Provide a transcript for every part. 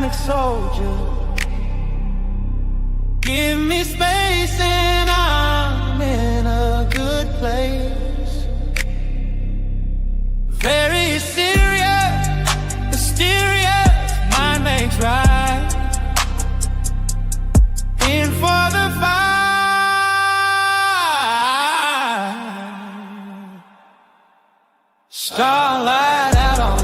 cosmic soldier. Give me space and I'm in a good place. Very serious, mysterious, mind makes right. In for the fight. Starlight out on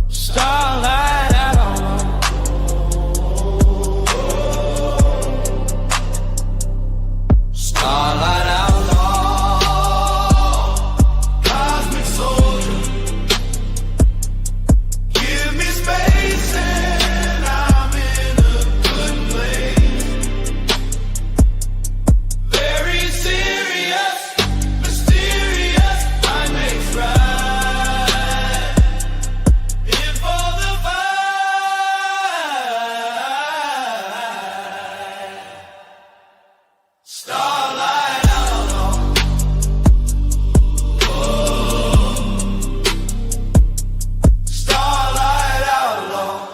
starlight out on starlight outlaw, cosmic soldier. Give me space and I'm in a good place. Very serious, mysterious, mind makes right. In for the fight. Starlight outlaw. Starlight outlaw.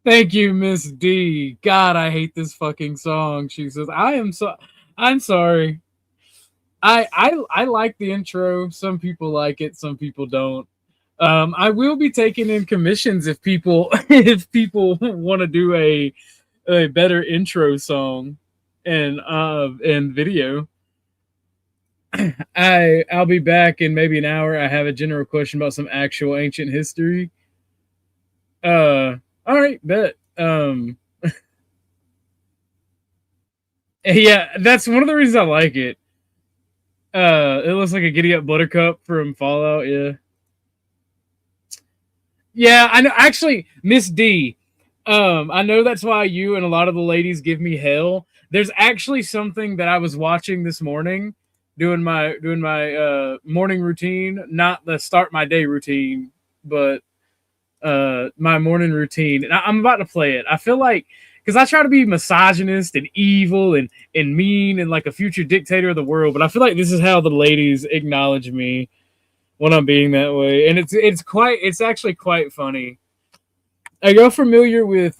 Thank you, Miss D. God, I hate this fucking song. She says, I'm sorry. I like the intro. Some people like it, some people don't. I will be taking in commissions if people want to do a better intro song and video. I'll be back in maybe an hour. I have a general question about some actual ancient history. All right, bet. Yeah, that's one of the reasons I like it. It looks like a Giddy Up Buttercup from Fallout. Yeah, I know. Actually, Miss D, I know that's why you and a lot of the ladies give me hell. There's actually something that I was watching this morning, doing my morning routine, not the start my day routine, but my morning routine, and I'm about to play it. I feel like, because I try to be misogynist and evil and mean and like a future dictator of the world, but I feel like this is how the ladies acknowledge me when I'm being that way, and it's actually quite funny. Are y'all familiar with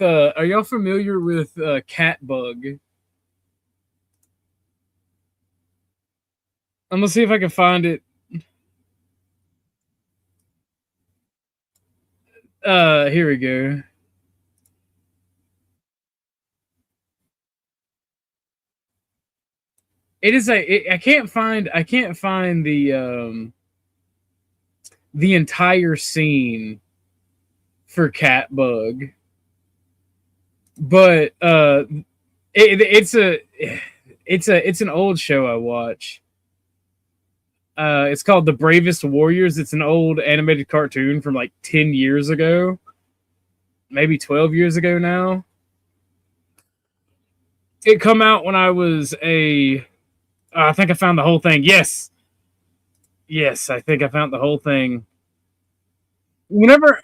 cat bug? I'm gonna see if I can find it. Here we go. It is I can't find the entire scene for cat bug, but it's an old show I watch. It's called The Bravest Warriors. It's an old animated cartoon from like 10 years ago, maybe 12 years ago now. It come out when I was I think I found the whole thing. Yes, I think I found the whole thing. Whenever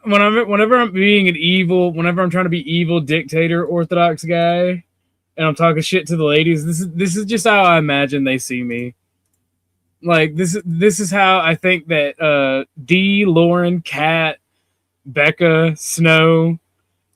I'm being whenever I'm trying to be evil dictator Orthodox guy, and I'm talking shit to the ladies, this is just how I imagine they see me. Like this is how I think that Dee, Lauren, Kat, Becca, Snow,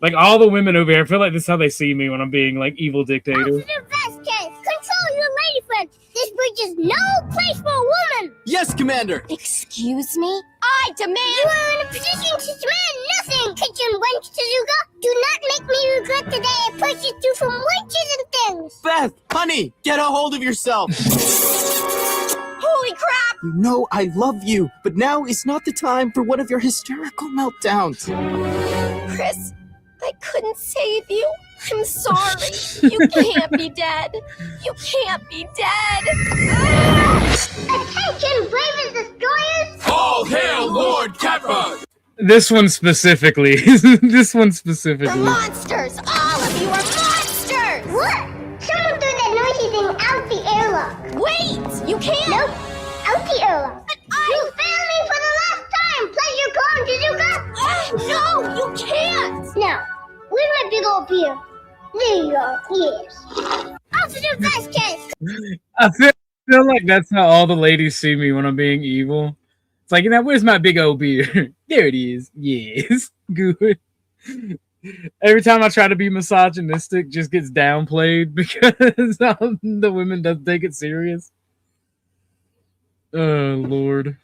like all the women over here, I feel like this is how they see me when I'm being like evil dictator. Officer Vasquez, control your lady friend. This bridge is no place for a woman. Yes, Commander. Excuse me? I demand. You are in a position to demand nothing, kitchen wench Tezuka. Do not make me regret the day I purchased you from wenches and things. Beth, honey, get a hold of yourself. Holy crap! You know I love you, but now is not the time for one of your hysterical meltdowns. Chris, I couldn't save you. I'm sorry. You can't be dead. You can't be dead. Attention, bravest destroyers! All hail Lord Catbug! This one specifically. You're monsters! All of you are monsters! What? Someone threw that noisy thing out the airlock. Wait! You can't! Nope. Out the airlock. But you failed me for the last time! Pleasure gone, Tezuka! Now, where's my big old beer? There you are. Yes. Officer Vasquez. I feel like that's how all the ladies see me when I'm being evil. It's like, where's my big old beer? There it is. Yes. Good. Every time I try to be misogynistic, just gets downplayed because the women don't take it serious. Oh Lord,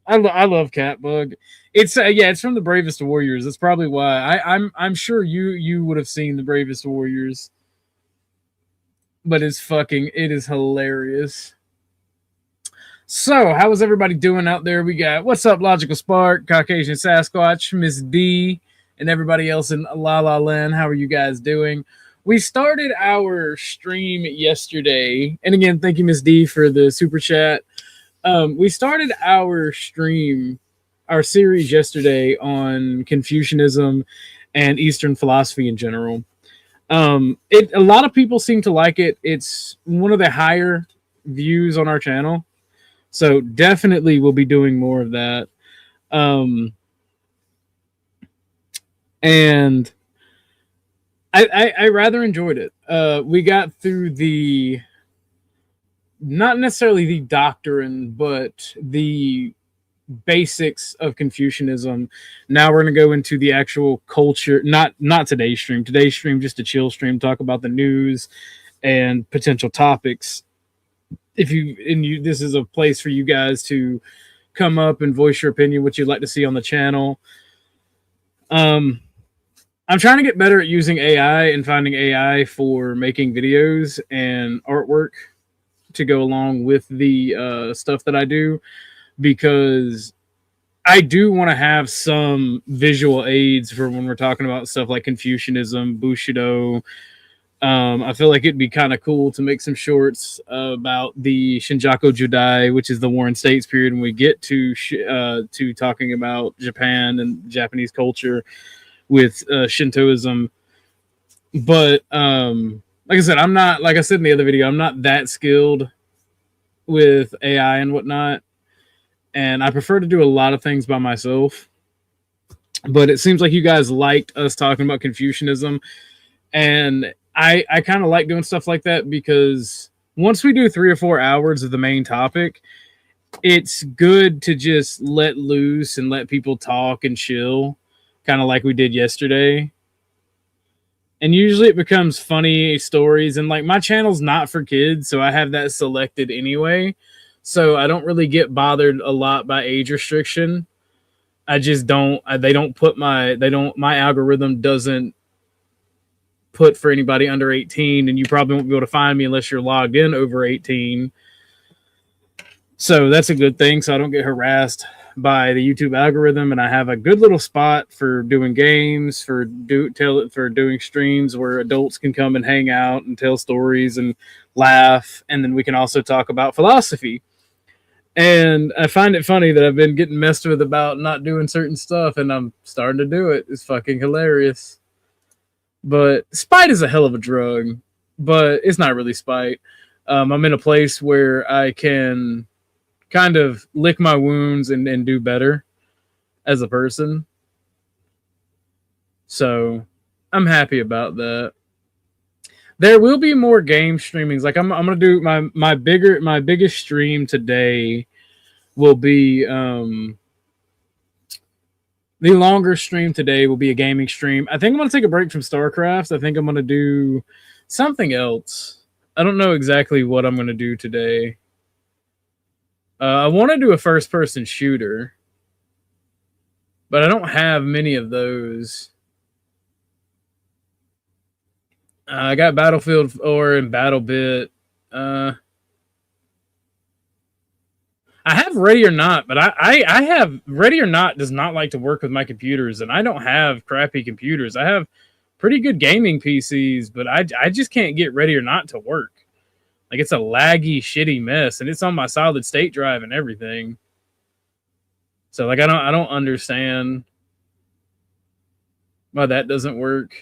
I love Catbug. It's it's from the Bravest Warriors. That's probably why. I'm sure you would have seen the Bravest Warriors, but it is hilarious. So, how is everybody doing out there? We got what's up, Logical Spark, Caucasian Sasquatch, Miss D, and everybody else in La La Land. How are you guys doing? We started our stream yesterday, and again, thank you, Miss D, for the super chat. We started our stream, our series yesterday on Confucianism and Eastern philosophy in general. A lot of people seem to like it. It's one of the higher views on our channel. So definitely we'll be doing more of that. And I rather enjoyed it. We got through not necessarily the doctrine, but the basics of Confucianism. Now we're going to go into the actual culture. Not today's stream. Today's stream, just a chill stream, talk about the news and potential topics. This is a place for you guys to come up and voice your opinion, what you'd like to see on the channel. I'm trying to get better at using AI and finding AI for making videos and artwork to go along with the stuff that I do, because I do want to have some visual aids for when we're talking about stuff like Confucianism, Bushido. I feel like it'd be kind of cool to make some shorts about the Shinjaku Judai, which is the Warring States period, when we get to talking about Japan and Japanese culture with Shintoism. But like I said, like I said in the other video, I'm not that skilled with AI and whatnot, and I prefer to do a lot of things by myself. But it seems like you guys liked us talking about Confucianism, and I kind of like doing stuff like that, because once we do 3 or 4 hours of the main topic, it's good to just let loose and let people talk and chill, kind of like we did yesterday. And usually it becomes funny stories, and like my channel's not for kids, so I have that selected anyway. So I don't really get bothered a lot by age restriction. I just don't. My algorithm doesn't put for anybody under 18, and you probably won't be able to find me unless you're logged in over 18. So that's a good thing, so I don't get harassed by the YouTube algorithm, and I have a good little spot for doing games, for doing streams where adults can come and hang out and tell stories and laugh, and then we can also talk about philosophy. And I find it funny that I've been getting messed with about not doing certain stuff, and I'm starting to do it. It's fucking hilarious. But spite is a hell of a drug, but it's not really spite. I'm in a place where I can kind of lick my wounds and do better as a person. So I'm happy about that. There will be more game streamings. Like I'm gonna do my biggest stream today will be the longer stream today will be a gaming stream. I think I'm going to take a break from StarCraft. I think I'm going to do something else. I don't know exactly what I'm going to do today. I want to do a first-person shooter, but I don't have many of those. I got Battlefield 4 and BattleBit. I have Ready or Not, but I have Ready or Not does not like to work with my computers, and I don't have crappy computers. I have pretty good gaming PCs, but I just can't get Ready or Not to work. Like, it's a laggy, shitty mess, and it's on my solid state drive and everything. So like I don't understand why that doesn't work.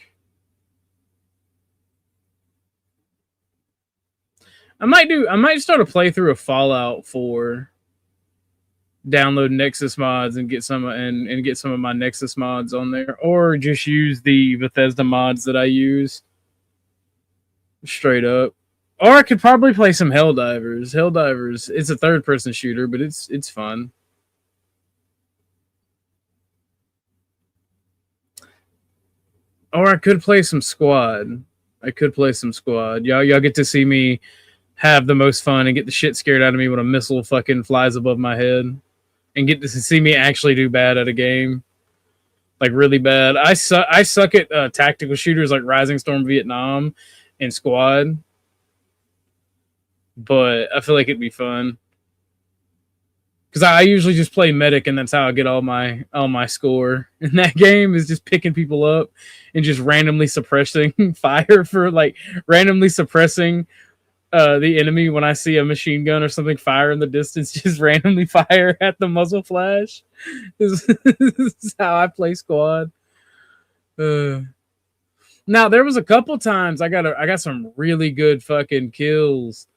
I might start a playthrough of Fallout 4. download Nexus mods and get some and get some of my Nexus mods on there, or just use the Bethesda mods that I use straight up. Or I could probably play some Helldivers. Helldivers, it's a third-person shooter, but it's fun. Or I could play some Squad. Y'all get to see me have the most fun and get the shit scared out of me when a missile fucking flies above my head, and get to see me actually do bad at a game, like really bad. I suck at tactical shooters like Rising Storm Vietnam and Squad, but I feel like it'd be fun because I usually just play medic, and that's how I get all my score in that game, is just picking people up and just randomly suppressing fire for like randomly suppressing the enemy when I see a machine gun or something fire in the distance. Just randomly fire at the muzzle flash. This is how I play Squad. Now there was a couple times I got some really good fucking kills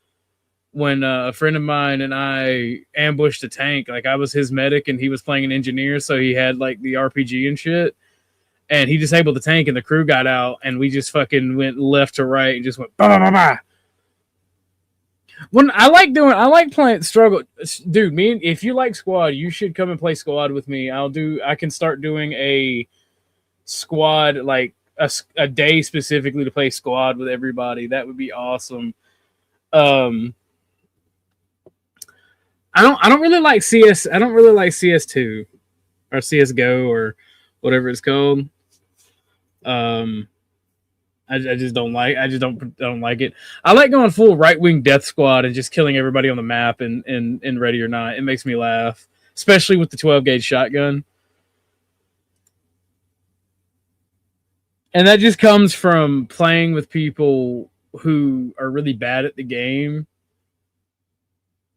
when a friend of mine and I ambushed a tank. Like I was his medic and he was playing an engineer, so he had like the RPG and shit. And he disabled the tank and the crew got out, and we just fucking went left to right and just went bah, bah, bah, bah. When I like playing struggle, dude. If you like Squad, you should come and play Squad with me. I can start doing a Squad, like a day specifically to play Squad with everybody. That would be awesome. I don't really like CS. I don't really like CS2 or CS:GO or whatever it's called. I just don't like. I don't like it. I like going full right wing death squad and just killing everybody on the map in Ready or Not. It makes me laugh, especially with the 12 gauge shotgun. And that just comes from playing with people who are really bad at the game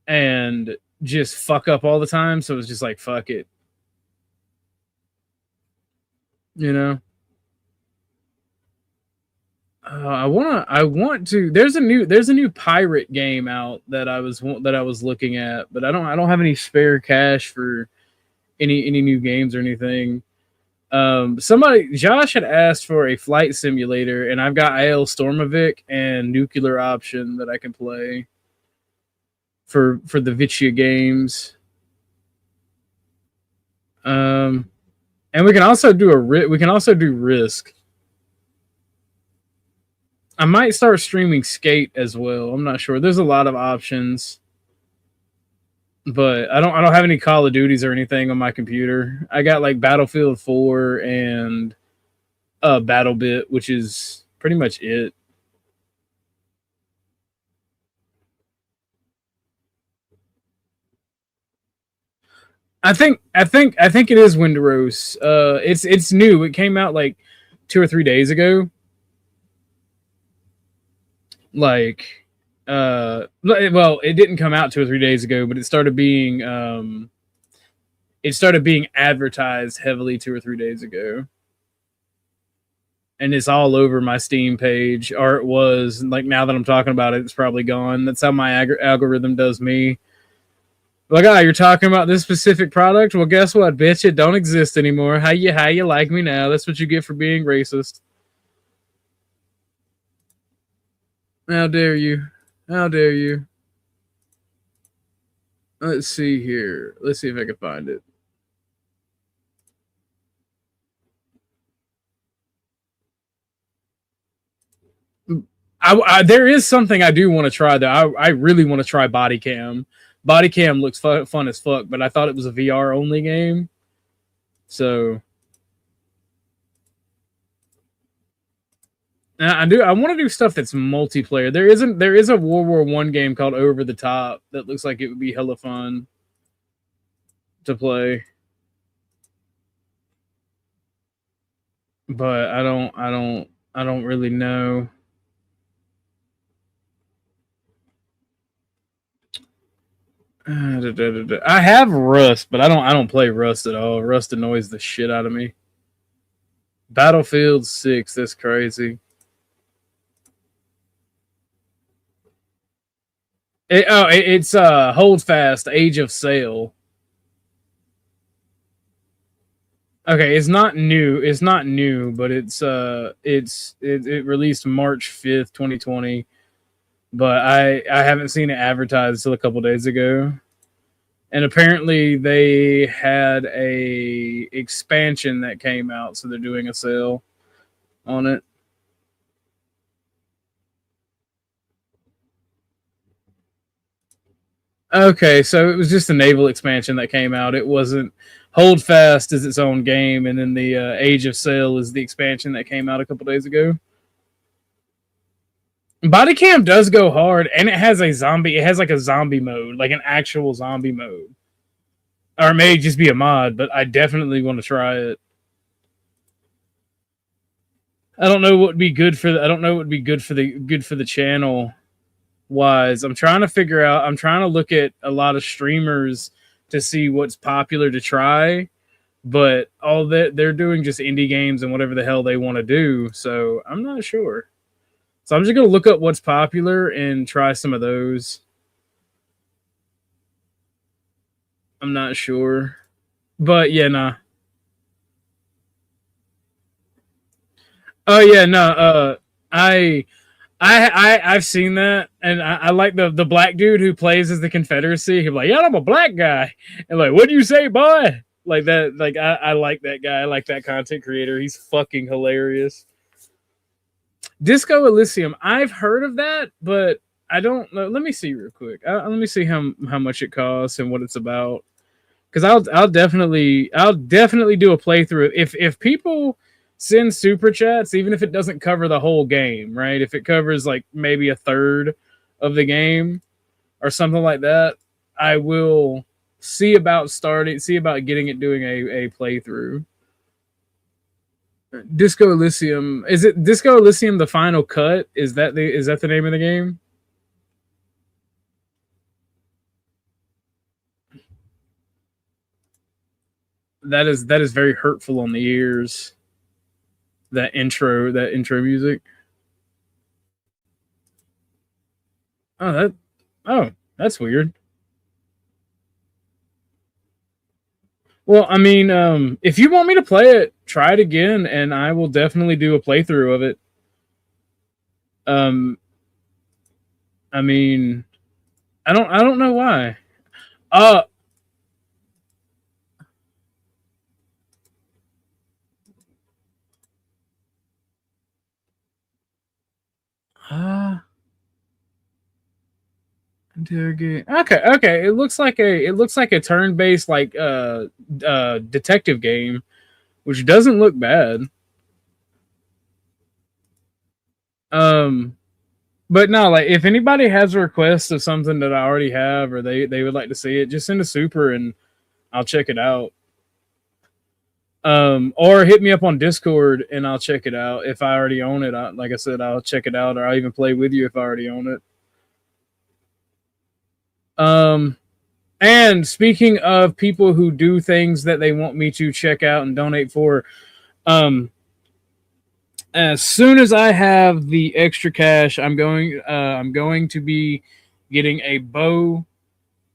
and just fuck up all the time. So it's just like, fuck it. You know? I want to. There's a new pirate game out that I was looking at, but I don't have any spare cash for any new games or anything. Josh had asked for a flight simulator, and I've got IL Stormovic and Nuclear Option that I can play for the Vicia games. And we can also do Risk. I might start streaming Skate as well. I'm not sure. There's a lot of options, but I don't have any Call of Duties or anything on my computer. I got like Battlefield 4 and BattleBit, which is pretty much it. I think it is Windrose. It's new. It came out like 2 or 3 days ago. Like, well, it didn't come out 2 or 3 days ago, but it started being advertised heavily 2 or 3 days ago, and it's all over my Steam page, or it was. Like, now that I'm talking about it, it's probably gone. That's how my algorithm does me. Like, you're talking about this specific product? Well, guess what, bitch? It don't exist anymore. How you like me now? That's what you get for being racist. How dare you? How dare you? Let's see here. Let's see if I can find it. There is something I do want to try, though. I really want to try Body Cam. Body Cam looks fun as fuck, but I thought it was a VR only game. So I want to do stuff that's multiplayer. There is a World War I game called Over the Top that looks like it would be hella fun to play. But I don't really know. I have Rust, but I don't play Rust at all. Rust annoys the shit out of me. Battlefield 6, that's crazy. It's Hold Fast, Age of Sail. Okay, it's not new. It's not new, but it released March 5th, 2020. But I haven't seen it advertised till a couple days ago. And apparently they had a expansion that came out, so they're doing a sale on it. Okay, so it was just a naval expansion that came out. It wasn't Hold Fast is its own game, and then the Age of Sail is the expansion that came out a couple days ago. Body Cam does go hard, and it has a zombie. It has like a zombie mode, like an actual zombie mode, or it may just be a mod. But I definitely want to try it. I don't know what would be good for. I don't know what would be good for the channel wise. I'm trying to figure out. I'm trying to look at a lot of streamers to see what's popular to try, but all that they're doing just indie games and whatever the hell they want to do. So I'm not sure. So I'm just gonna look up what's popular and try some of those. I'm not sure, but yeah, nah. Oh yeah, no. I've seen that, and I like the black dude who plays as the Confederacy. He's like, yeah, I'm a black guy, and like, what do you say, boy? Like that. Like I like that guy. I like that content creator. He's fucking hilarious. Disco Elysium. I've heard of that, but I don't know. Let me see real quick. Let me see how much it costs and what it's about. Because I'll definitely do a playthrough. If people send super chats, even if it doesn't cover the whole game, right? If it covers like maybe a third of the game or something like that, I will see about getting it doing a playthrough. Disco Elysium. Is it Disco Elysium the Final Cut? Is that the name of the game? That is very hurtful on the ears. That intro music. Oh, that's weird. Well, I mean, if you want me to play it, try it again, and I will definitely do a playthrough of it. I mean, I don't know why. Uh, uh interrogate. Okay. It looks like a turn-based like detective game, which doesn't look bad. But no, like if anybody has a request of something that I already have, or they would like to see it, just send a super and I'll check it out. Or hit me up on Discord and I'll check it out. If I already own it, like I said, I'll check it out, or I'll even play with you if I already own it. And speaking of people who do things that they want me to check out and donate for, as soon as I have the extra cash, I'm going to be getting a bow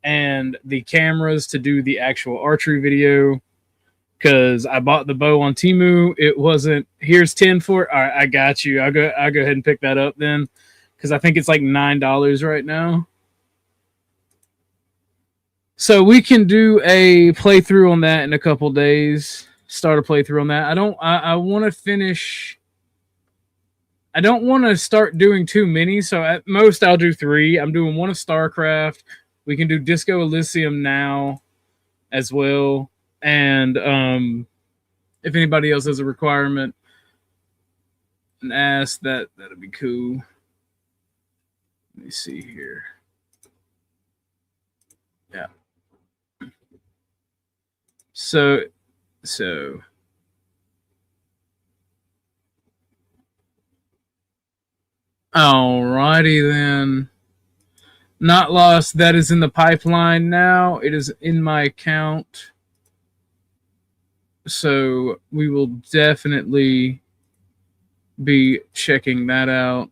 and the cameras to do the actual archery video. Because I bought the bow on Temu, it wasn't. Here's 10 for it. All right, I got you. I'll go ahead and pick that up then, because I think it's like $9 right now. So we can do a playthrough on that in a couple days. Start a playthrough on that. I want to finish. I don't want to start doing too many, so at most I'll do 3. I'm doing one of StarCraft. We can do Disco Elysium now as well. And if anybody else has a requirement and ask, that'd be cool. Let me see here. Yeah. So alrighty then. Not lost. That is in the pipeline now. It is in my account. So we will definitely be checking that out.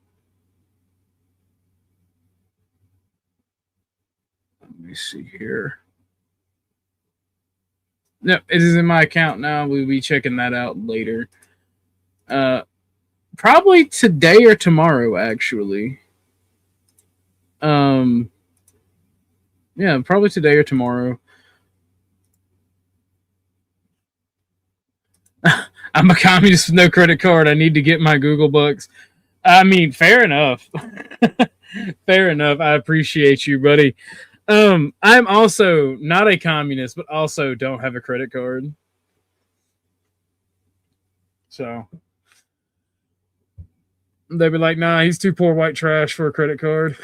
Let me see here. No, it is in my account now. We'll be checking that out later. Probably today or tomorrow, actually. Yeah, probably today or tomorrow. I'm a communist with no credit card. I need to get my Google Bucks. I mean, fair enough. Fair enough. I appreciate you, buddy. I'm also not a communist, but also don't have a credit card. So they'd be like, nah, he's too poor white trash for a credit card.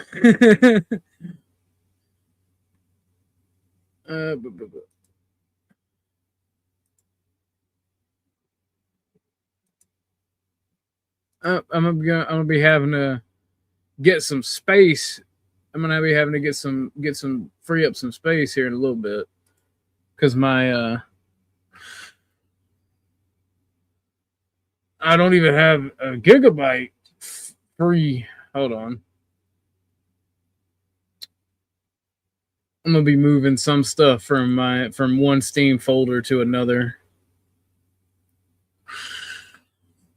I'm gonna be having to get some space. I'm gonna be having to get some free up some space here in a little bit because my I don't even have a gigabyte free. Hold on. I'm gonna be moving some stuff from one Steam folder to another.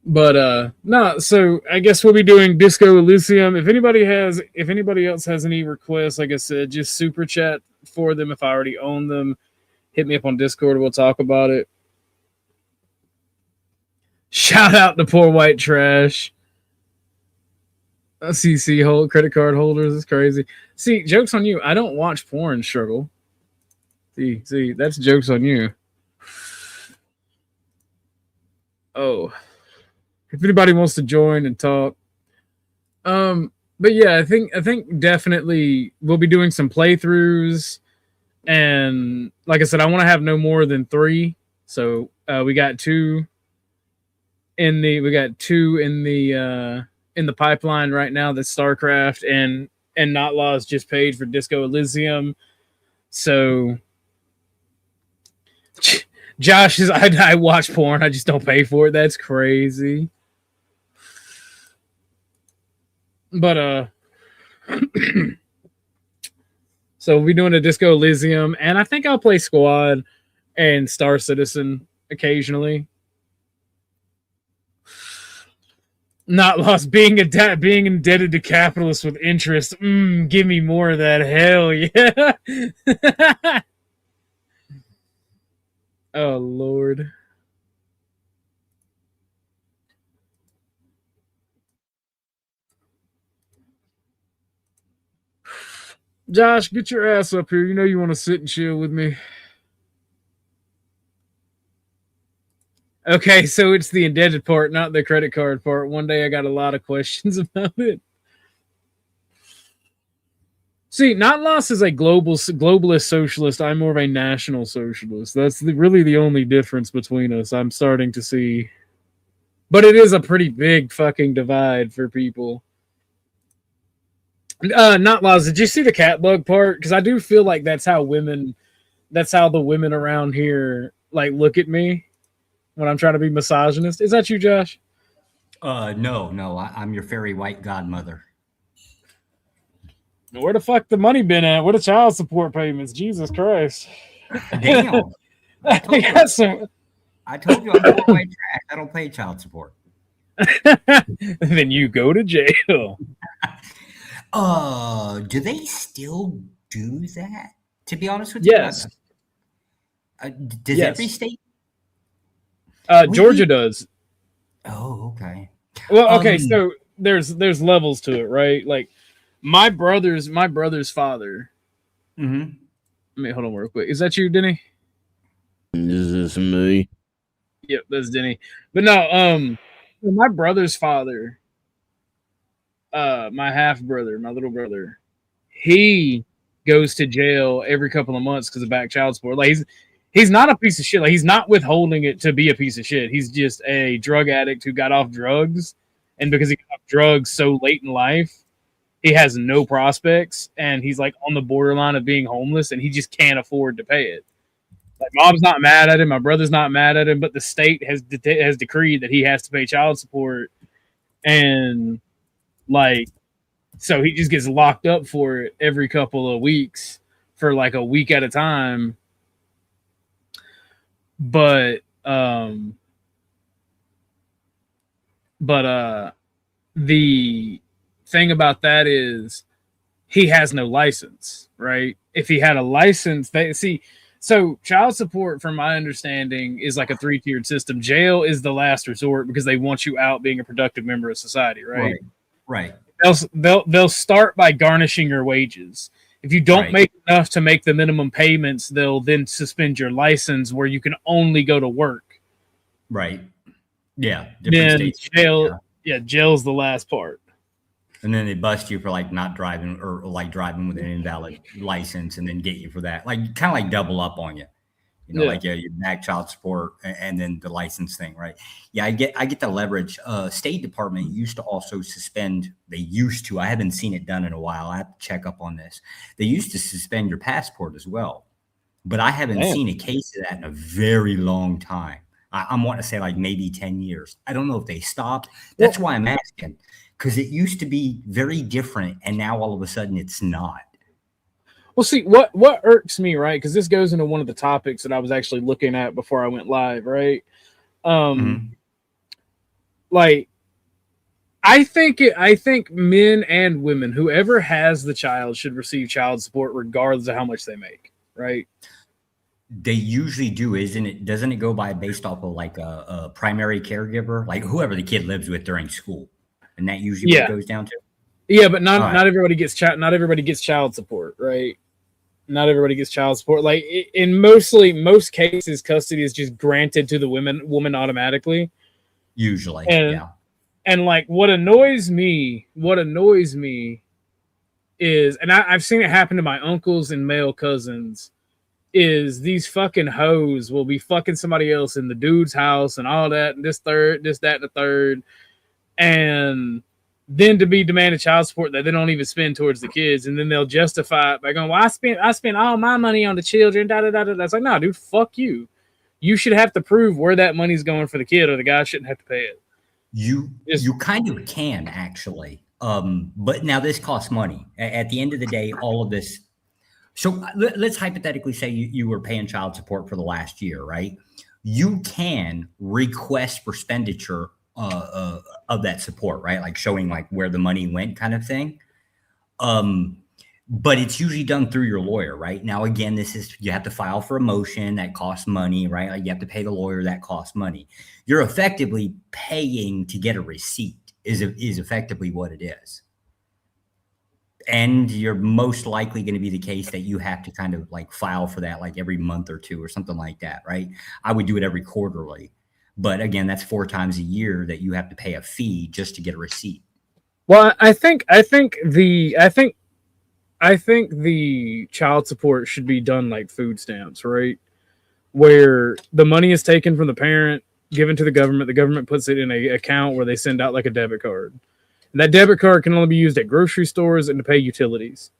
But no, so I guess we'll be doing Disco Elysium. If anybody else has any requests, like I said, just super chat for them. If I already own them, hit me up on Discord. We'll talk about it. Shout out to poor white trash. CC hold credit card holders is crazy. See, joke's on you. I don't watch porn, struggle. See, that's jokes on you. Oh. If anybody wants to join and talk. But yeah, I think definitely we'll be doing some playthroughs. And like I said, I want to have no more than 3. So we got 2 in the pipeline right now. That's StarCraft and Notlaw's just paid for Disco Elysium. So Josh is I watch porn, I just don't pay for it. That's crazy. But so we'll be doing a Disco Elysium, and I think I'll play Squad and Star Citizen occasionally. Not lost being indebted to capitalists with interest. Give me more of that. Hell yeah. Oh Lord. Josh, get your ass up here. You know you want to sit and chill with me. Okay, so it's the indebted part, not the credit card part. One day I got a lot of questions about it. See, Not Lost is a globalist socialist. I'm more of a national socialist. That's really the only difference between us. I'm starting to see. But it is a pretty big fucking divide for people. Not Lost. Did you see the cat bug part? Because I do feel like that's how the women around here like look at me when I'm trying to be misogynist. Is that you, Josh? No. I'm your fairy white godmother. Where the fuck the money been at? What are child support payments? Jesus Christ. Damn. I told you I'm white trash. I don't pay child support. Then you go to jail. Do they still do that? To be honest with you, yes. Does every state? Georgia does. Oh, okay. Well, okay, so there's levels to it, right? Like my brother's father. Mm-hmm. Let me hold on real quick. Is that you, Denny? Is this me? Yep, that's Denny. But no, my brother's father, my half brother, my little brother, he goes to jail every couple of months because of back child support. Like he's not a piece of shit. Like he's not withholding it to be a piece of shit. He's just a drug addict who got off drugs, and because he got off drugs so late in life, he has no prospects, and he's like on the borderline of being homeless, and he just can't afford to pay it. Like mom's not mad at him, my brother's not mad at him, but the state has decreed that he has to pay child support, and like so he just gets locked up for it every couple of weeks for like a week at a time. but the thing about that is he has no license, right? If he had a license, they see. So child support, from my understanding, is like a 3-tiered system. Jail is the last resort because they want you out being a productive member of society, right? Right. They'll start by garnishing your wages. If you don't make enough to make the minimum payments, they'll then suspend your license where you can only go to work. Right. Yeah. Then jail, jail's the last part. And then they bust you for like not driving or like driving with an invalid license, and then get you for that, like kind of like double up on you, like your back child support and then the license thing, right? Yeah, I get the leverage. State Department used to also suspend. They used to. I haven't seen it done in a while. I have to check up on this. They used to suspend your passport as well, but I haven't seen a case of that in a very long time. I'm wanting to say like maybe 10 years. I don't know if they stopped. That's why I'm asking. Because it used to be very different, and now all of a sudden it's not. Well, see, what irks me, right? Because this goes into one of the topics that I was actually looking at before I went live, right? Like, I think men and women, whoever has the child, should receive child support regardless of how much they make, right? They usually do, isn't it? Doesn't it go based off of like a primary caregiver, like whoever the kid lives with during school? And that usually what it goes down to. Yeah, but not everybody gets child support, right? Not everybody gets child support. Like in most cases, custody is just granted to the woman automatically. Usually, And like what annoys me is, and I've seen it happen to my uncles and male cousins, is these fucking hoes will be fucking somebody else in the dude's house and all that and this, that, and the third. And then to be demanded child support that they don't even spend towards the kids, and then they'll justify it by going, "Well, I spent all my money on the children." That's like, no, dude, fuck you. You should have to prove where that money's going for the kid, or the guy shouldn't have to pay it. You kind of can actually, but now this costs money. At the end of the day, all of this. So let's hypothetically say you were paying child support for the last year, right? You can request for expenditure of that support, right? Like showing like where the money went kind of thing. But it's usually done through your lawyer, right? Now, again, you have to file for a motion that costs money, right? Like you have to pay the lawyer, that costs money. You're effectively paying to get a receipt is effectively what it is. And you're most likely going to be the case that you have to kind of like file for that like every month or two or something like that, right? I would do it every quarterly. But again, that's 4 times a year that you have to pay a fee just to get a receipt. Well, I think the child support should be done like food stamps, right? Where the money is taken from the parent, given to the government puts it in an account where they send out like a debit card. And that debit card can only be used at grocery stores and to pay utilities.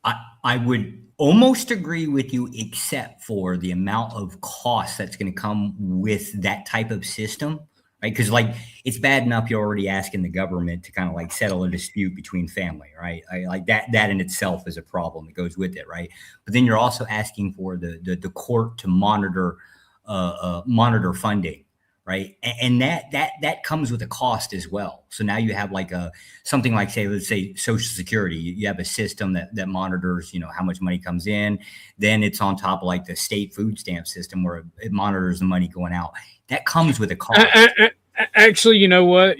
I would almost agree with you, except for the amount of cost that's going to come with that type of system, right? Because like it's bad enough you're already asking the government to kind of like settle a dispute between family, right? Like that in itself is a problem that goes with it, right? But then you're also asking for the court to monitor funding, right? And that comes with a cost as well. So now you have like something like let's say Social Security. You have a system that monitors, how much money comes in. Then it's on top of like the state food stamp system where it monitors the money going out. That comes with a cost. Actually, you know what?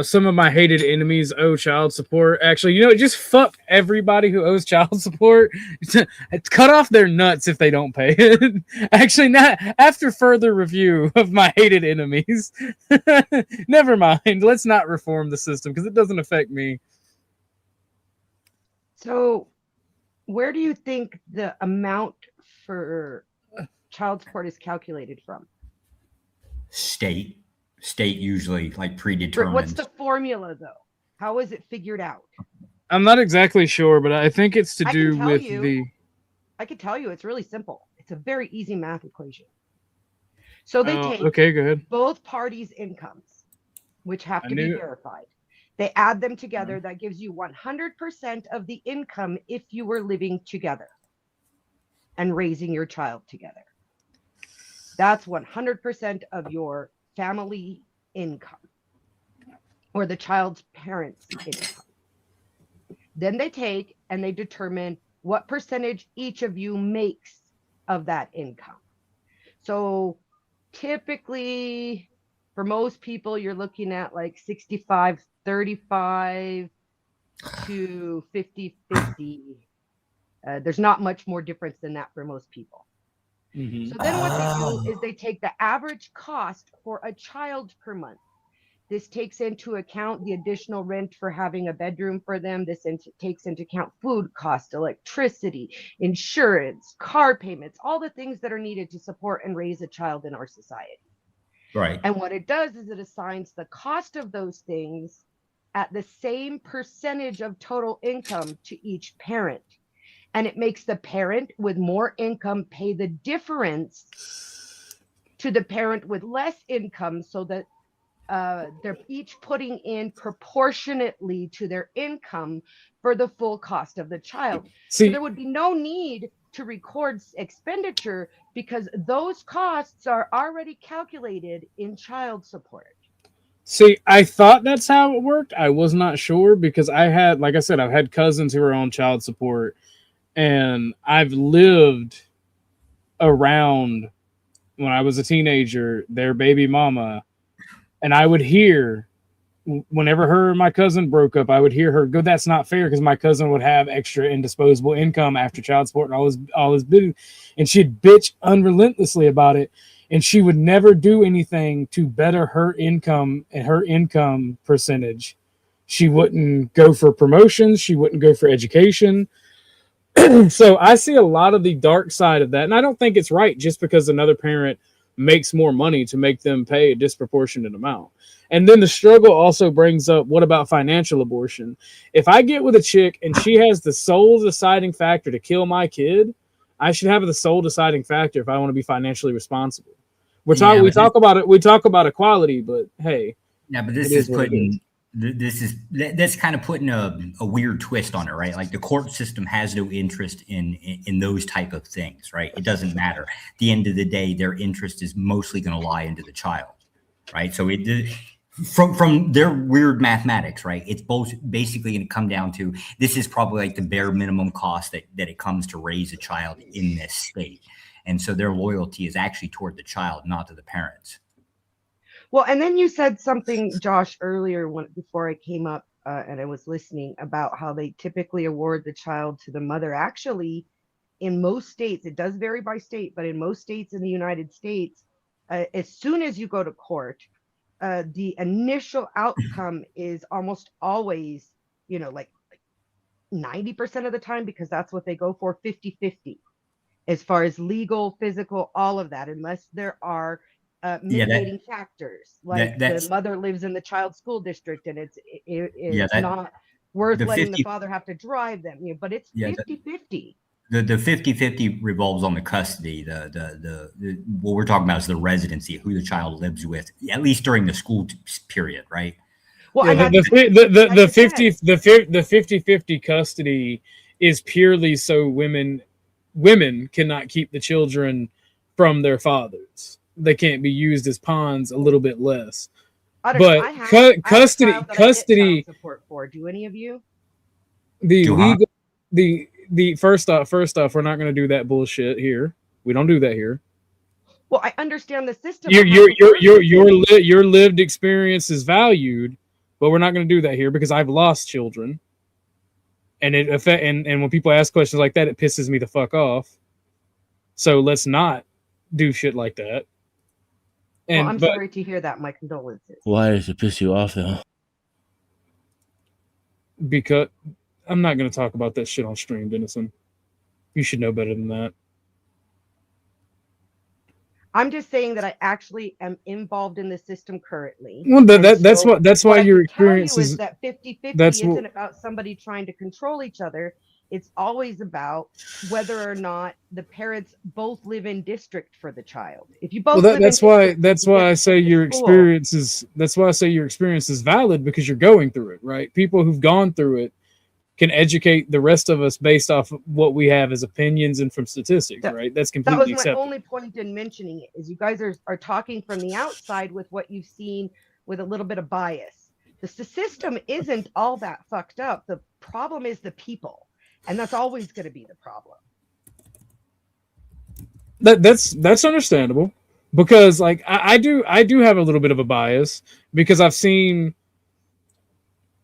Some of my hated enemies owe child support. Actually, just fuck everybody who owes child support. Cut off their nuts if they don't pay it. Actually, not after further review of my hated enemies. Never mind. Let's not reform the system because it doesn't affect me. So, where do you think the amount for child support is calculated from? State usually like predetermined. What's the formula though? How is it figured out? I'm not exactly sure, but I think it's to do with I can tell you it's really simple. It's a very easy math equation. So they take both parties' incomes, which have to be verified. They add them together. That gives you 100% of the income if you were living together and raising your child together. That's 100% of your family income or the child's parents' income. Then they take and they determine what percentage each of you makes of that income. So typically, for most people, you're looking at like 65-35 to 50-50. There's not much more difference than that for most people. So then what they do is they take the average cost for a child per month. This takes into account the additional rent for having a bedroom for them. This takes into account food cost, electricity, insurance, car payments, all the things that are needed to support and raise a child in our society. Right. And what it does is it assigns the cost of those things at the same percentage of total income to each parent. And it makes the parent with more income pay the difference to the parent with less income, so that they're each putting in proportionately to their income for the full cost of the child. So there would be no need to record expenditure because those costs are already calculated in child support. See, I thought that's how it worked. I was not sure because I had, like I said, I've had cousins who were on child support, and I've lived around, when I was a teenager, their baby mama. And I would hear, whenever her and my cousin broke up, I would hear her go, "That's not fair," because my cousin would have extra and disposable income after child support and all his business. And she'd bitch unrelentlessly about it. And she would never do anything to better her income and her income percentage. She wouldn't go for promotions. She wouldn't go for education. So I see a lot of the dark side of that. And I don't think it's right just because another parent makes more money to make them pay a disproportionate amount. And then the struggle also brings up, what about financial abortion? If I get with a chick and she has the sole deciding factor to kill my kid, I should have the sole deciding factor if I want to be financially responsible. We talk about equality, but hey. Yeah, but that's kind of putting a weird twist on it, right? Like the court system has no interest in those type of things, right? It doesn't matter. At the end of the day, their interest is mostly going to lie into the child, right? So from their weird mathematics, right? It's both basically going to come down to, this is probably like the bare minimum cost that it comes to raise a child in this state. And so their loyalty is actually toward the child, not to the parents. Well, and then you said something, Josh, earlier before I came up and I was listening, about how they typically award the child to the mother. Actually, in most states, it does vary by state, but in most states in the United States, as soon as you go to court, the initial outcome is almost always, like 90% of the time, because that's what they go for, 50-50, as far as legal, physical, all of that, unless there are mitigating factors, like the mother lives in the child's school district and it's not worth letting the father have to drive them, but it's 50-50. The 50-50 revolves on the custody. The what we're talking about is the residency, who the child lives with, at least during the school period, right? Well, the 50-50 custody is purely so women cannot keep the children from their fathers. They can't be used as pawns a little bit less. But custody support for. Do any of you? The first off, we're not going to do that bullshit here. We don't do that here. Well, I understand the system. Your lived experience is valued, but we're not going to do that here because I've lost children, and and when people ask questions like that, it pisses me the fuck off. So let's not do shit like that. Well, I'm sorry to hear that. My condolences. Why does it piss you off, though? Because I'm not going to talk about that shit on stream, Dennison. You should know better than that. I'm just saying that I actually am involved in the system currently. Well, that's why your experience is that 50-50 isn't about somebody trying to control each other. It's always about whether or not the parents both live in district for the child. If you both that's why I say your experience is valid, because you're going through it, right? People who've gone through it can educate the rest of us based off of what we have as opinions and from statistics, right? That's completely That was acceptable. my only point in mentioning it, is you guys are talking from the outside with what you've seen with a little bit of bias. The system isn't all that fucked up. The problem is the people, and that's always going to be the problem. That's understandable, because like I do have a little bit of a bias, because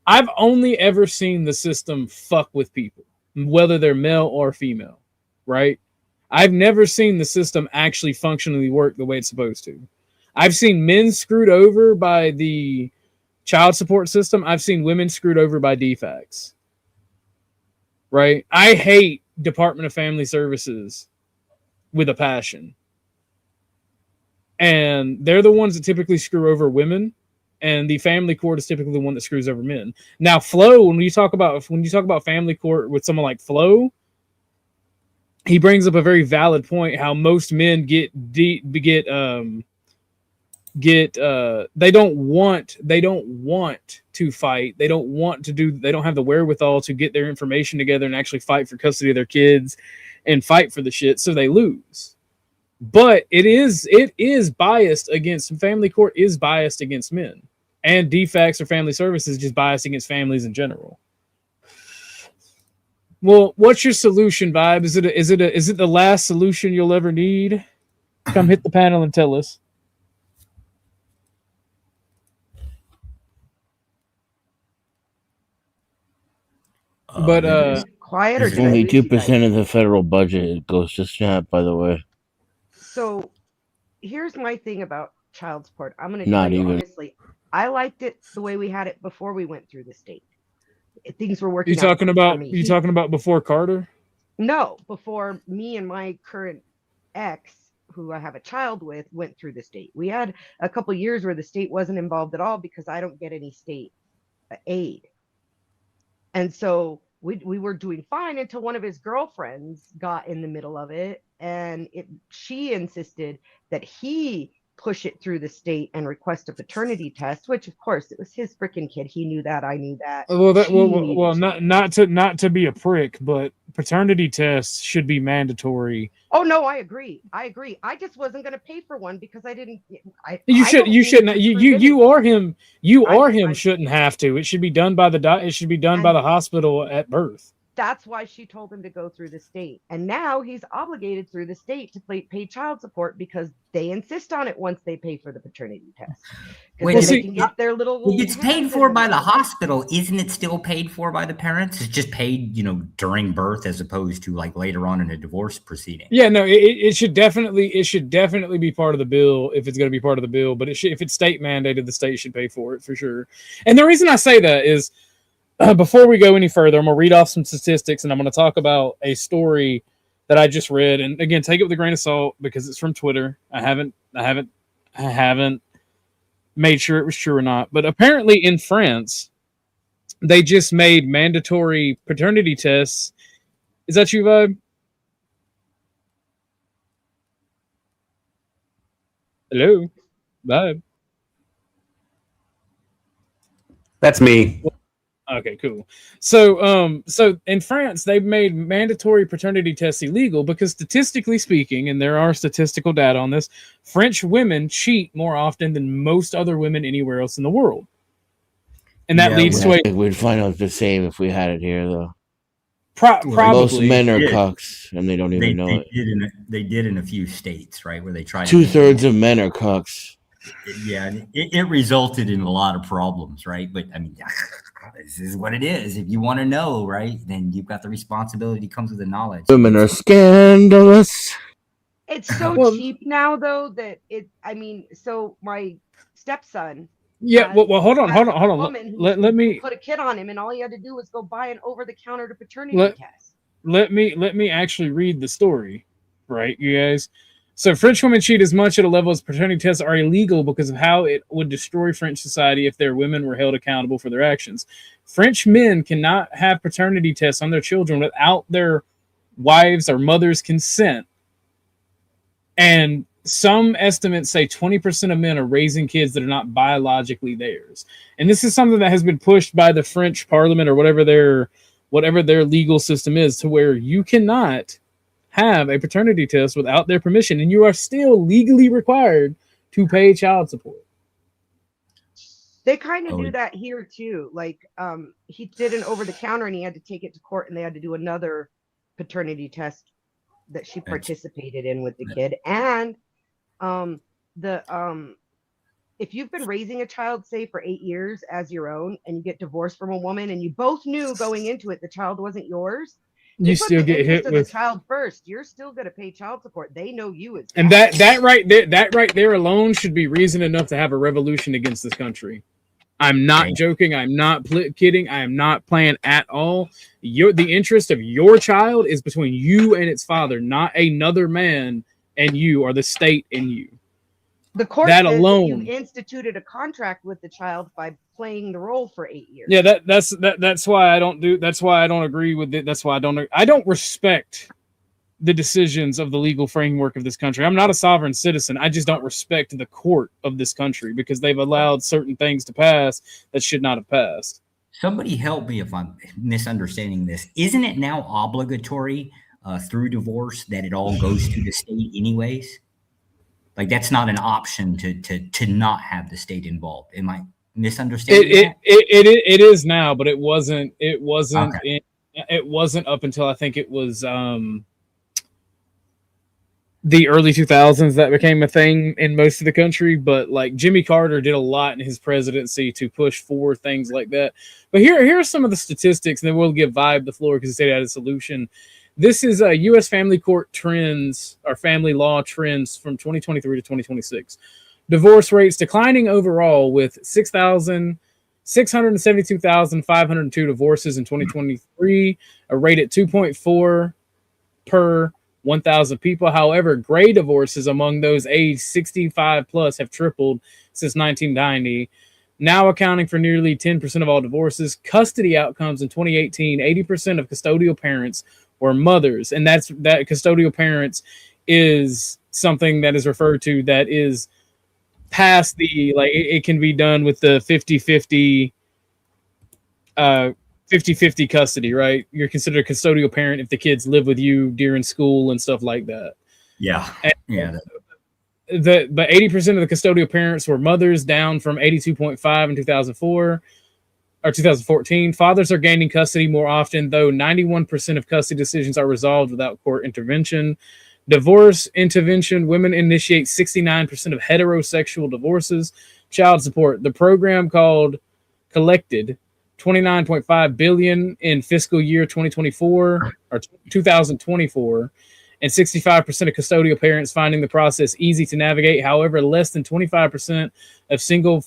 I've only ever seen the system fuck with people, whether they're male or female, right? I've never seen the system actually functionally work the way it's supposed to. I've seen men screwed over by the child support system. I've seen women screwed over by DFACS, right? I hate Department of Family Services with a passion. And they're the ones that typically screw over women. And the family court is typically the one that screws over men. Now, Flo, when you talk about family court with someone like Flo, he brings up a very valid point. How most men they don't want to fight. They don't have the wherewithal to get their information together and actually fight for custody of their kids and fight for the shit, so they lose. But it is biased against, family court is biased against men, and DFACS or family services just biased against families in general. Well, what's your solution, Vibe? Is it the last solution you'll ever need? Come hit the panel and tell us. But quiet, or only 2% of the federal budget goes to SNAP, by the way. So here's my thing about child support. I'm going to tell you honestly, I liked it the way we had it before we went through the state. Things were working. You talking about before Carter? No, before me and my current ex, who I have a child with, went through the state. We had a couple years where the state wasn't involved at all, because I don't get any state aid. And so we were doing fine until one of his girlfriends got in the middle of it, and she insisted that he push it through the state and request a paternity test, which of course it was his freaking kid. He knew that, I knew that. Well, not to be a prick, but paternity tests should be mandatory. Oh no, I agree. I just wasn't going to pay for one because I didn't. You shouldn't. You or him shouldn't have to. It should be done by it should be done by the hospital at birth. That's why she told him to go through the state. And now he's obligated through the state to pay child support, because they insist on it once they pay for the paternity test. Wait, they can get their little it's paid for by the hospital. Isn't it still paid for by the parents? It's just paid, during birth, as opposed to like later on in a divorce proceeding. Yeah, no, it should definitely be part of the bill if it's going to be part of the bill. But if it's state mandated, the state should pay for it for sure. And the reason I say that is, before we go any further, I'm going to read off some statistics, and I'm going to talk about a story that I just read. And again, take it with a grain of salt because it's from Twitter. I haven't made sure it was true or not. But apparently in France, they just made mandatory paternity tests. Is that you, Vibe? Hello? Vibe? That's me. Okay, cool. So in France, they've made mandatory paternity tests illegal because, statistically speaking, and there are statistical data on this, French women cheat more often than most other women anywhere else in the world. And that leads to we'd find out the same if we had it here, though. Probably. Most men are cucks, and they don't even know it. They did in a few states, right, where they tried. 2/3 of men are cucks. Yeah, it resulted in a lot of problems, right? But I mean, this is what it is. If you want to know, right, then you've got the responsibility comes with the knowledge. Women are scandalous. It's so cheap now, though, that so my stepson. Yeah, well, hold on. Let me put a kid on him, and all he had to do was go buy an over-the-counter paternity test. Let me actually read the story, right, you guys? So French women cheat as much at a level as paternity tests are illegal because of how it would destroy French society if their women were held accountable for their actions. French men cannot have paternity tests on their children without their wives' or mother's consent. And some estimates say 20% of men are raising kids that are not biologically theirs. And this is something that has been pushed by the French parliament, or whatever whatever their legal system is, to where you cannot have a paternity test without their permission, and you are still legally required to pay child support. They kind of do that here too. Like, he did an over-the-counter and he had to take it to court, and they had to do another paternity test that she participated in with the kid. And if you've been raising a child, say for 8 years as your own, and you get divorced from a woman, and you both knew going into it the child wasn't yours, you still get hit with the child first. You're still going to pay child support. They know you as and that right there alone should be reason enough to have a revolution against this country. I'm not joking. I'm not kidding. I am not playing at all. The interest of your child is between you and its father, not another man and you, or the state and you. The court that says alone, that you instituted a contract with the child by playing the role for 8 years. Yeah, that's why I don't do. That's why I don't agree with it. That's why I don't respect the decisions of the legal framework of this country. I'm not a sovereign citizen. I just don't respect the court of this country because they've allowed certain things to pass that should not have passed. Somebody help me if I'm misunderstanding this. Isn't it now obligatory through divorce that it all goes to the state anyways? Like, that's not an option to not have the state involved. Am I misunderstanding it is now, but it wasn't okay. It wasn't up until I think it was the early 2000s that became a thing in most of the country. But like Jimmy Carter did a lot in his presidency to push for things like that. But here are some of the statistics, and then we'll give Vibe the floor because he said he had a solution. This is U.S. family court trends, or family law trends from 2023 to 2026. Divorce rates declining overall, with 672,502 divorces in 2023, a rate at 2.4 per 1,000 people. However, gray divorces among those aged 65 plus have tripled since 1990, now accounting for nearly 10% of all divorces. Custody outcomes in 2018, 80% of custodial parents were mothers, and that custodial parents is something that is referred to that is past the, like, it can be done with the 50-50 50-50 custody, right? You're considered a custodial parent if the kids live with you during school and stuff like that. Yeah. And but 80% of the custodial parents were mothers, down from 82.5 in 2004 or 2014. Fathers are gaining custody more often, though 91% of custody decisions are resolved without court intervention. Divorce intervention, women initiate 69% of heterosexual divorces. Child support, the program called collected $29.5 billion in fiscal year 2024 or 2024, and 65% of custodial parents finding the process easy to navigate. However, less than 25% of single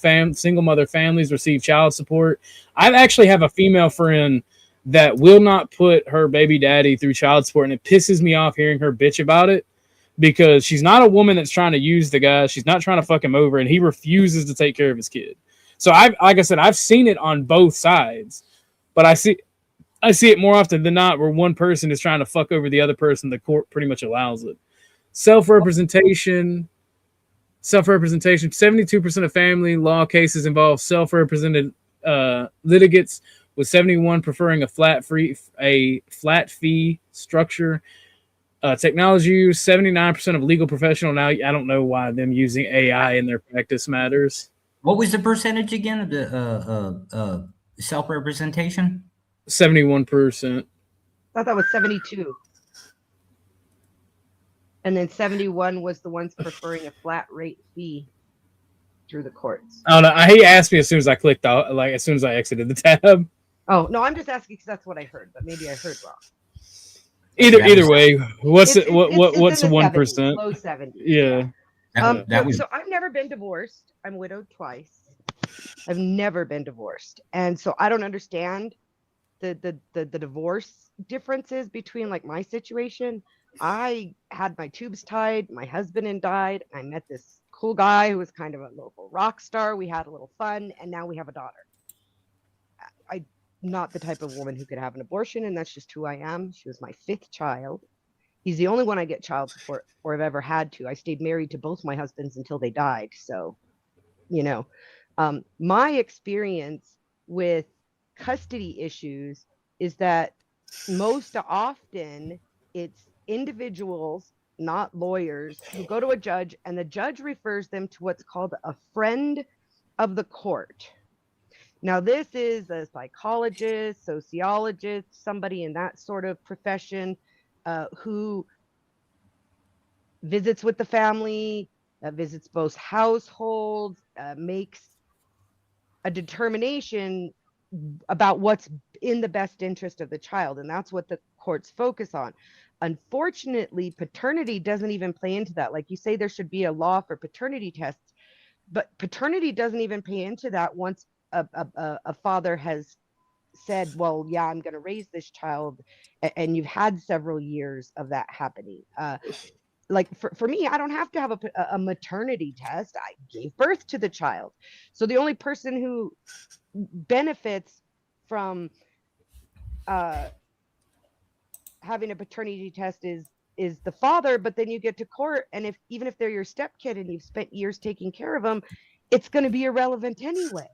mother families receive child support. I actually have a female friend that will not put her baby daddy through child support, and it pisses me off hearing her bitch about it, because she's not a woman that's trying to use the guy. She's not trying to fuck him over, and he refuses to take care of his kid. So like I said, I've seen it on both sides, but I see it more often than not where one person is trying to fuck over the other person. The court pretty much allows it. Self-representation. 72% of family law cases involve self-represented litigants, with 71 preferring a flat fee structure. Technology use, 79% of legal professional. Now, I don't know why them using AI in their practice matters. What was the percentage again of the self-representation? 71%. I thought that was 72. And then 71 was the ones preferring a flat rate fee through the courts. Oh no, he asked me as soon as I clicked out, like as soon as I exited the tab. Oh no, I'm just asking because that's what I heard, but maybe I heard wrong. Either way, what's 1%? Low 70s. Yeah. So I've never been divorced. I'm widowed twice. I've never been divorced, and so I don't understand the divorce differences between like my situation. I had my tubes tied. My husband died. I met this cool guy who was kind of a local rock star. We had a little fun, and now we have a daughter. I'm not the type of woman who could have an abortion, and that's just who I am. She was my 5th child. He's the only one I get child support or have ever had to. I stayed married to both my husbands until they died. So, my experience with custody issues is that most often it's individuals, not lawyers, who go to a judge, and the judge refers them to what's called a friend of the court. Now, this is a psychologist, sociologist, somebody in that sort of profession who visits with the family, visits both households, makes a determination about what's in the best interest of the child. And that's what the courts focus on. Unfortunately, paternity doesn't even play into that. Like you say, there should be a law for paternity tests, but paternity doesn't even play into that once a father has said, well, yeah, I'm going to raise this child, and you've had several years of that happening. Like for me, I don't have to have a maternity test. I gave birth to the child. So the only person who benefits from having a paternity test is the father, but then you get to court, and even if they're your stepkid and you've spent years taking care of them, it's going to be irrelevant anyway.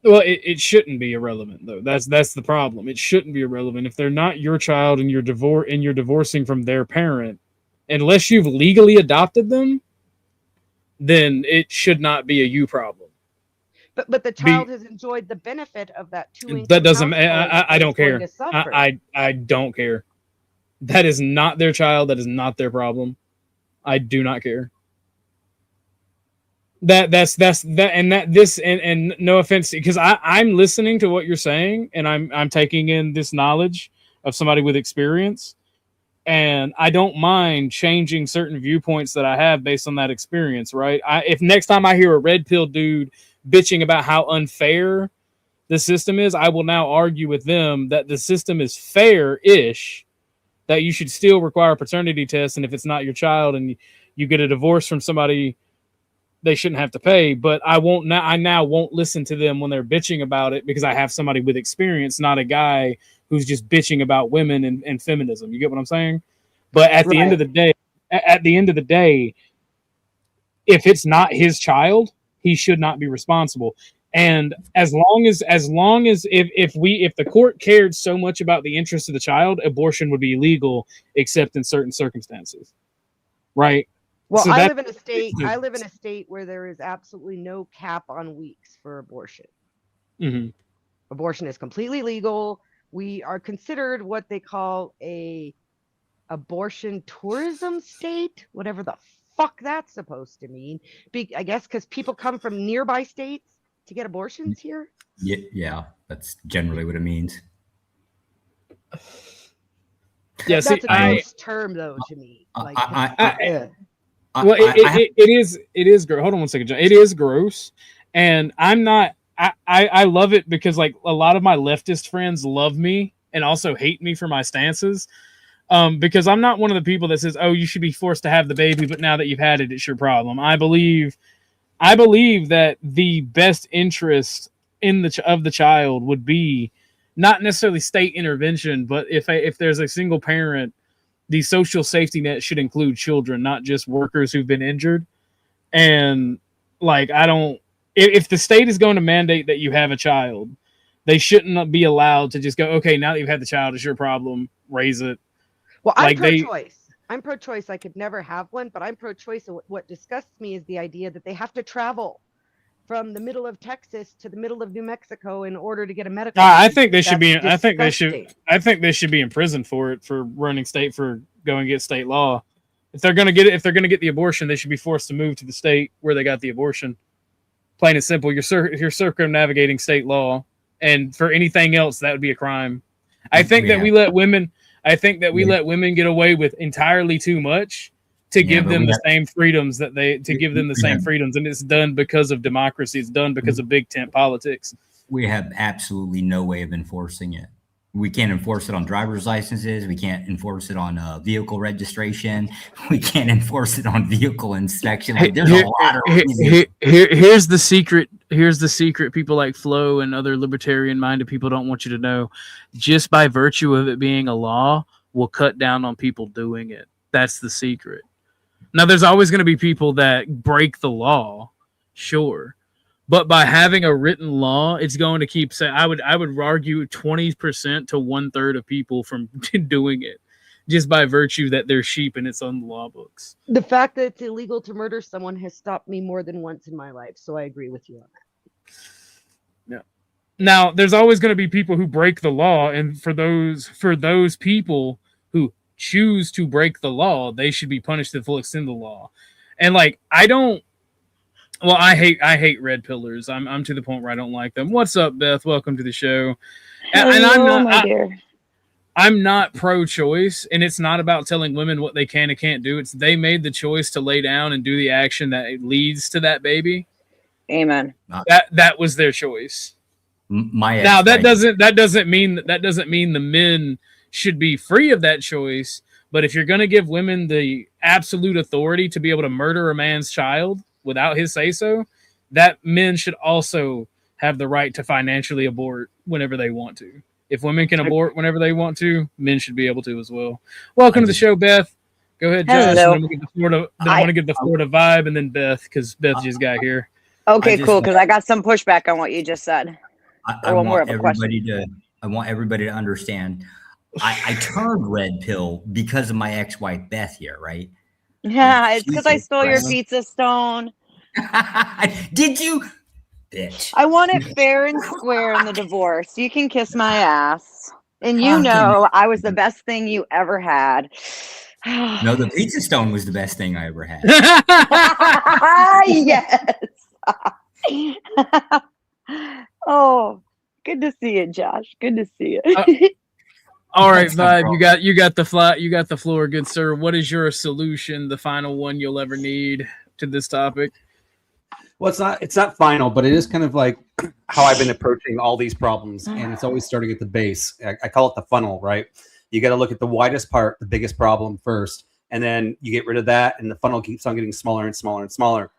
Well, it shouldn't be irrelevant though. That's the problem. It shouldn't be irrelevant if they're not your child and you're divorcing from their parent. Unless you've legally adopted them, then it should not be a you problem. But the child has enjoyed the benefit of that 2 That doesn't. I don't care. I don't care. That is not their child. That is not their problem. I do not care. And no offense, because I'm listening to what you're saying, and I'm taking in this knowledge of somebody with experience. And I don't mind changing certain viewpoints that I have based on that experience, right? If next time I hear a red pill dude bitching about how unfair the system is, I will now argue with them that the system is fair-ish, that you should still require a paternity test, and if it's not your child and you get a divorce from somebody, they shouldn't have to pay. But I now won't listen to them when they're bitching about it, because I have somebody with experience, not a guy who's just bitching about women and feminism. You get what I'm saying? But at the end of the day, if it's not his child, he should not be responsible. And as long as if the court cared so much about the interest of the child, abortion would be illegal except in certain circumstances. Right? Well, so I live in a state where there is absolutely no cap on weeks for abortion. Mm-hmm. Abortion is completely legal. We are considered what they call a abortion tourism state, whatever the fuck that's supposed to mean. I guess because people come from nearby states to get abortions here. Yeah, that's generally what it means. Yeah, that's a gross term, though, to me. It is. Hold on one second, John. It is gross, and I'm not. I love it because like a lot of my leftist friends love me and also hate me for my stances. Because I'm not one of the people that says, "Oh, you should be forced to have the baby, but now that you've had it, it's your problem." I believe that the best interest of the child would be not necessarily state intervention, but if there's a single parent, the social safety net should include children, not just workers who've been injured. And like, if the state is going to mandate that you have a child, they shouldn't be allowed to just go, okay, now that you've had the child, it's your problem, raise it. Well, I'm pro-choice. I'm pro-choice. I could never have one, but I'm pro-choice. And what disgusts me is the idea that they have to travel from the middle of Texas to the middle of New Mexico in order to get a medical. I think they should be. I think they should be in prison for running for going to get state law. If they're going to get the abortion, they should be forced to move to the state where they got the abortion. Plain and simple. You're circumnavigating state law, and for anything else, that would be a crime. I think that we let women get away with entirely too much to give them the same freedoms and it's done because of democracy. It's done because of big tent politics. We have absolutely no way of enforcing it. We can't enforce it on driver's licenses. We can't enforce it on vehicle registration. We can't enforce it on vehicle inspection. Like, there's a lot of reasons. Here's the secret. Here's the secret. People like Flo and other libertarian-minded people don't want you to know. Just by virtue of it being a law, will cut down on people doing it. That's the secret. Now, there's always going to be people that break the law, sure, But by having a written law, it's going to keep saying, I would argue 20% to 1/3 of people from doing it just by virtue that they're sheep and it's on the law books. The fact that it's illegal to murder someone has stopped me more than once in my life. So I agree with you on that. Yeah. Now, there's always going to be people who break the law. And for those people who choose to break the law, they should be punished to the full extent of the law. And like, I hate red pillars. I'm to the point where I don't like them. What's up, Beth? Welcome to the show. Hello, I'm not pro-choice, and it's not about telling women what they can and can't do. It's they made the choice to lay down and do the action that leads to that baby. Amen. That was their choice. Now that doesn't mean the men should be free of that choice. But if you're going to give women the absolute authority to be able to murder a man's child without his say-so, that men should also have the right to financially abort whenever they want to. If women can abort whenever they want to, men should be able to as well. Welcome to the show, Beth. Go ahead, Josh. I want to get the Florida vibe, and then Beth, because Beth just got here. Okay, cool, because I got some pushback on what you just said. I want everybody to understand. I turned red pill because of my ex-wife Beth here, right? Yeah, it's because I stole your pizza stone. Did you? Bitch. I want it fair and square in the divorce. You can kiss my ass. And you know I was the best thing you ever had. No, the pizza stone was the best thing I ever had. Yes. Oh, good to see you, Josh. Good to see you. All right, Vibe, you got the floor, good sir. What is your solution, the final one you'll ever need to this topic? Well, it's not final, but it is kind of like how I've been approaching all these problems, and it's always starting at the base. I call it the funnel, right? You got to look at the widest part, the biggest problem first, and then you get rid of that, and the funnel keeps on getting smaller and smaller and smaller.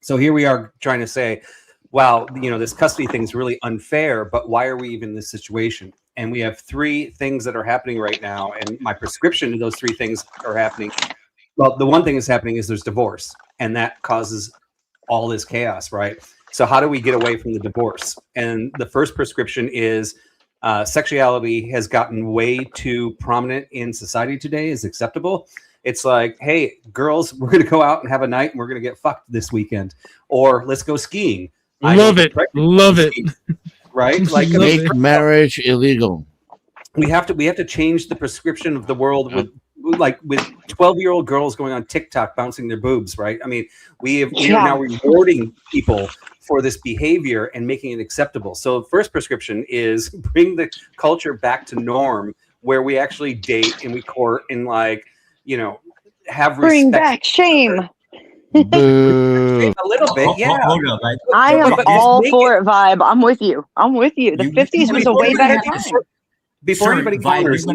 So here we are trying to say, wow, this custody thing is really unfair, but why are we even in this situation? And we have 3 things that are happening right now, and my prescription to those 3 things are happening. Well, the one thing that's happening is there's divorce, and that causes all this chaos, right? So how do we get away from the divorce? And the first prescription is sexuality has gotten way too prominent in society today, is acceptable. It's like, hey, girls, we're going to go out and have a night and we're going to get fucked this weekend. Or let's go skiing. Love it. Right? Like make marriage illegal. We have to change the prescription of the world with 12-year-old girls going on TikTok bouncing their boobs, right? I mean, we are now rewarding people for this behavior and making it acceptable. So the first prescription is bring the culture back to norm where we actually date and we court and have respect. Bring back shame. A little bit, yeah. Hold up, I am all for it, Vibe. I'm with you. The 50s was a way better time. Before anybody counters,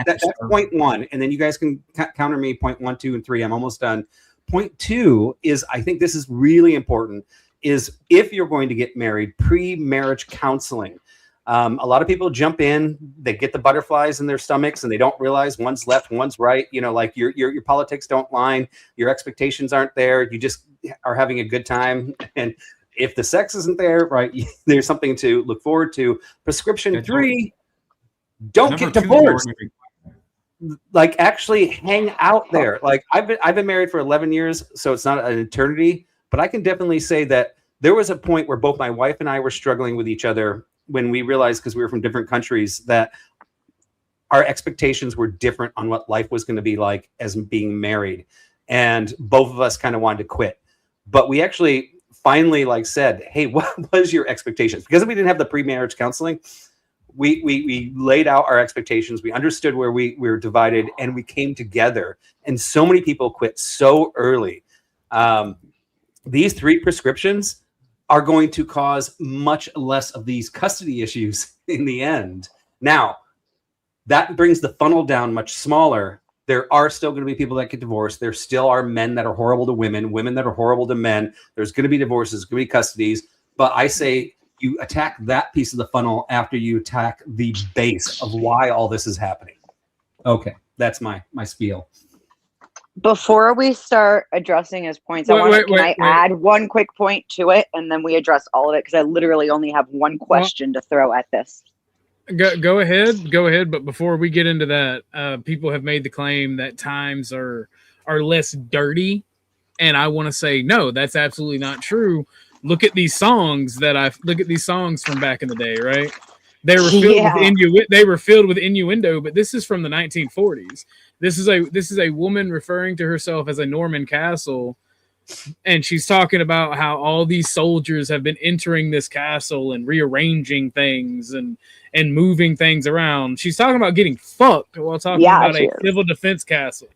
that's point 1, and then you guys can counter me point 1, 2, and 3. I'm almost done. Point 2 is, I think this is really important, is if you're going to get married, pre-marriage counseling. A lot of people jump in, they get the butterflies in their stomachs, and they don't realize one's left, one's right. Your politics don't line, your expectations aren't there. You just are having a good time, and if the sex isn't there, right, there's something to look forward to. Prescription 3. Don't get divorced. Like, actually hang out there. Like, I've been married for 11 years, so it's not an eternity, but I can definitely say that there was a point where both my wife and I were struggling with each other when we realized, because we were from different countries, that our expectations were different on what life was going to be like as being married. And both of us kind of wanted to quit. But we actually finally said, hey, what was your expectations? Because we didn't have the pre-marriage counseling, we laid out our expectations. We understood where we were divided, and we came together. And so many people quit so early. These 3 prescriptions are going to cause much less of these custody issues in the end. Now, that brings the funnel down much smaller. There are still going to be people that get divorced. There still are men that are horrible to women, women that are horrible to men. There's going to be divorces, going to be custodies. But I say, you attack that piece of the funnel after you attack the base of why all this is happening. Okay, that's my spiel. Before we start addressing his points, can I add one quick point to it, and then we address all of it, because I literally only have one question to throw at this. Go ahead. But before we get into that, people have made the claim that times are less dirty, and I want to say no, that's absolutely not true. Look at these songs from back in the day, right? They were filled with innuendo, but this is from the 1940s. This is a woman referring to herself as a Norman castle, and she's talking about how all these soldiers have been entering this castle and rearranging things and moving things around. She's talking about getting fucked while talking about a civil defense castle,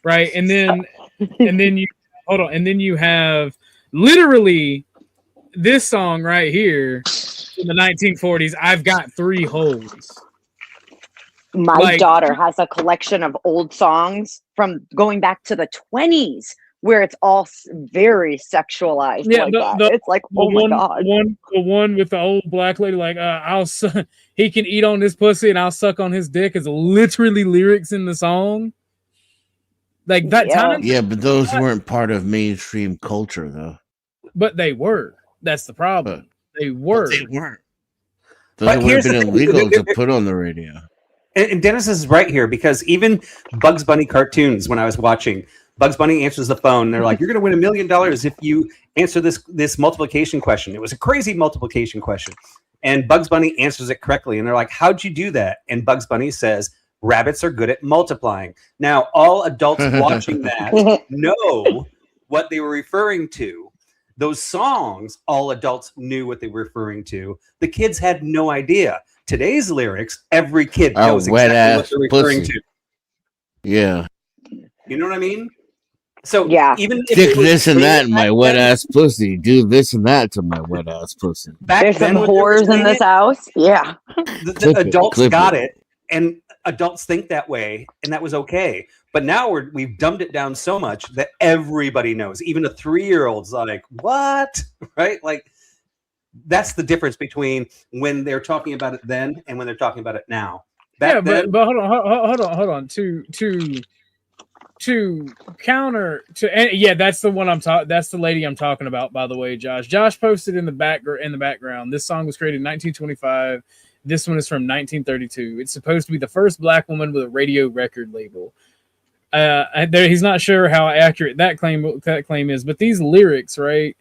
right? And then you have literally this song right here in the 1940s. I've got 3 holes. My daughter has a collection of old songs from going back to the 20s where it's all very sexualized. It's like, oh my God. The one with the old black lady, like, he can eat on this pussy and I'll suck on his dick, is literally lyrics in the song. Like that time. Yeah, but those weren't part of mainstream culture, though. But they were. That's the problem. They were. They weren't. Those would have been illegal to put on the radio. And Dennis is right here, because even Bugs Bunny cartoons, when I was watching, Bugs Bunny answers the phone. And they're like, "You're going to win $1 million if you answer this multiplication question." It was a crazy multiplication question, and Bugs Bunny answers it correctly. And they're like, "How'd you do that?" And Bugs Bunny says, "Rabbits are good at multiplying." Now, all adults watching that know what they were referring to. Those songs, all adults knew what they were referring to. The kids had no idea. Today's lyrics, every kid knows exactly what they're referring to. Yeah. You know what I mean? So even if stick this and that in my wet ass pussy, do this and that to my wet ass pussy. There's some whores in this house. Yeah. The adults got it, and adults think that way, and that was okay. But now we've dumbed it down so much that everybody knows. Even a 3-year-old's like, "What?" Right? Like, that's the difference between when they're talking about it then and when they're talking about it now. But hold on. To counter to that's the one that's the lady I'm talking about, by the way, Josh. Josh posted in the background. This song was created in 1925. This one is from 1932. It's supposed to be the first black woman with a radio record label. He's not sure how accurate that claim is, but these lyrics, right?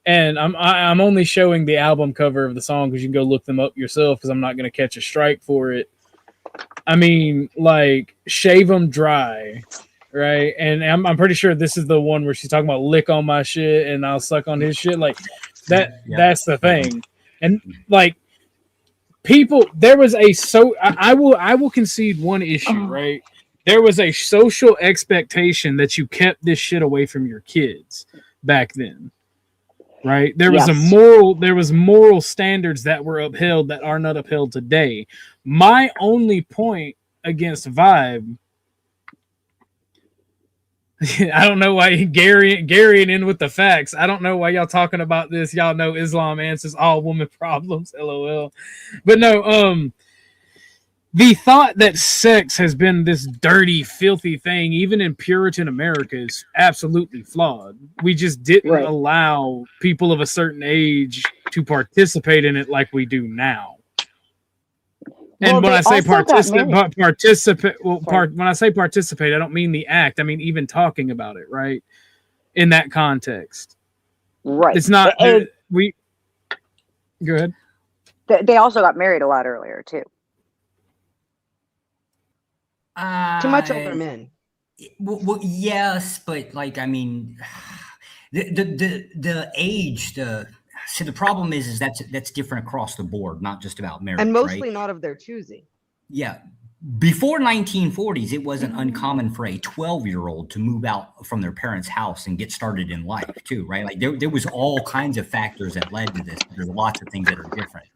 And I'm only showing the album cover of the song because you can go look them up yourself, because I'm not going to catch a strike for it. I mean, like, shave them dry, right? And I'm pretty sure this is the one where she's talking about lick on my shit and I'll suck on his shit. Like that. Yeah. That's the thing. And like, people, there was I will concede one issue, right? There was a social expectation that you kept this shit away from your kids back then, right? There was moral standards that were upheld that are not upheld today. My only point against Vibe, I don't know why Gary in with the facts. I don't know why y'all talking about this. Y'all know Islam answers all woman problems. LOL. But no, the thought that sex has been this dirty, filthy thing, even in Puritan America, is absolutely flawed. We just didn't allow people of a certain age to participate in it like we do now. And when I say participate, when I say participate, I don't mean the act. I mean even talking about it, right? In that context, right? It's not. We go ahead. They also got married a lot earlier too. Too much older men. Well, yes, but like, I mean, the age, so the problem is that's different across the board, not just about marriage, and mostly not of their choosing. Yeah, before 1940s, it wasn't uncommon for a 12-year-old to move out from their parents' house and get started in life too, right? Like there was all kinds of factors that led to this. There's lots of things that are different.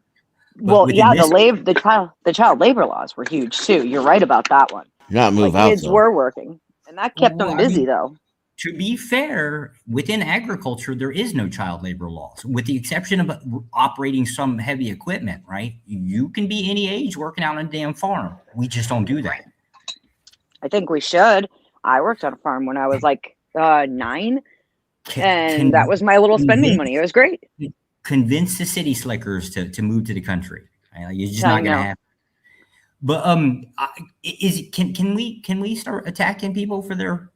Well, yeah, the child labor laws were huge too. You're right about that one. Not move out. Kids were working, and that kept them busy, though. To be fair, within agriculture, there is no child labor laws, with the exception of operating some heavy equipment, right? You can be any age working out on a damn farm. We just don't do that. I think we should. I worked on a farm when I was like 9, and that was my little spending money. It was great. Convince the city slickers to move to the country. You're just not gonna happen. But can we start attacking people for their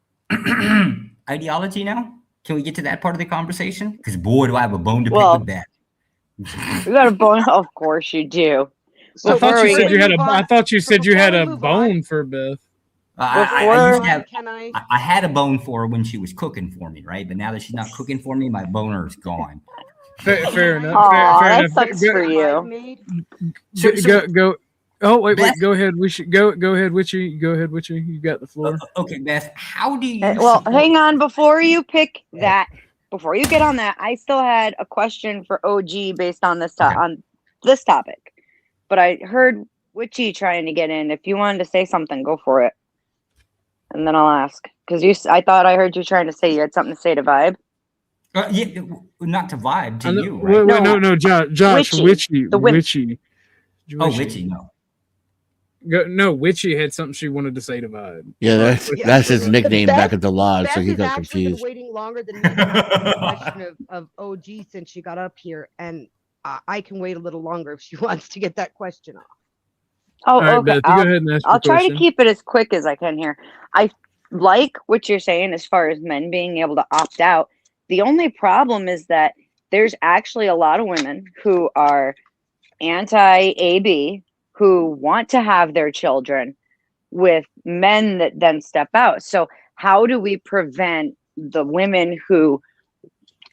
ideology now? Can we get to that part of the conversation? Because boy, do I have a bone to pick with that. You got a bone? Of course you do. So I thought you said you had a bone for Beth. I had a bone for her when she was cooking for me, right? But now that she's not cooking for me, my boner is gone. Fair enough. Aw, fair that enough. sucks for you. Go. Oh wait, go ahead. We should go ahead, Witchy. Go ahead, Witchy. You got the floor. Okay, Beth. How do you? Well, hang on before you pick that. Before you get on that, I still had a question for OG based on this on this topic. But I heard Witchy trying to get in. If you wanted to say something, go for it, and then I'll ask. Because I thought I heard you trying to say you had something to say to Vibe. Yeah, not to Vibe, to you. Right? No, Josh, Witchy. The Witchy. Oh, Witchy, no. No, Witchy had something she wanted to say to Vibe. Yeah, that's his nickname back at the lodge, so he got confused. Been waiting longer than me to ask the question of OG since she got up here, and I can wait a little longer if she wants to get that question off. Oh, right, okay. Beth, go ahead and ask I'll try question. to keep it as quick as I can here. I like what you're saying as far as men being able to opt out. The only problem is that there's actually a lot of women who are anti-AB who want to have their children with men that then step out. So how do we prevent the women who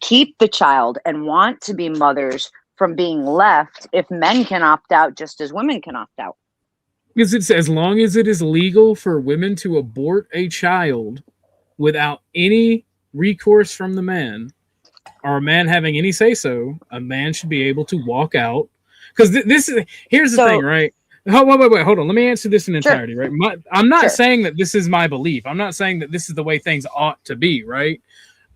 keep the child and want to be mothers from being left if men can opt out just as women can opt out? Because it's as long as it is legal for women to abort a child without any recourse from the man or a man having any say so, a man should be able to walk out. Because here's the thing, right? Wait, hold on. Let me answer this in entirety, right? I'm not saying that this is my belief. I'm not saying that this is the way things ought to be, right?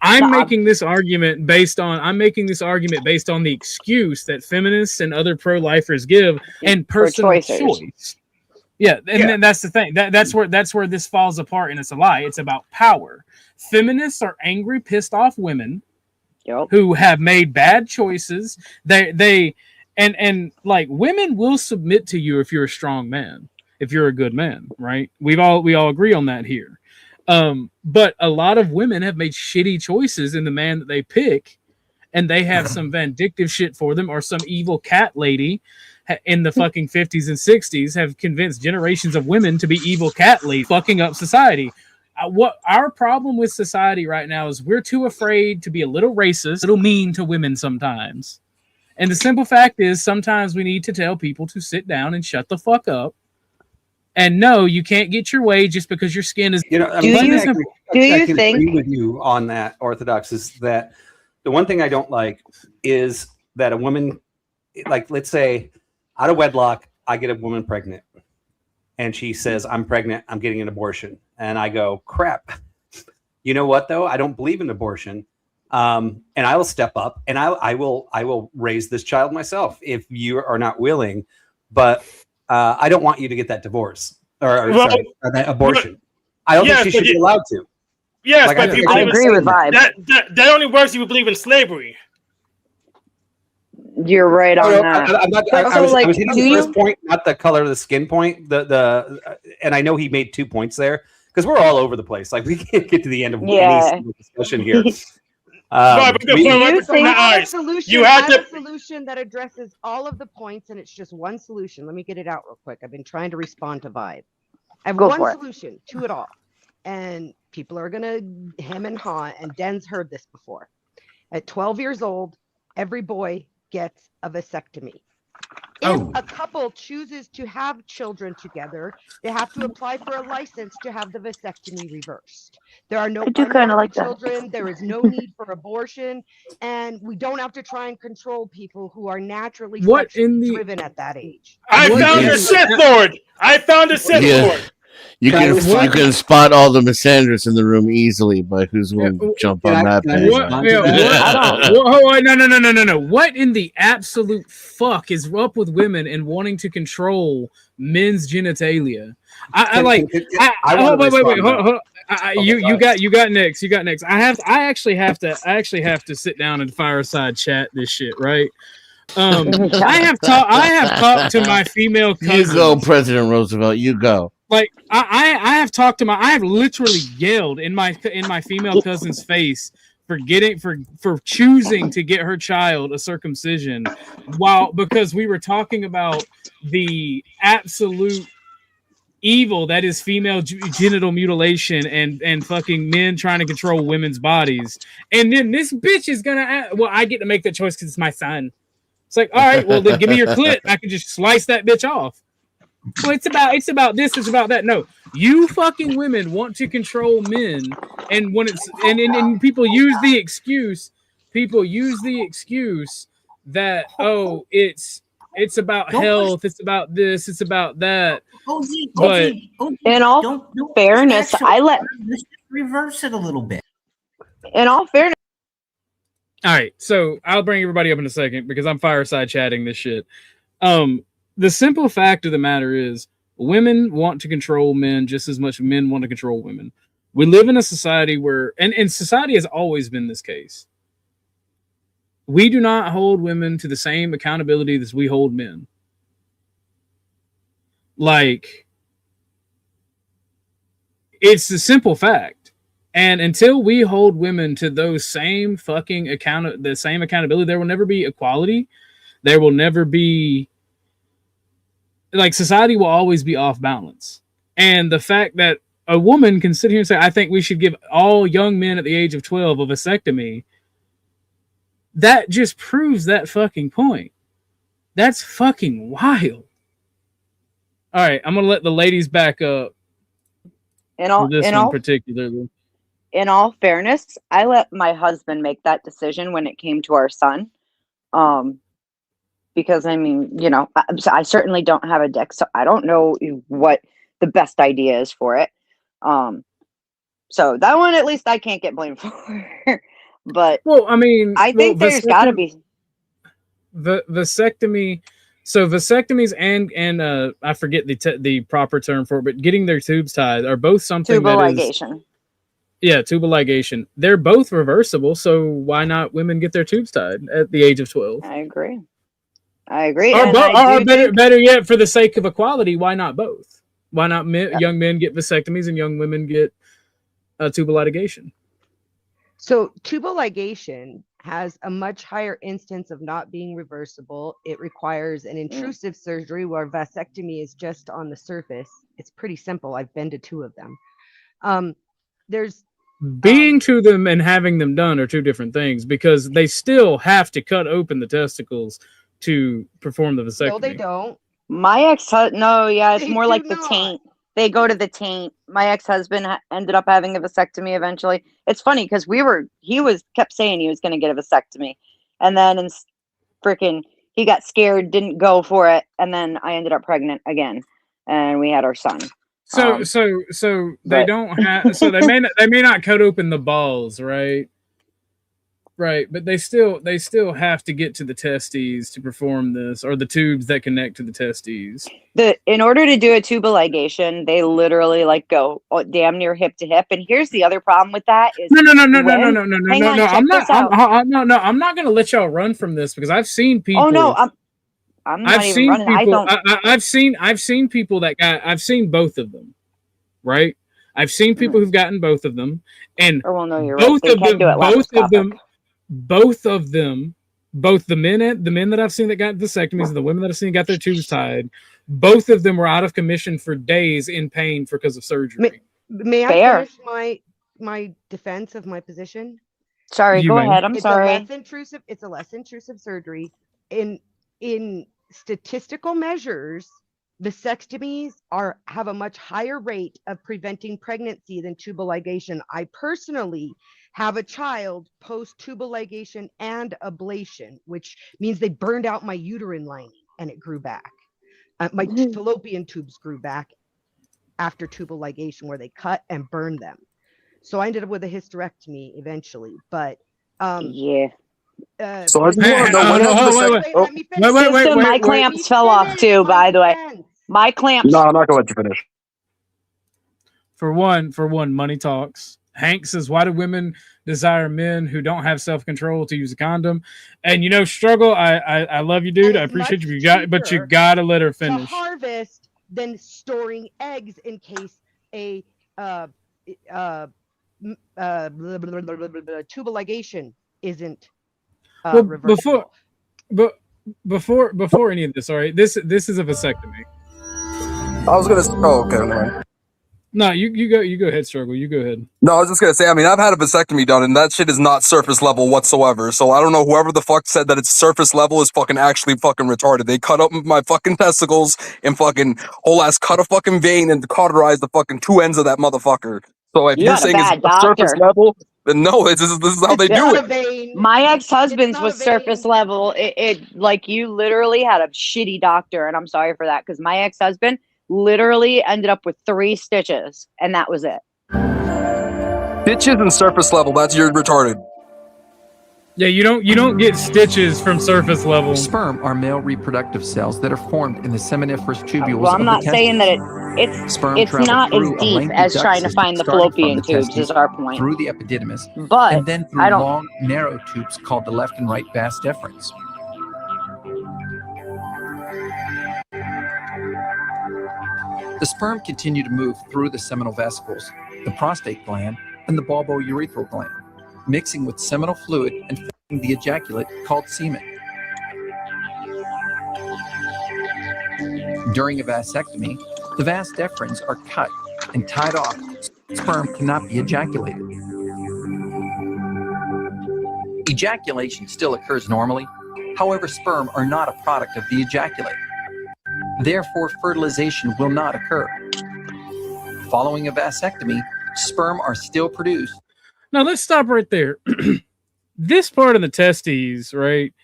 I'm making this argument based on the excuse that feminists and other pro-lifers give and personal choice. Yeah, and then that's the thing. That's where this falls apart, and it's a lie. It's about power. Feminists are angry, pissed off women who have made bad choices. And like women will submit to you if you're a strong man, if you're a good man, right? We all agree on that here. But a lot of women have made shitty choices in the man that they pick, and they have some vindictive shit for them, or some evil cat lady in the fucking 50s and 60s have convinced generations of women to be evil cat lady, fucking up society. What our problem with society right now is we're too afraid to be a little racist, a little mean to women sometimes. And the simple fact is sometimes we need to tell people to sit down and shut the fuck up. And no, you can't get your way just because your skin is. I can agree with you on that, Orthodox, is that the one thing I don't like is that a woman, like, let's say out of wedlock, I get a woman pregnant and she says, I'm pregnant, I'm getting an abortion. And I go, crap. You know what, though? I don't believe in abortion. And I will step up and I will raise this child myself if you are not willing. But I don't want you to get that divorce or that abortion. I don't think she should be allowed to. Yes, like, but I agree with Vibe. That only works if you believe in slavery. You're right on that. I was hitting the first point, not the color of the skin point. And I know he made 2 points there because we're all over the place. Like we can't get to the end of any single discussion here. You have a solution that addresses all of the points, and it's just one solution. Let me get it out real quick. I've been trying to respond to Vibe. I have one solution to it all, and people are gonna hem and haw. And Den's heard this before. At 12 years old, every boy gets a vasectomy. If a couple chooses to have children together, they have to apply for a license to have the vasectomy reversed. There are no children. There is no need for abortion, and we don't have to try and control people who are naturally driven at that age. I found a Sith Lord. You can spot all the misanders in the room easily, but who's going to jump on that? No. What in the absolute fuck is up with women and wanting to control men's genitalia? You got next. You got next. I actually have to sit down and fireside chat this shit, right? I have talked to my female cousins. You go, President Roosevelt. You go. Like I have talked to I have literally yelled in my female cousin's face for choosing to get her child a circumcision because we were talking about the absolute evil that is female genital mutilation and fucking men trying to control women's bodies. And then this bitch is gonna I get to make that choice because it's my son. It's like, all right, well then give me your clit. I can just slice that bitch off. Well, it's about this, it's about that. No, you fucking women want to control men, and when it's and people use the excuse that it's about health, it's about this, it's about that. But in all fairness, let's reverse it a little bit. In all fairness. All right, so I'll bring everybody up in a second because I'm fireside chatting this shit. The simple fact of the matter is women want to control men just as much as men want to control women. We live in a society where, and society has always been this case. We do not hold women to the same accountability as we hold men. Like, it's the simple fact. And until we hold women to those same fucking accountability, there will never be equality. There will never be, like, society will always be off balance. And the fact that a woman can sit here and say, I think we should give all young men at the age of 12 a vasectomy, that just proves that fucking point. That's fucking wild. All right, I'm going to let the ladies back up. Particularly. In all fairness, I let my husband make that decision when it came to our son. Because, I mean, you know, I certainly don't have a dick, so I don't know what the best idea is for it. So that one, at least I can't get blamed for. But, well, I mean, I think there's got to be the vasectomy. So vasectomies and I forget the proper term for it, but getting their tubes tied are both something tubal ligation. Yeah, tubal ligation. They're both reversible, so why not women get their tubes tied at the age of 12? I agree. Or better yet, for the sake of equality, why not both? Why not young men get vasectomies and young women get tubal ligation? So tubal ligation has a much higher instance of not being reversible. It requires an intrusive surgery where vasectomy is just on the surface. It's pretty simple. I've been to 2 of them. There's being to them and having them done are 2 different things because they still have to cut open the testicles to perform the vasectomy. No, they don't. My it's more like the not. taint. They go to the taint. My ex-husband ended up having a vasectomy eventually. It's funny because he kept saying he was going to get a vasectomy, and then he got scared, didn't go for it, and then I ended up pregnant again, and we had our son. So they don't have. So they may not cut open the balls, right? Right, but they still have to get to the testes to perform this, or the tubes that connect to the testes. In order to do a tubal ligation, they literally go damn near hip to hip. And here's the other problem with that is no. I'm not going to let y'all run from this because I've seen people. Oh no, I'm not even running. I've seen people I've seen both of them, right? I've seen people who've gotten both of them, and both of them, both the men that I've seen that got vasectomies and the women that I've seen got their tubes tied, both of them were out of commission for days in pain because of surgery. May I finish my defense of my position? Sorry, go ahead. I'm sorry. It's a less intrusive surgery. In statistical measures, vasectomies have a much higher rate of preventing pregnancy than tubal ligation. I personally have a child post tubal ligation and ablation, which means they burned out my uterine lining and it grew back. My fallopian tubes grew back after tubal ligation, where they cut and burned them. So I ended up with a hysterectomy eventually, but so I just want to know wait, my clamps fell off too, by the way. My clamps. No, I'm not gonna let you finish. For one, money talks. Hank says, why do women desire men who don't have self-control to use a condom? And Struggle, I love you, dude. I appreciate you. But you gotta let her finish. To harvest than storing eggs in case a tubal ligation isn't reversible. Before any of this, all right. This is a vasectomy. I was gonna. Oh, okay. Never. No, you go ahead, Struggle. You go ahead. No, I was just gonna say. I mean, I've had a vasectomy done, and that shit is not surface level whatsoever. So I don't know. Whoever the fuck said that it's surface level is fucking actually fucking retarded. They cut up my fucking testicles and fucking whole ass cut a fucking vein and cauterize the fucking two ends of that motherfucker. So if you're saying it's surface level, then no, this is how they do it. My ex-husband's was surface level. It like you literally had a shitty doctor, and I'm sorry for that because my ex-husband literally ended up with 3 stitches, and that was it. Stitches and surface level. That's you're retarded. Yeah, you don't get stitches from surface level. Sperm are male reproductive cells that are formed in the seminiferous tubules. Well, I'm not saying that it's not as deep as trying to find the fallopian tubes is our point. Through the epididymis, but and then through long, narrow tubes called the left and right vas deferens. The sperm continue to move through the seminal vesicles, the prostate gland, and the bulbourethral gland, mixing with seminal fluid and forming the ejaculate called semen. During a vasectomy, the vas deferens are cut and tied off so sperm cannot be ejaculated. Ejaculation still occurs normally, however, sperm are not a product of the ejaculate. Therefore, fertilization will not occur. Following a vasectomy, sperm are still produced. Now let's stop right there. This part of the testes, right?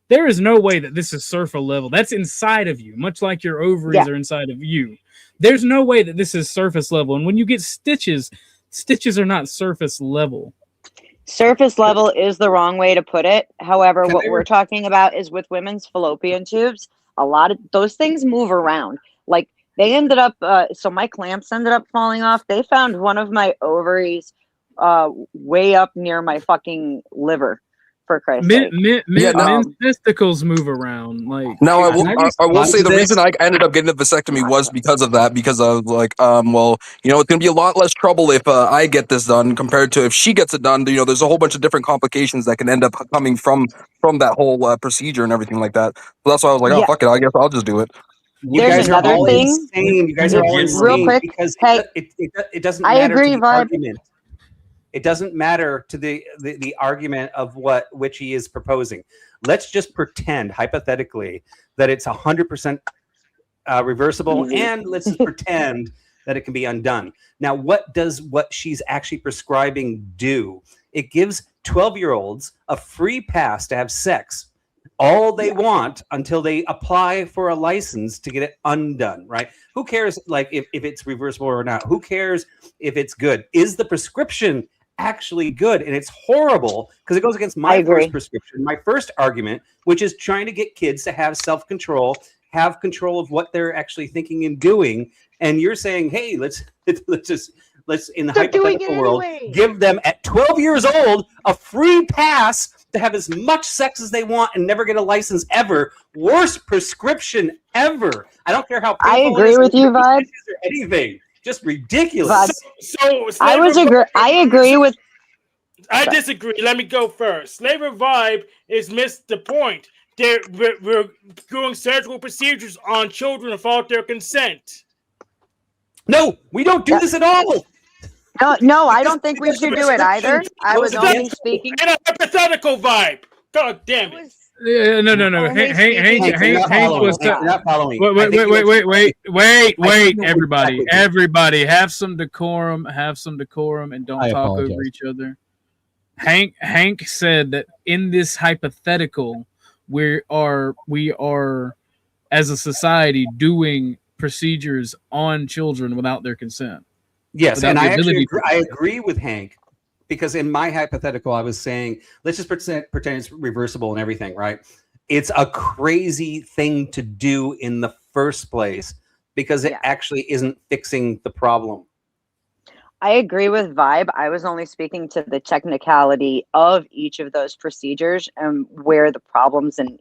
There is no way that this is surface level. That's inside of you, much like your ovaries are inside of you. There's no way that this is surface level. And when you get stitches are not surface level. Surface level is the wrong way to put it. However, what we're talking about is with women's fallopian tubes. A lot of those things move around. Like they ended up, so my clamps ended up falling off. They found one of my ovaries way up near my fucking liver. For Christ's sake. Men's testicles move around. Like now, I will say the reason I ended up getting a vasectomy was because of that. Because I was like, well, it's gonna be a lot less trouble if I get this done compared to if she gets it done. There's a whole bunch of different complications that can end up coming from that whole procedure and everything like that. So that's why I was like, oh fuck it, I guess I'll just do it. There's another thing. Insane. You guys are all insane. Real quick, because it doesn't matter. I agree, to the argument. It doesn't matter to the argument of what Witchy is proposing. Let's just pretend hypothetically that it's 100% reversible, and let's just pretend that it can be undone. Now, what does what she's actually prescribing do? It gives 12-year-olds a free pass to have sex all they want until they apply for a license to get it undone, right? Who cares like if it's reversible or not? Who cares if it's good? Is the prescription actually good? And it's horrible because it goes against my first prescription, my first argument, which is trying to get kids to have self-control, have control of what they're actually thinking and doing. And you're saying, hey, let's in the hypothetical world give them at 12 years old a free pass to have as much sex as they want and never get a license ever. Worst prescription ever. I don't care how I agree with you, Vibe. Or anything. Just ridiculous. So I agree with. I disagree. Let me go first. Slaver Vibe is missed the point. We're doing surgical procedures on children without their consent. No, we don't do this at all. No, I don't think we should do it either. I was only speaking in a hypothetical vibe. God damn it. No. Hank was not following. Wait, everybody, have some decorum, and don't talk over each other. Hank said that in this hypothetical, we are as a society doing procedures on children without their consent. Yes, and I agree with Hank. Because in my hypothetical, I was saying, let's just pretend it's reversible and everything, right? It's a crazy thing to do in the first place because it actually isn't fixing the problem. I agree with Vibe. I was only speaking to the technicality of each of those procedures and where the problems and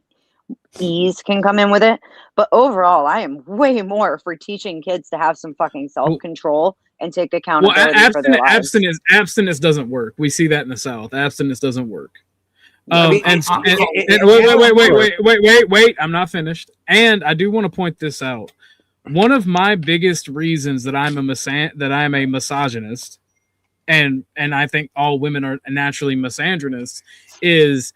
ease can come in with it. But overall, I am way more for teaching kids to have some fucking self-control and take accountability for their lives. Abstinence doesn't work. We see that in the South. Abstinence doesn't work. Wait. I'm not finished. And I do want to point this out. One of my biggest reasons that I'm a misogynist, and I think all women are naturally misandronists, is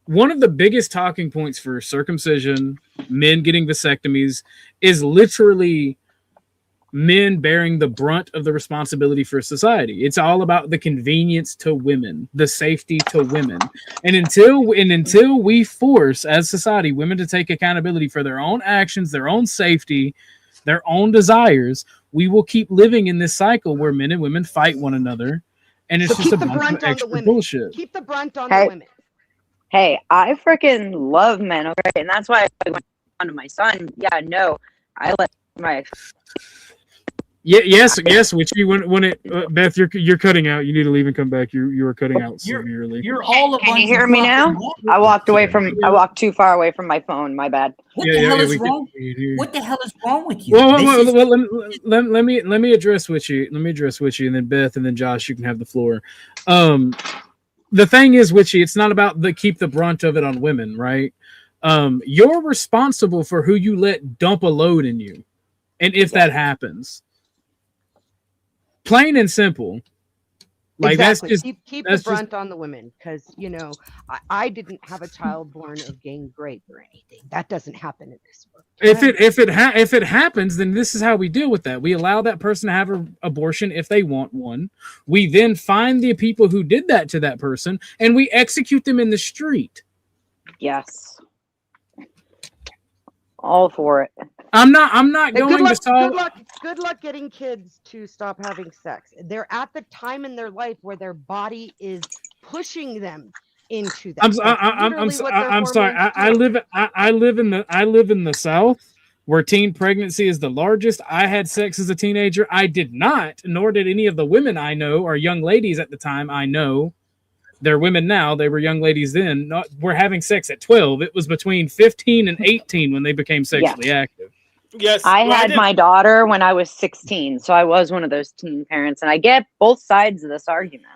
one of the biggest talking points for circumcision, men getting vasectomies, is literally men bearing the brunt of the responsibility for society. It's all about the convenience to women, the safety to women. And until we force, as society, women to take accountability for their own actions, their own safety, their own desires, we will keep living in this cycle where men and women fight one another. And it's just a bunch of extra bullshit. Keep the brunt on the women. Hey, I freaking love men, okay? And that's why I went on to my son. Yeah, no, I let my... Yes. Which when it Beth, you're cutting out. You need to leave and come back. You are cutting out severely. You're all a bunch. Can you hear me now? I walked too far away from my phone. My bad. What the hell is wrong? What the hell is wrong with you? Let me address Witchy. Let me address Witchy, and then Beth, and then Josh. You can have the floor. The thing is, Witchy, it's not about keep the brunt of it on women, right? You're responsible for who you let dump a load in you, and if that happens. Plain and simple. Like exactly. That's just keep the brunt on the women, because I didn't have a child born of gang rape or anything. That doesn't happen in this world. If it happens, then this is how we deal with that. We allow that person to have an abortion if they want one. We then find the people who did that to that person, and we execute them in the street. Yes. All for it. I'm not going to solve. Good luck getting kids to stop having sex. They're at the time in their life where their body is pushing them into that. I'm sorry. I live in the South, where teen pregnancy is the largest. I had sex as a teenager. I did not, nor did any of the women I know, or young ladies at the time I know. They're women now. They were young ladies then. Were having sex at 12. It was between 15 and 18 when they became sexually active. Yes, I had my daughter when I was 16, so I was one of those teen parents, and I get both sides of this argument.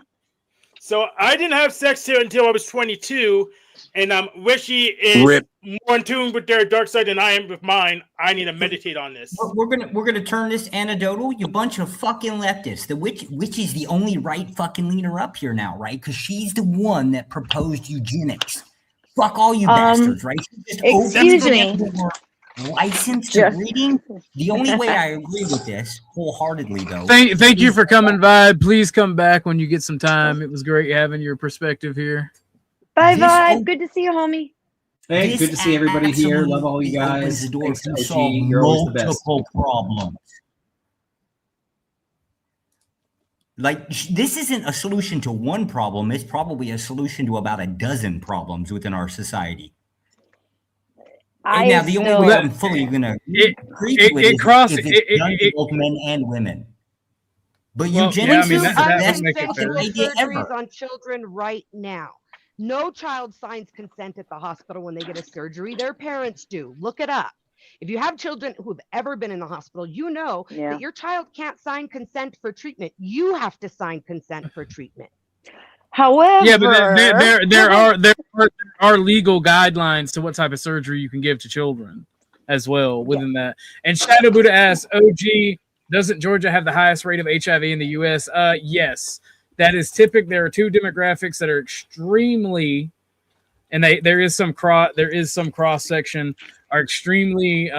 So I didn't have sex here until I was 22, and Wishy is more in tune with their dark side than I am with mine. I need to meditate on this. We're gonna turn this anecdotal. You bunch of fucking leftists. The witch is the only right fucking leader up here now, right? Because she's the one that proposed eugenics. Fuck all you bastards, right? Excuse me. Licensed breeding. The only way I agree with this wholeheartedly, though. Thank you for coming, Vibe. Please come back when you get some time. It was great having your perspective here. Bye, Vibe. Good to see you, homie. Hey, good to see everybody here. Love all you guys. Thanks to solve multiple problems. Like, this isn't a solution to one problem. It's probably a solution to about a dozen problems within our society. Now, the only way I'm fully going to agree with it done to both men and women. But eugenics is the best fucking idea ever. On children right now. No child signs consent at the hospital when they get a surgery. Their parents do. Look it up. If you have children who've ever been in the hospital, you know that your child can't sign consent for treatment. You have to sign consent for treatment. However, but there are legal guidelines to what type of surgery you can give to children as well within that. And Shadow Buddha asks, OG, doesn't Georgia have the highest rate of HIV in the U.S.? Yes, that is typical. There are two demographics that are extremely, and there is some cross section are extremely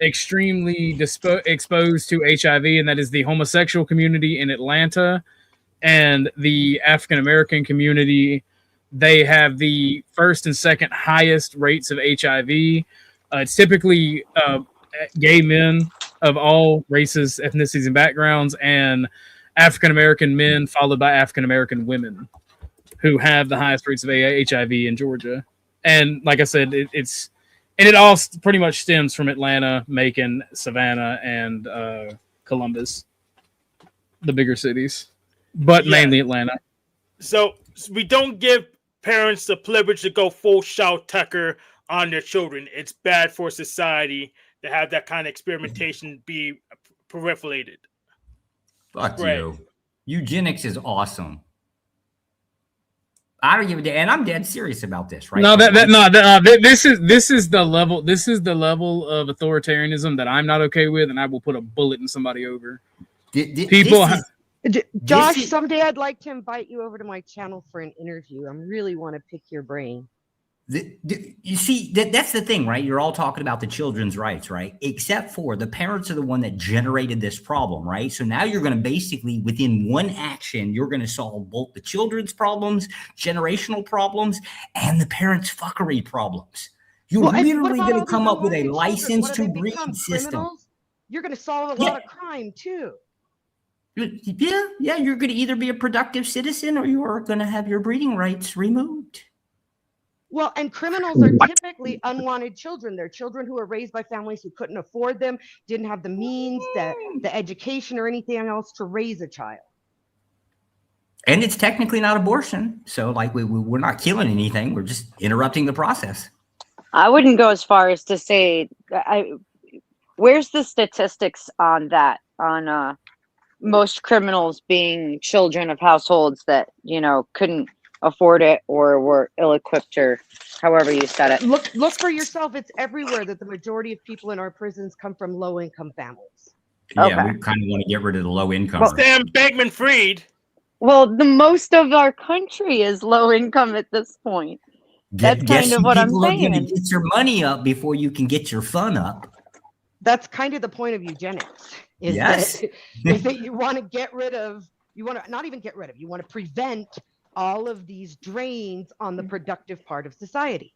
exposed to HIV, and that is the homosexual community in Atlanta. And the African American community, they have the first and second highest rates of HIV. It's typically gay men of all races, ethnicities, and backgrounds, and African American men, followed by African American women, who have the highest rates of HIV in Georgia. And like I said, it all pretty much stems from Atlanta, Macon, Savannah, and Columbus, the bigger cities, but mainly Atlanta. So we don't give parents the privilege to go full Shout Tucker on their children. It's bad for society to have that kind of experimentation be proliferated. Fuck you. Eugenics is awesome. I don't give a damn, and I'm dead serious about this, right? No, this is the level. This is the level of authoritarianism that I'm not okay with, and I will put a bullet in somebody over. Josh, someday I'd like to invite you over to my channel for an interview. I really want to pick your brain. You see, that's the thing, right? You're all talking about the children's rights, right? Except for the parents are the one that generated this problem, right? So now you're going to basically, within one action, you're going to solve both the children's problems, generational problems, and the parents' fuckery problems. You're literally going to come up with a license to breed system. You're going to solve a lot of crime too. Yeah. You're going to either be a productive citizen or you are going to have your breeding rights removed. Well, and criminals are typically unwanted children. They're children who are raised by families who couldn't afford them, didn't have the means, the education, or anything else to raise a child. And it's technically not abortion. So, like, we're not killing anything. We're just interrupting the process. I wouldn't go as far as to say, where's the statistics on that? On most criminals being children of households that, couldn't afford it or were ill-equipped, or however you said it. Look for yourself. It's everywhere that the majority of people in our prisons come from low-income families. Yeah, we kind of want to get rid of the low income. Sam Bankman-Fried. Well, the most of our country is low income at this point. That's kind of what I'm saying. Get your money up before you can get your fun up. That's kind of the point of eugenics. Is that you want to get rid of, you want to not even get rid of, you want to prevent all of these drains on the productive part of society.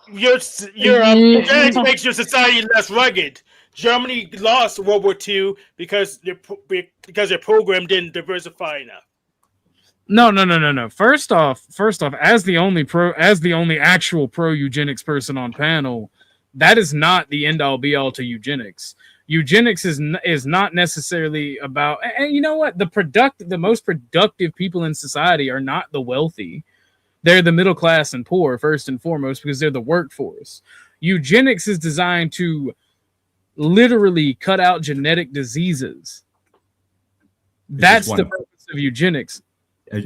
Eugenics makes your society less rugged. Germany lost World War II because their program didn't diversify enough. No. First off, as the only actual pro eugenics person on panel, that is not the end all be all to eugenics. Eugenics is not necessarily about, and you know what? The most productive people in society are not the wealthy. They're the middle class and poor, first and foremost, because they're the workforce. Eugenics is designed to literally cut out genetic diseases. That's the purpose of eugenics.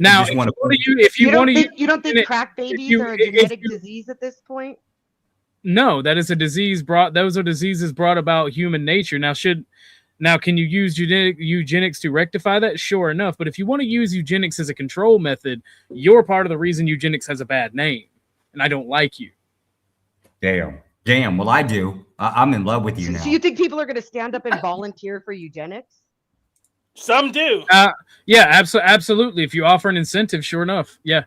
Now, if you don't think crack babies are a genetic disease at this point? No, that is a disease those are diseases brought about human nature. Now, can you use eugenics to rectify that? Sure enough. But if you want to use eugenics as a control method, you're part of the reason eugenics has a bad name. And I don't like you. Damn. Well, I do. I'm in love with you now. So you think people are going to stand up and volunteer for eugenics? Some do. Yeah, absolutely. If you offer an incentive, sure enough. Yeah.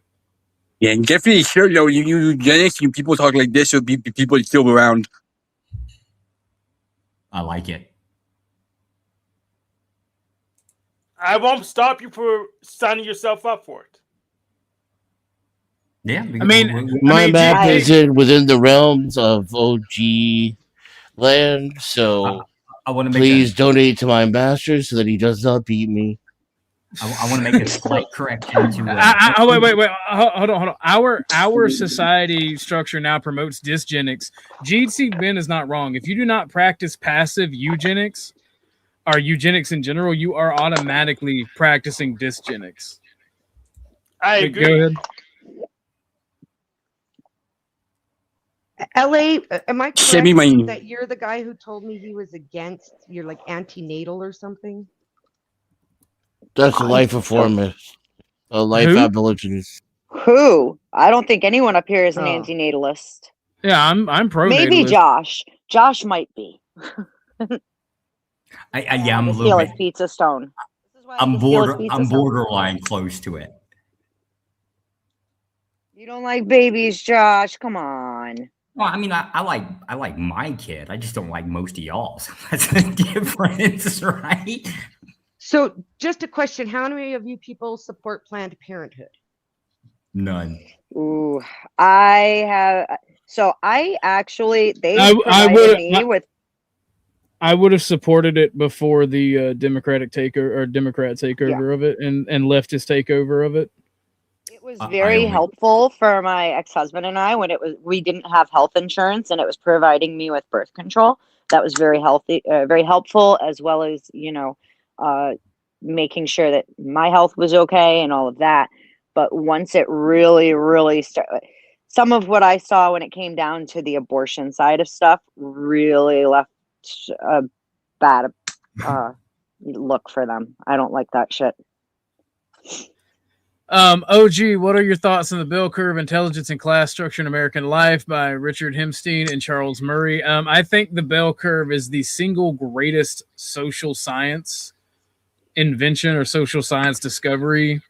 Yeah, and definitely sure, though, eugenics, people talk like this, will be people still around. I like it. I won't stop you for signing yourself up for it. Yeah. My map is within the realms of OG land, so I want to please donate to my master so that he does not beat me. I want to make a slight correction to. Wait. Hold on. Our society structure now promotes dysgenics. GC Ben is not wrong. If you do not practice passive eugenics or eugenics in general, you are automatically practicing dysgenics. I agree. Go ahead. LA, am I correct that you're the guy who told me he was against, you're like antenatal or something? That's a life reformist, a life abolitionist. Who? I don't think anyone up here is an antinatalist. Yeah, I'm pro. Maybe Josh. Josh might be. I'm a little steal bit. His pizza stone. I'm borderline close to it. You don't like babies, Josh? Come on. Well, I mean, I like my kid. I just don't like most of y'all's. That's the difference, right? So, just a question: how many of you people support Planned Parenthood? None. Ooh, I have. So I actually I would me with. I would have supported it before the Democrat takeover of it and leftist takeover of it. It was very helpful for my ex-husband and I when we didn't have health insurance and it was providing me with birth control. That was very healthy, very helpful, as well as, making sure that my health was okay and all of that. But once it really, really started, some of what I saw when it came down to the abortion side of stuff really left a bad look for them. I don't like that shit. OG, what are your thoughts on the bell curve, intelligence and class structure in American life by Richard Hempstein and Charles Murray? I think the bell curve is the single greatest social science invention or social science discovery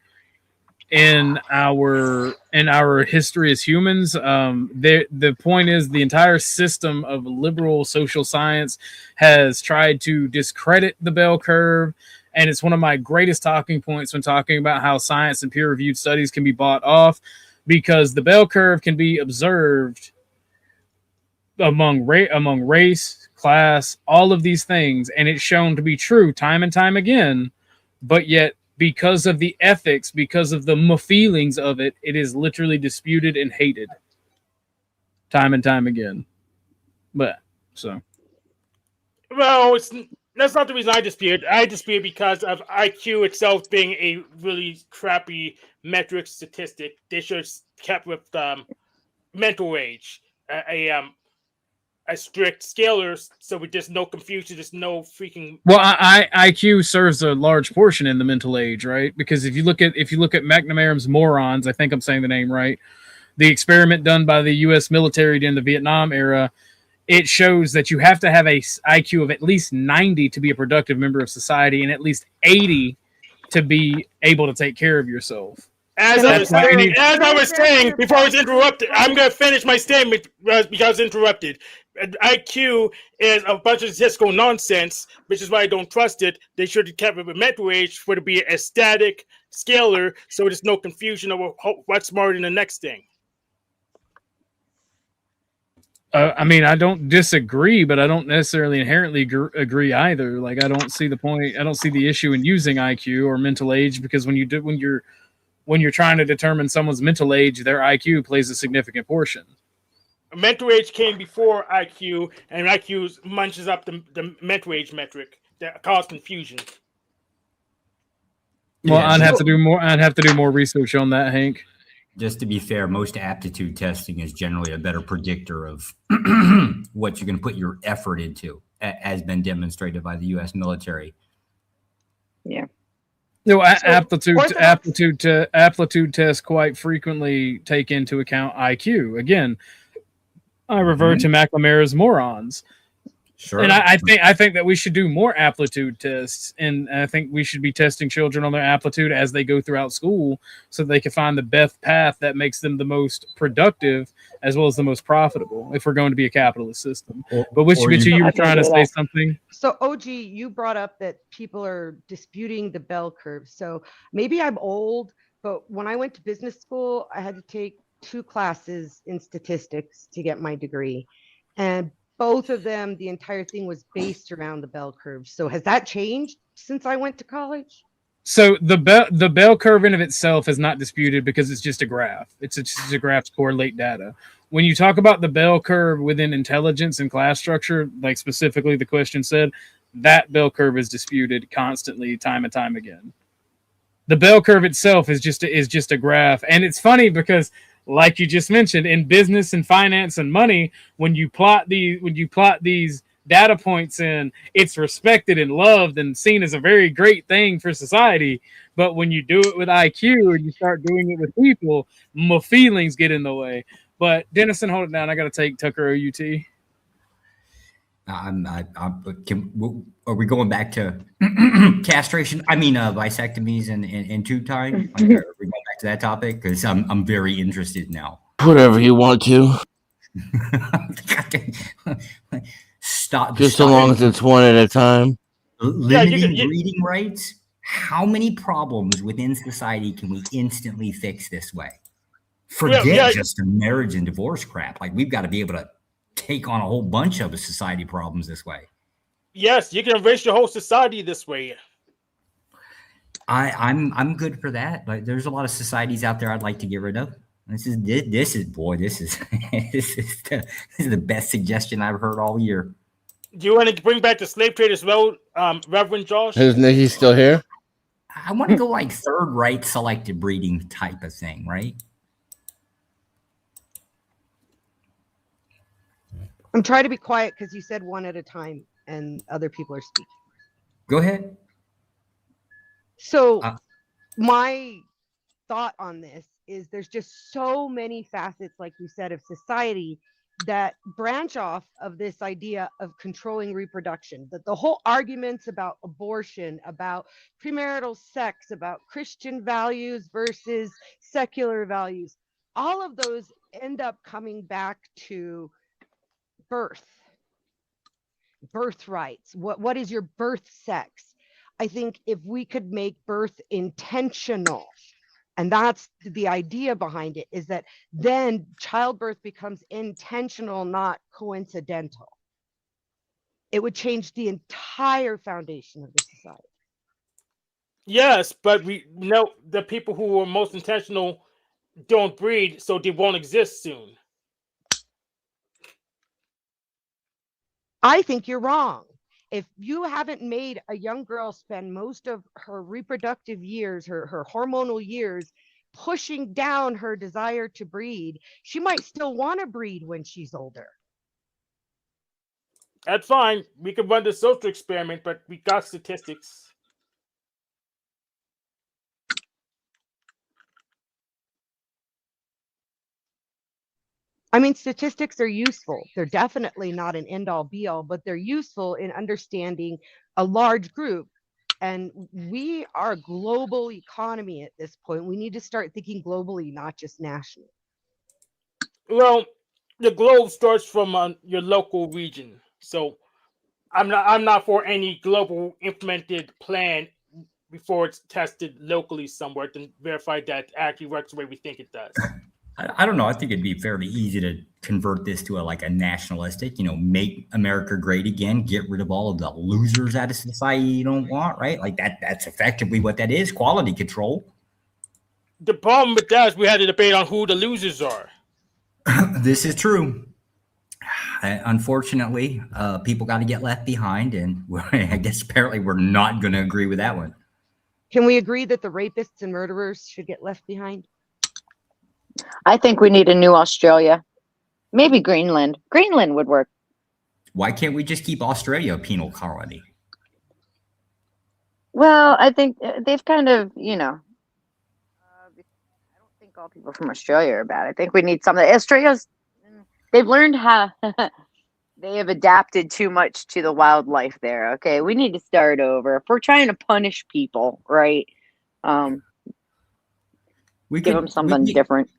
in our history as humans. The point is the entire system of liberal social science has tried to discredit the bell curve. And it's one of my greatest talking points when talking about how science and peer-reviewed studies can be bought off, because the bell curve can be observed among race, class, all of these things, and it's shown to be true time and time again. But yet, because of the ethics, because of the feelings of it, it is literally disputed and hated time and time again. Well, that's not the reason I dispute. I dispute because of IQ itself being a really crappy metric statistic. They should have kept with mental age, a strict scaler, so there's no confusion. There's no freaking. Well, IQ serves a large portion in the mental age, right? Because if you look at McNamara's morons, I think I'm saying the name right. The experiment done by the U.S. military during the Vietnam era. It shows that you have to have a IQ of at least 90 to be a productive member of society and at least 80 to be able to take care of yourself. As I was saying before I was interrupted, I'm going to finish my statement because I was interrupted. IQ is a bunch of statistical nonsense, which is why I don't trust it. They should have kept it with mental age for it to be a static scalar, so there's no confusion over what's smarter than the next thing. I mean, I don't disagree, but I don't necessarily inherently agree either. Like, I don't see the point. I don't see the issue in using IQ or mental age, because when you're trying to determine someone's mental age, their IQ plays a significant portion. Mental age came before IQ, and IQ munches up the mental age metric that caused confusion. Well, I'd have to do more research on that, Hank. Just to be fair, most aptitude testing is generally a better predictor of what you're going to put your effort into, as been demonstrated by the U.S. military. Yeah. No, aptitude tests quite frequently take into account IQ. Again, I revert to McNamara's morons. Sure. And I think that we should do more aptitude tests, and I think we should be testing children on their aptitude as they go throughout school, so they can find the best path that makes them the most productive as well as the most profitable, if we're going to be a capitalist system. But you were trying to say something. So OG, you brought up that people are disputing the bell curve. So maybe I'm old, but when I went to business school, I had to take 2 classes in statistics to get my degree, and both of them, the entire thing was based around the bell curve. So has that changed since I went to college? So the bell curve in of itself is not disputed because it's just a graph. It's just a graph to correlate data. When you talk about the bell curve within intelligence and class structure, like specifically the question said, that bell curve is disputed constantly, time and time again. The bell curve itself is just a graph, and it's funny because, like you just mentioned, in business and finance and money, when you plot these data points in, it's respected and loved and seen as a very great thing for society. But when you do it with IQ and you start doing it with people, my feelings get in the way. But Dennison, hold it down. I got to take Tucker OUT. Are we going back to castration? I mean, vasectomies and tube tying? Are we going back to that topic? Because I'm very interested now. Whatever you want to. Stop. Just so long as it's one at a time. Limiting breeding rights? How many problems within society can we instantly fix this way? Forget just the marriage and divorce crap. Like, we've got to be able to take on a whole bunch of society problems this way. Yes, you can erase your whole society this way. I'm good for that, but there's a lot of societies out there I'd like to get rid of. This is this is the best suggestion I've heard all year. Do you want to bring back the slave trade as well, Reverend Josh? Is Nikki still here? I want to go like third right selective breeding type of thing, right? I'm trying to be quiet because you said one at a time and other people are speaking. Go ahead. So my thought on this is there's just so many facets, like you said, of society that branch off of this idea of controlling reproduction, that the whole arguments about abortion, about premarital sex, about Christian values versus secular values, all of those end up coming back to birth rights. What is your birth sex? I think if we could make birth intentional, and that's the idea behind it, is that then childbirth becomes intentional, not coincidental. It would change the entire foundation of the society. Yes, but we know the people who are most intentional don't breed, so they won't exist soon. I think you're wrong. If you haven't made a young girl spend most of her reproductive years, her hormonal years, pushing down her desire to breed, she might still want to breed when she's older. That's fine. We can run the social experiment, but we got statistics. I mean, statistics are useful. They're definitely not an end-all be-all, but they're useful in understanding a large group. And we are a global economy at this point. We need to start thinking globally, not just nationally. Well, the globe starts from your local region. So I'm not for any global implemented plan before it's tested locally somewhere to verify that it actually works the way we think it does. I don't know. I think it'd be fairly easy to convert this to a nationalistic, make America great again, get rid of all of the losers out of society you don't want, right? Like that's effectively what that is, quality control. The problem with that is we had a debate on who the losers are. This is true. Unfortunately, people got to get left behind, and I guess apparently we're not going to agree with that one. Can we agree that the rapists and murderers should get left behind? I think we need a new Australia. Maybe Greenland. Greenland would work. Why can't we just keep Australia a penal colony? Well, I think they've kind of, I don't think all people from Australia are bad. I think we need something. They've learned how they have adapted too much to the wildlife there. Okay, we need to start over. If we're trying to punish people, right? We give them something different.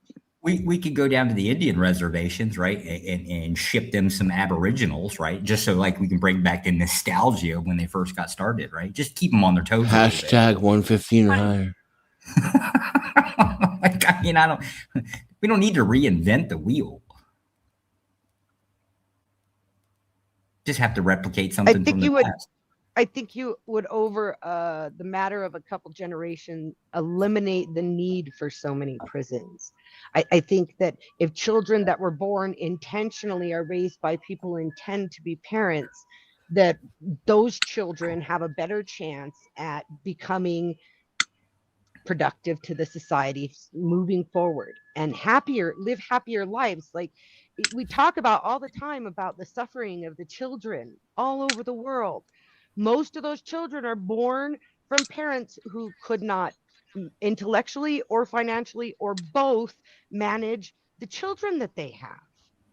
We could go down to the Indian reservations, right, and ship them some Aboriginals, right, just so we can bring back the nostalgia of when they first got started, right? Just keep them on their toes. Hashtag 115 or higher. We don't need to reinvent the wheel. Just have to replicate something from the past. I think you would, over the matter of a couple generations, eliminate the need for so many prisons. I think that if children that were born intentionally are raised by people who intend to be parents, that those children have a better chance at becoming productive to the society moving forward and live happier lives. Like we talk about all the time about the suffering of the children all over the world. Most of those children are born from parents who could not intellectually or financially or both manage the children that they have.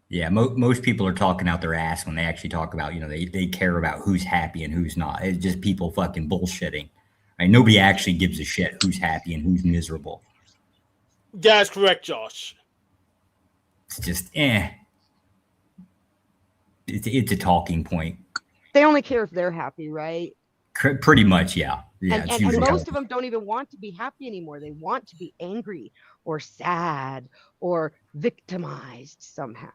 Yeah, most people are talking out their ass when they actually talk about, they care about who's happy and who's not. It's just people fucking bullshitting. Right? Nobody actually gives a shit who's happy and who's miserable. That's correct, Josh. It's just, It's a talking point. They only care if they're happy, right? Pretty much, yeah. And most of them don't even want to be happy anymore. They want to be angry or sad or victimized somehow.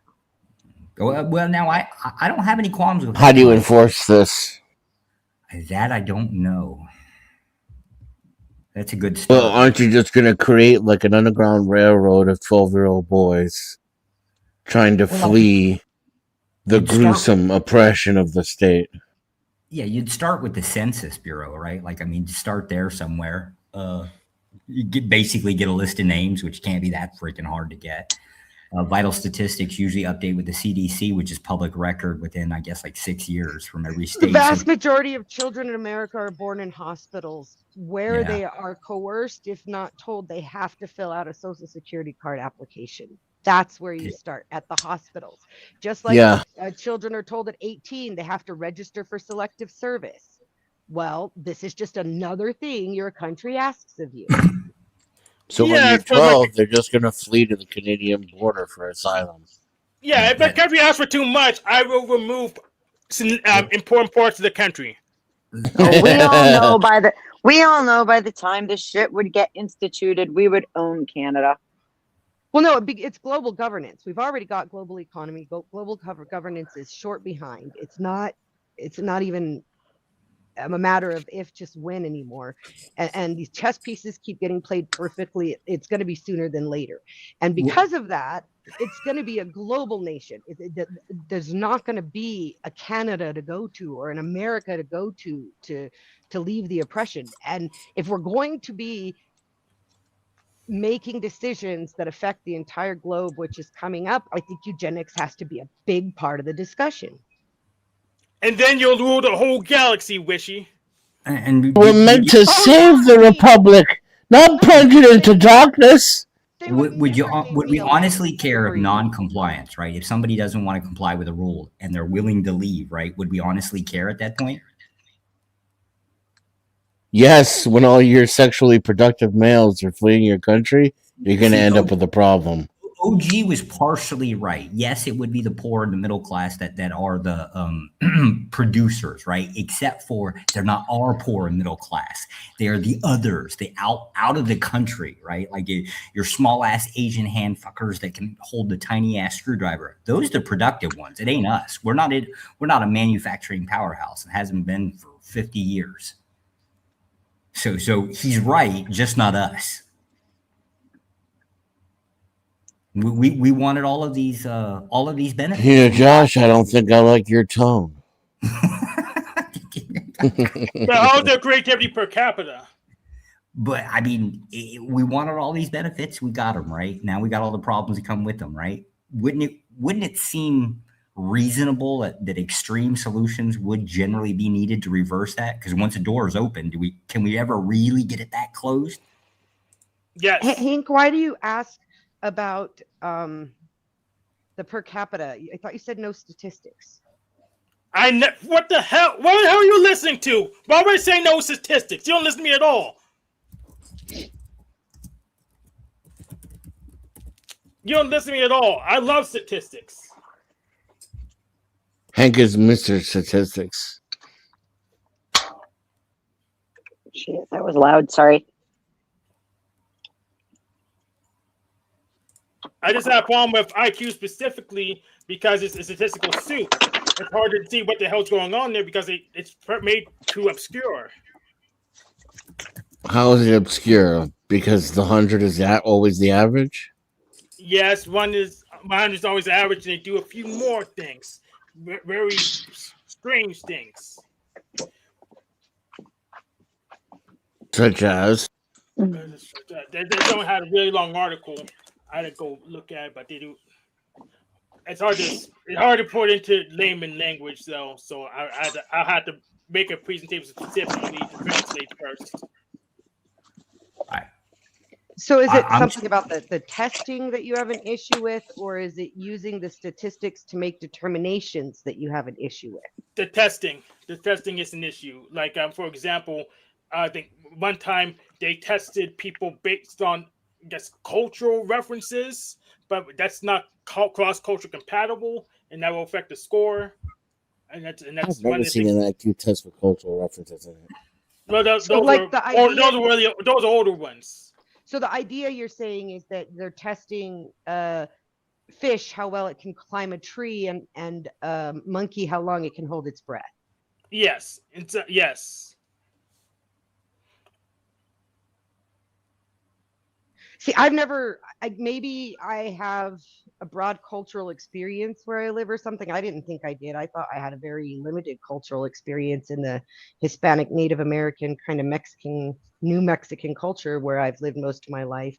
Well, now I don't have any qualms with that. How do you enforce this? That I don't know. That's a good start. Well, aren't you just going to create like an underground railroad of 12-year-old boys trying to flee the gruesome oppression of the state? Yeah, you'd start with the Census Bureau, right? Like, I mean, start there somewhere. You basically get a list of names, which can't be that freaking hard to get. Vital statistics usually update with the CDC, which is public record within, I guess, like 6 years from every state. The vast majority of children in America are born in hospitals where they are coerced, if not told, they have to fill out a Social Security card application. That's where you start, at the hospitals. Just like children are told at 18, they have to register for selective service. Well, this is just another thing your country asks of you. So when you're 12, they're just going to flee to the Canadian border for asylum. Yeah, if the country asks for too much, I will remove some important parts of the country. We all know by the time this shit would get instituted, we would own Canada. Well, no, it's global governance. We've already got global economy. Global governance is short behind. It's not even a matter of if, just when anymore. And these chess pieces keep getting played perfectly. It's going to be sooner than later. And because of that, it's going to be a global nation. There's not going to be a Canada to go to or an America to go to leave the oppression. And if we're going to be making decisions that affect the entire globe, which is coming up, I think eugenics has to be a big part of the discussion. And then you'll rule the whole galaxy, Wishy. And we're meant to save the Republic, not plunge it into darkness. Would we honestly care of non-compliance, right? If somebody doesn't want to comply with a rule and they're willing to leave, right? Would we honestly care at that point? Yes, when all your sexually productive males are fleeing your country, you're going to end up with a problem. OG was partially right. Yes, it would be the poor and the middle class that are the producers, right? Except for they're not our poor and middle class. They are the others, the out of the country, right? Like your small ass Asian hand fuckers that can hold the tiny ass screwdriver. Those are the productive ones. It ain't us. We're not a manufacturing powerhouse. It hasn't been for 50 years. So he's right, just not us. We wanted all of these benefits. Yeah, Josh, I don't think I like your tone. How's their creativity per capita? But I mean, we wanted all these benefits. We got them, right? Now we got all the problems that come with them, right? Wouldn't it seem reasonable that extreme solutions would generally be needed to reverse that? Because once a door is open, can we ever really get it that closed? Yes. Hank, why do you ask about the per capita? I thought you said no statistics. What the hell? What the hell are you listening to? Why would I say no statistics? You don't listen to me at all. You don't listen to me at all. I love statistics. Hank is Mr. Statistics. Shit, that was loud. Sorry. I just have a problem with IQ specifically because it's a statistical soup. It's hard to see what the hell's going on there because it's made too obscure. How is it obscure? Because the 100 is always the average? Yes, 100 is always average, and they do a few more things. Very strange things. Such as? They don't have a really long article. I had to go look at it, but they do. It's hard to put into layman language, though. So I had to make a presentation specifically to translate first. So is it something about the testing that you have an issue with, or is it using the statistics to make determinations that you have an issue with? The testing is an issue. Like, for example, I think one time they tested people based on, I guess, cultural references, but that's not cross-cultural compatible, and that will affect the score. And that's I've never seen an IQ test for cultural references in it. Well, those are older ones. So the idea you're saying is that they're testing fish, how well it can climb a tree, and monkey, how long it can hold its breath. Yes, yes. See, maybe I have a broad cultural experience where I live or something. I didn't think I did. I thought I had a very limited cultural experience in the Hispanic, Native American, kind of Mexican, New Mexican culture where I've lived most of my life,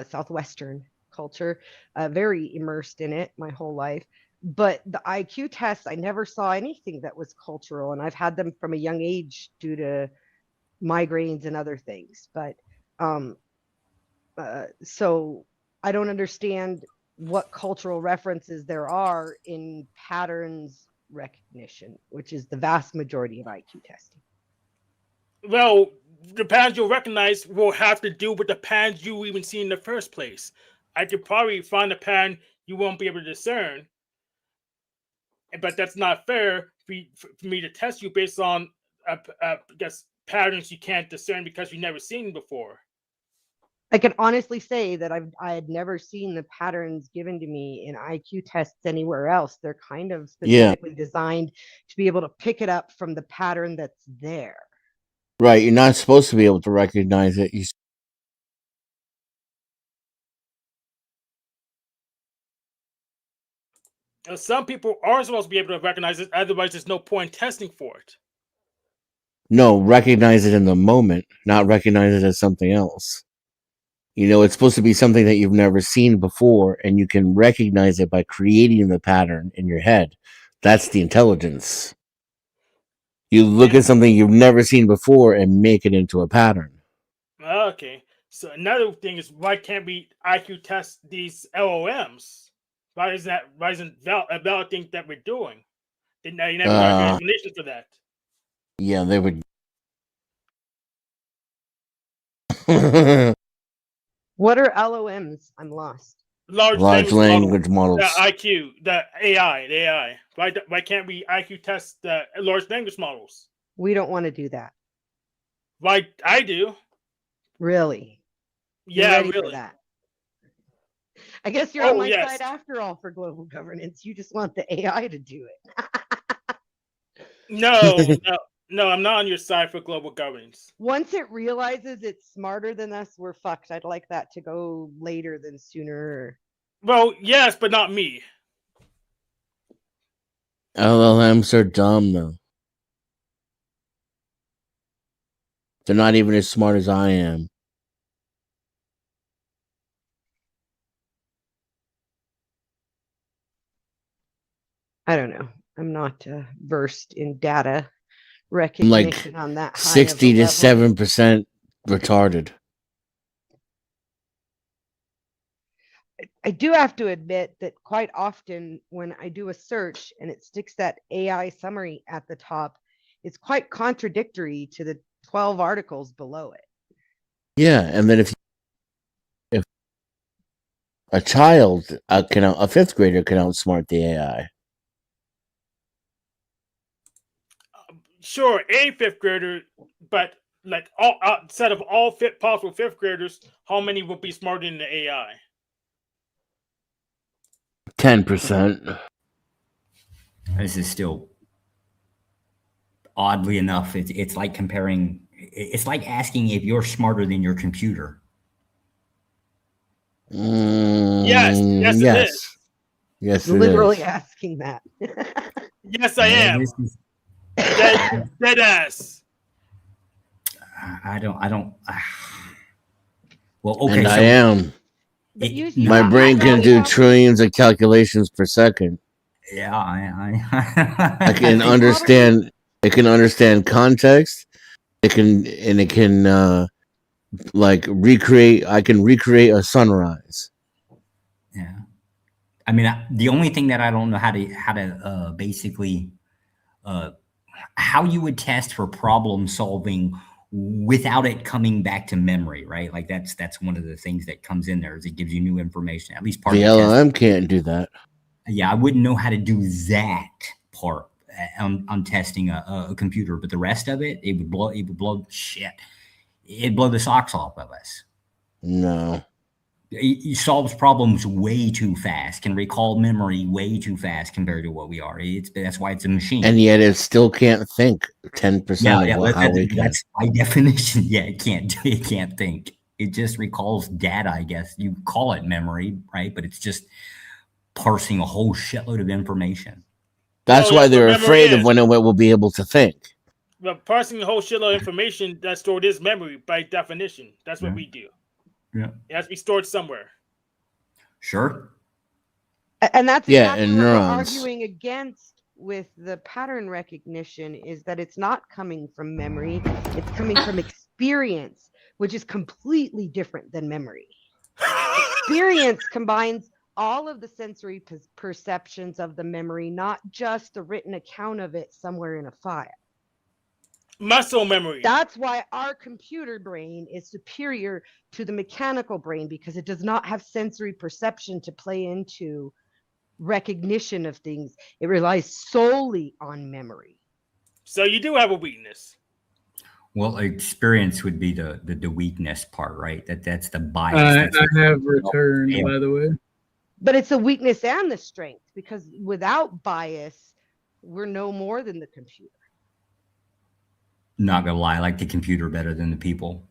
Southwestern culture, very immersed in it my whole life. But the IQ tests, I never saw anything that was cultural, and I've had them from a young age due to migraines and other things. But so I don't understand what cultural references there are in patterns recognition, which is the vast majority of IQ testing. Well, the patterns you'll recognize will have to do with the patterns you even see in the first place. I could probably find a pattern you won't be able to discern, but that's not fair for me to test you based on I guess patterns you can't discern because you've never seen before. I can honestly say that I had never seen the patterns given to me in IQ tests anywhere else. They're kind of specifically designed to be able to pick it up from the pattern that's there. Right, you're not supposed to be able to recognize it. Some people are supposed to be able to recognize it, otherwise there's no point testing for it. No, recognize it in the moment, not recognize it as something else. It's supposed to be something that you've never seen before, and you can recognize it by creating the pattern in your head. That's the intelligence. You look at something you've never seen before and make it into a pattern. Okay. So another thing is, why can't we IQ test these LOMs? Why isn't a valid thing that we're doing? You never got an explanation for that. Yeah, they would. What are LOMs? I'm lost. Large language models. The IQ, the AI. Why can't we IQ test the large language models? We don't want to do that. Why I do. Really? Yeah, really. For that. I guess you're on my side after all for global governance. You just want the AI to do it. No, I'm not on your side for global governance. Once it realizes it's smarter than us, we're fucked. I'd like that to go later than sooner. Well, yes, but not me. LLMs are dumb, though. They're not even as smart as I am. I don't know. I'm not versed in data recognition on that. 60 to 7% retarded. I do have to admit that quite often when I do a search and it sticks that AI summary at the top, it's quite contradictory to the 12 articles below it. Yeah, and then if a child, a fifth grader can outsmart the AI. Sure, a fifth grader, but like all outside of all possible fifth graders, how many will be smarter than the AI? 10%. This is still oddly enough. It's like comparing. It's like asking if you're smarter than your computer. Yes, it is. Yes, literally asking that. Yes, I am. Dead ass. I don't. Well, okay. And so I am. My brain can do trillions of calculations per second. Yeah, I can understand. It can understand context. It can recreate. I can recreate a sunrise. Yeah, I mean, the only thing that I don't know how to basically how you would test for problem solving without it coming back to memory, right? Like that's one of the things that comes in there is it gives you new information. At least part the of the LLM can't do that. Yeah, I wouldn't know how to do that part on testing a computer, but the rest of it, it would blow shit. It'd blow the socks off of us. No. He solves problems way too fast, can recall memory way too fast compared to what we are. That's why it's a machine. And yet it still can't think 10% of how we can. That's by definition. Yeah, it can't think. It just recalls data, I guess. You call it memory, right? But it's just parsing a whole shitload of information. That's why they're afraid of when it will be able to think. But parsing a whole shitload of information that's stored is memory by definition. That's what we do. Yeah. It has to be stored somewhere. Sure. And that's exactly and what neurons. we're arguing against with the pattern recognition is that it's not coming from memory. It's coming from experience, which is completely different than memory. Experience combines all of the sensory perceptions of the memory, not just the written account of it somewhere in a file. Muscle memory. That's why our computer brain is superior to the mechanical brain, because it does not have sensory perception to play into recognition of things. It relies solely on memory. So you do have a weakness. Well, experience would be the weakness part, right? That's the bias. I have returned, by the way. But it's the weakness and the strength, because without bias, we're no more than the computer. Not gonna lie, I like the computer better than the people.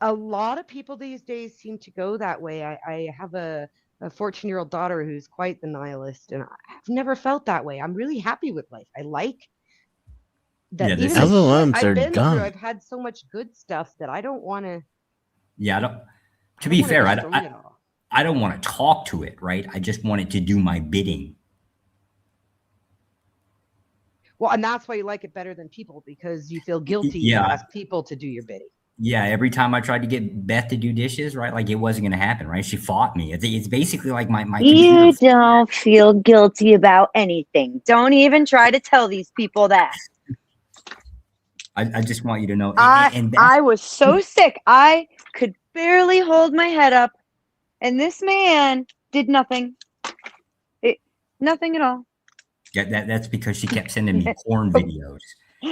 A lot of people these days seem to go that way. I have a 14-year-old daughter who's quite the nihilist, and I've never felt that way. I'm really happy with life. I like that. Yeah, LLMs are dumb. I've had so much good stuff that I don't want to. Yeah, I don't. To be fair, I don't want to talk to it, right? I just want it to do my bidding. Well, and that's why you like it better than people, because you feel guilty to ask people to do your bidding. Yeah, every time I tried to get Beth to do dishes, right, like it wasn't going to happen, right? She fought me. It's basically like my You don't feel guilty about anything. Don't even try to tell these people that. I just want you to know. I was so sick. I could barely hold my head up, and this man did nothing. Nothing at all. Yeah, that's because she kept sending me porn videos.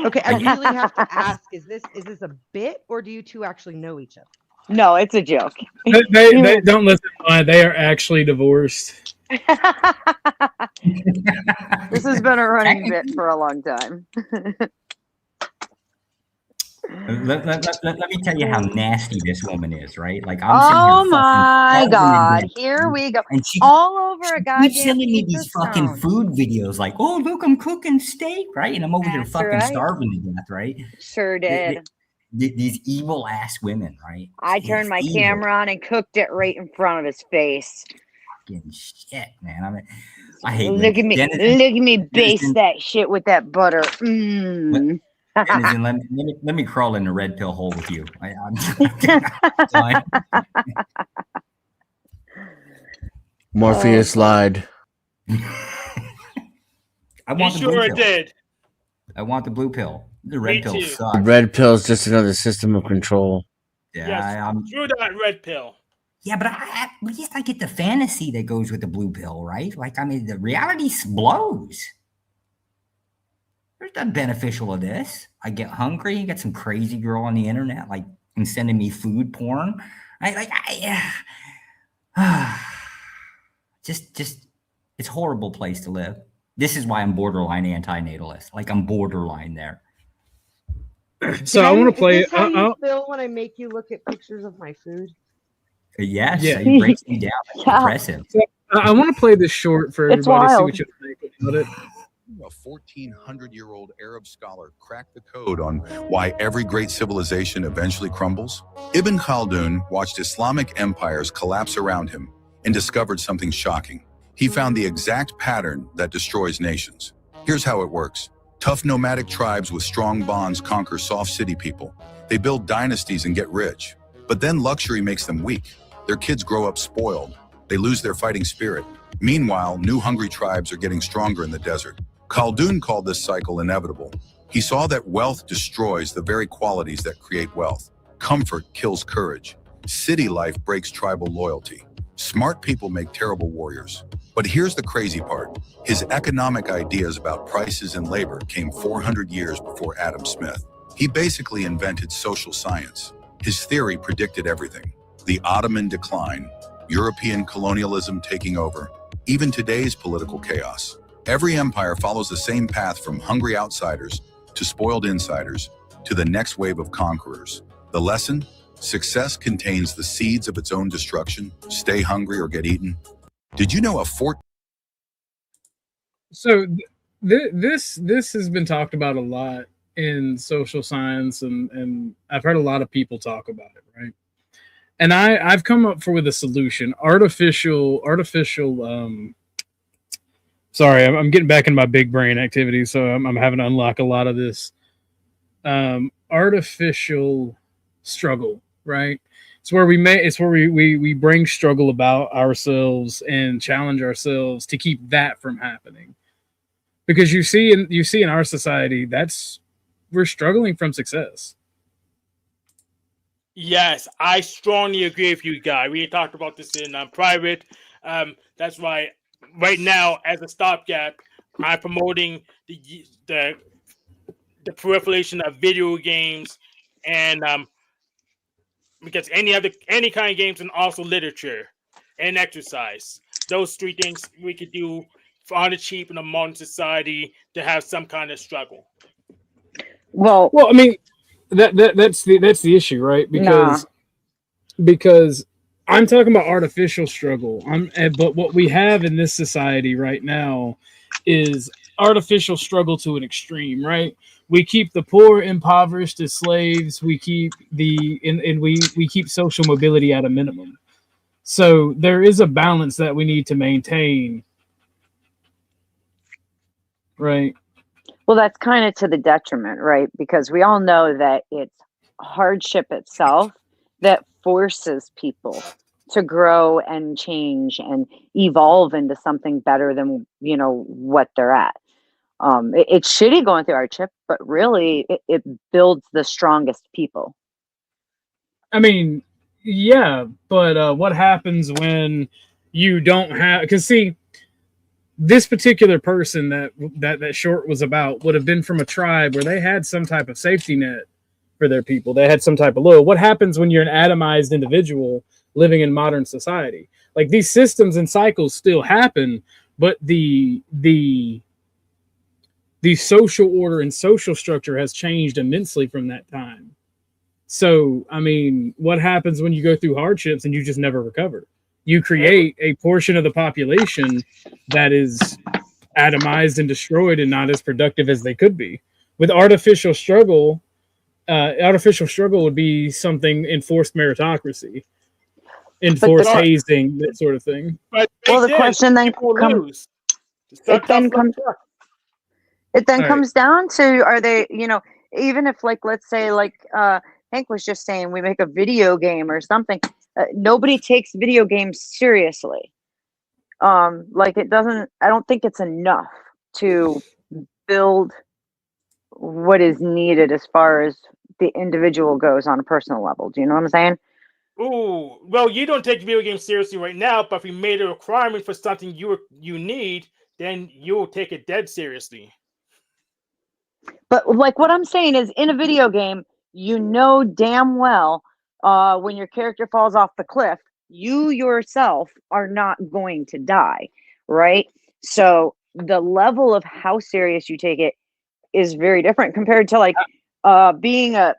Okay, I really have to ask: is this a bit, or do you two actually know each other? No, it's a joke. They don't listen. They are actually divorced. This has been a running bit for a long time. Let me tell you how nasty this woman is, right? Like, oh my God, here we go. And all over a goddamn. She's sending me these fucking food videos, like, oh look, I'm cooking steak, right? And I'm over here fucking starving to death, right? Sure did. These evil ass women, right? I turned my camera on and cooked it right in front of his face. Fucking shit, man. I hate. Look at me, look at me baste that shit with that butter. Mm. Let me crawl in the red pill hole with you. Morpheus lied. I want the blue pill. Did. I want the blue pill. The red pill sucks. The red pill is just another system of control. Yeah, yes, true that red pill. Yeah, but at least I get the fantasy that goes with the blue pill, right? Like, I mean, the reality blows. There's nothing beneficial of this. I get hungry and get some crazy girl on the internet, like, and sending me food porn. Just it's a horrible place to live. This is why I'm borderline anti-natalist. Like, I'm borderline there. So I want to play. Is this how you feel when I make you look at pictures of my food? Yes, yeah. It breaks me down. It's impressive. So, I want to play this short for everybody to see what you think about it. A 1,400-year-old Arab scholar cracked the code on why every great civilization eventually crumbles. Ibn Khaldun watched Islamic empires collapse around him and discovered something shocking. He found the exact pattern that destroys nations. Here's how it works. Tough nomadic tribes with strong bonds conquer soft city people. They build dynasties and get rich. But then luxury makes them weak. Their kids grow up spoiled. They lose their fighting spirit. Meanwhile, new hungry tribes are getting stronger in the desert. Khaldun called this cycle inevitable. He saw that wealth destroys the very qualities that create wealth. Comfort kills courage. City life breaks tribal loyalty. Smart people make terrible warriors. But here's the crazy part. His economic ideas about prices and labor came 400 years before Adam Smith. He basically invented social science. His theory predicted everything. the Ottoman decline, European colonialism taking over, even today's political chaos. Every empire follows the same path from hungry outsiders to spoiled insiders to the next wave of conquerors. The lesson? Success contains the seeds of its own destruction. Stay hungry or get eaten. Did you know So this has been talked about a lot in social science, and I've heard a lot of people talk about it, right? And I've come up with a solution. Artificial sorry, I'm getting back in my big brain activity, so I'm having to unlock a lot of this. Artificial struggle, right? It's where we bring struggle about ourselves and challenge ourselves to keep that from happening. Because you see in our society, we're struggling from success. Yes, I strongly agree with you, Guy. We talked about this in private. That's why right now, as a stopgap, I'm promoting the proliferation of video games and because any kind of games, and also literature and exercise. Those three things we could do on the cheap in a modern society to have some kind of struggle. Well, I mean, that's the issue, right? Because I'm talking about artificial struggle. But what we have in this society right now is artificial struggle to an extreme, right? We keep the poor impoverished as slaves. We keep we keep social mobility at a minimum. So there is a balance that we need to maintain, right? Well, that's kind of to the detriment, right? Because we all know that it's hardship itself that forces people to grow and change and evolve into something better than, what they're at. It's shitty going through hardship, but really it builds the strongest people. I mean, yeah, but what happens when you don't have? Because see, this particular person that short was about would have been from a tribe where they had some type of safety net for their people. They had some type of what happens when you're an atomized individual living in modern society? Like, these systems and cycles still happen, but the social order and social structure has changed immensely from that time. So, I mean, what happens when you go through hardships and you just never recover? You create a portion of the population that is atomized and destroyed and not as productive as they could be. With artificial struggle would be something enforced meritocracy, enforced hazing, that sort of thing. But the question then comes. It then comes down to, are they, even if, like, let's say, like Hank was just saying, we make a video game or something. Nobody takes video games seriously. I don't think it's enough to build what is needed as far as the individual goes on a personal level. Do you know what I'm saying? Ooh, well, you don't take video games seriously right now, but if we made a requirement for something you need, then you'll take it dead seriously. But like, what I'm saying is, in a video game, damn well when your character falls off the cliff, you yourself are not going to die, right? So the level of how serious you take it is very different compared to, like, being a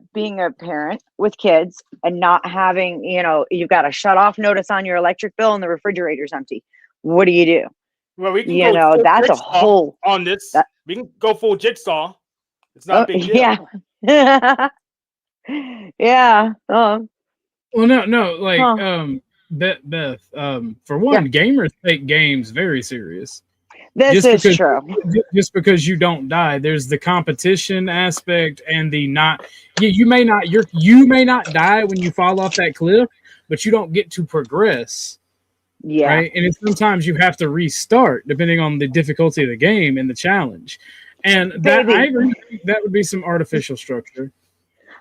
parent with kids and not having, you've got a shut off notice on your electric bill and the refrigerator's empty. What do you do? Well, we can go that's a whole on this. We can go full Jigsaw. It's not a big deal. Yeah. Yeah. Well, no, like, Beth, for one, gamers take games very serious. This is true. Just because you don't die, there's the competition aspect and the not. You may not die when you fall off that cliff, but you don't get to progress. Yeah. Right. And sometimes you have to restart depending on the difficulty of the game and the challenge. And that, I agree, that would be some artificial structure.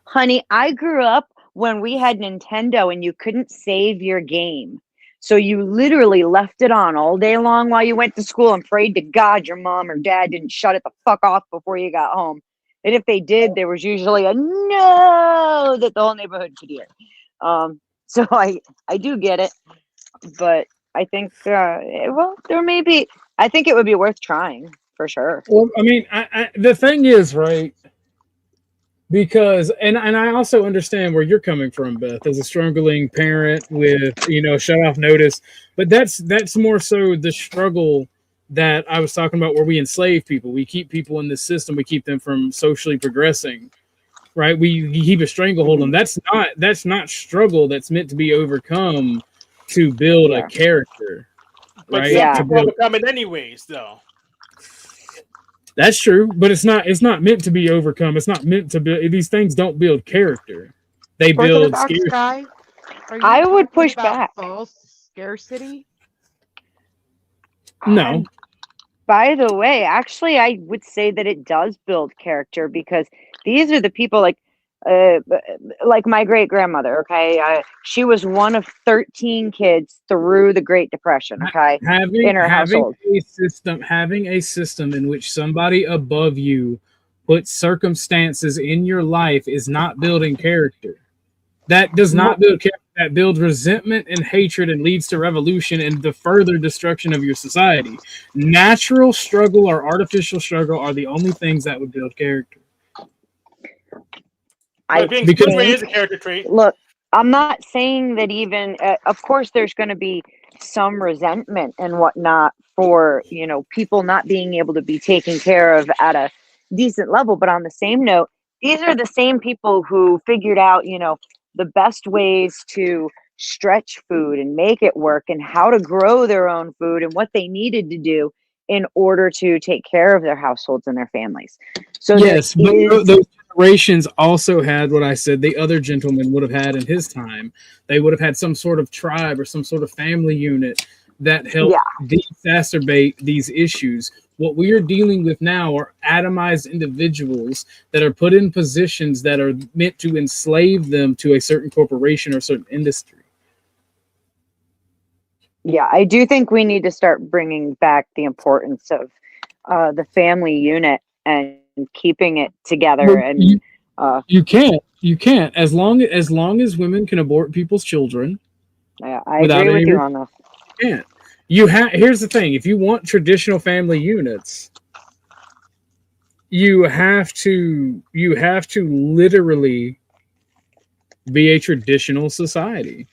Honey, I grew up when we had Nintendo and you couldn't save your game. So you literally left it on all day long while you went to school and prayed to God your mom or dad didn't shut it the fuck off before you got home. And if they did, there was usually a no that the whole neighborhood could hear. So I do get it, but I think well, there may be. I think it would be worth trying for sure. Well, I mean, the thing is, right? Because and I also understand where you're coming from, Beth, as a struggling parent with shut off notice, but that's more so the struggle that I was talking about, where we enslave people. We keep people in this system. We keep them from socially progressing, right? We keep a stranglehold on them. That's not struggle. That's meant to be overcome to build a character, but right? some people overcome it anyways, though. That's true, but it's not meant to be overcome. It's not meant to build. These things don't build character. They build scarcity. I would push back. False scarcity. No. By the way, actually, I would say that it does build character, because these are the people like my great grandmother. Okay, she was one of 13 kids through the Great Depression. Okay, in her household, having a system in which somebody above you puts circumstances in your life is not building character. That does not build character. That builds resentment and hatred and leads to revolution and the further destruction of your society. Natural struggle or artificial struggle are the only things that would build character. Because is a character trait. Look, I'm not saying that even. Of course, there's going to be some resentment and whatnot for people not being able to be taken care of at a decent level. But on the same note, these are the same people who figured out the best ways to stretch food and make it work, and how to grow their own food, and what they needed to do in order to take care of their households and their families. So yes, but those generations also had what I said the other gentleman would have had in his time. They would have had some sort of tribe or some sort of family unit that helped exacerbate these issues. What we are dealing with now are atomized individuals that are put in positions that are meant to enslave them to a certain corporation or certain industry. Yeah, I do think we need to start bringing back the importance of the family unit and keeping it together. And you can't as long as women can abort people's children. Yeah, I agree with you on this. You can't. Here's the thing: if you want traditional family units, you have to literally be a traditional society.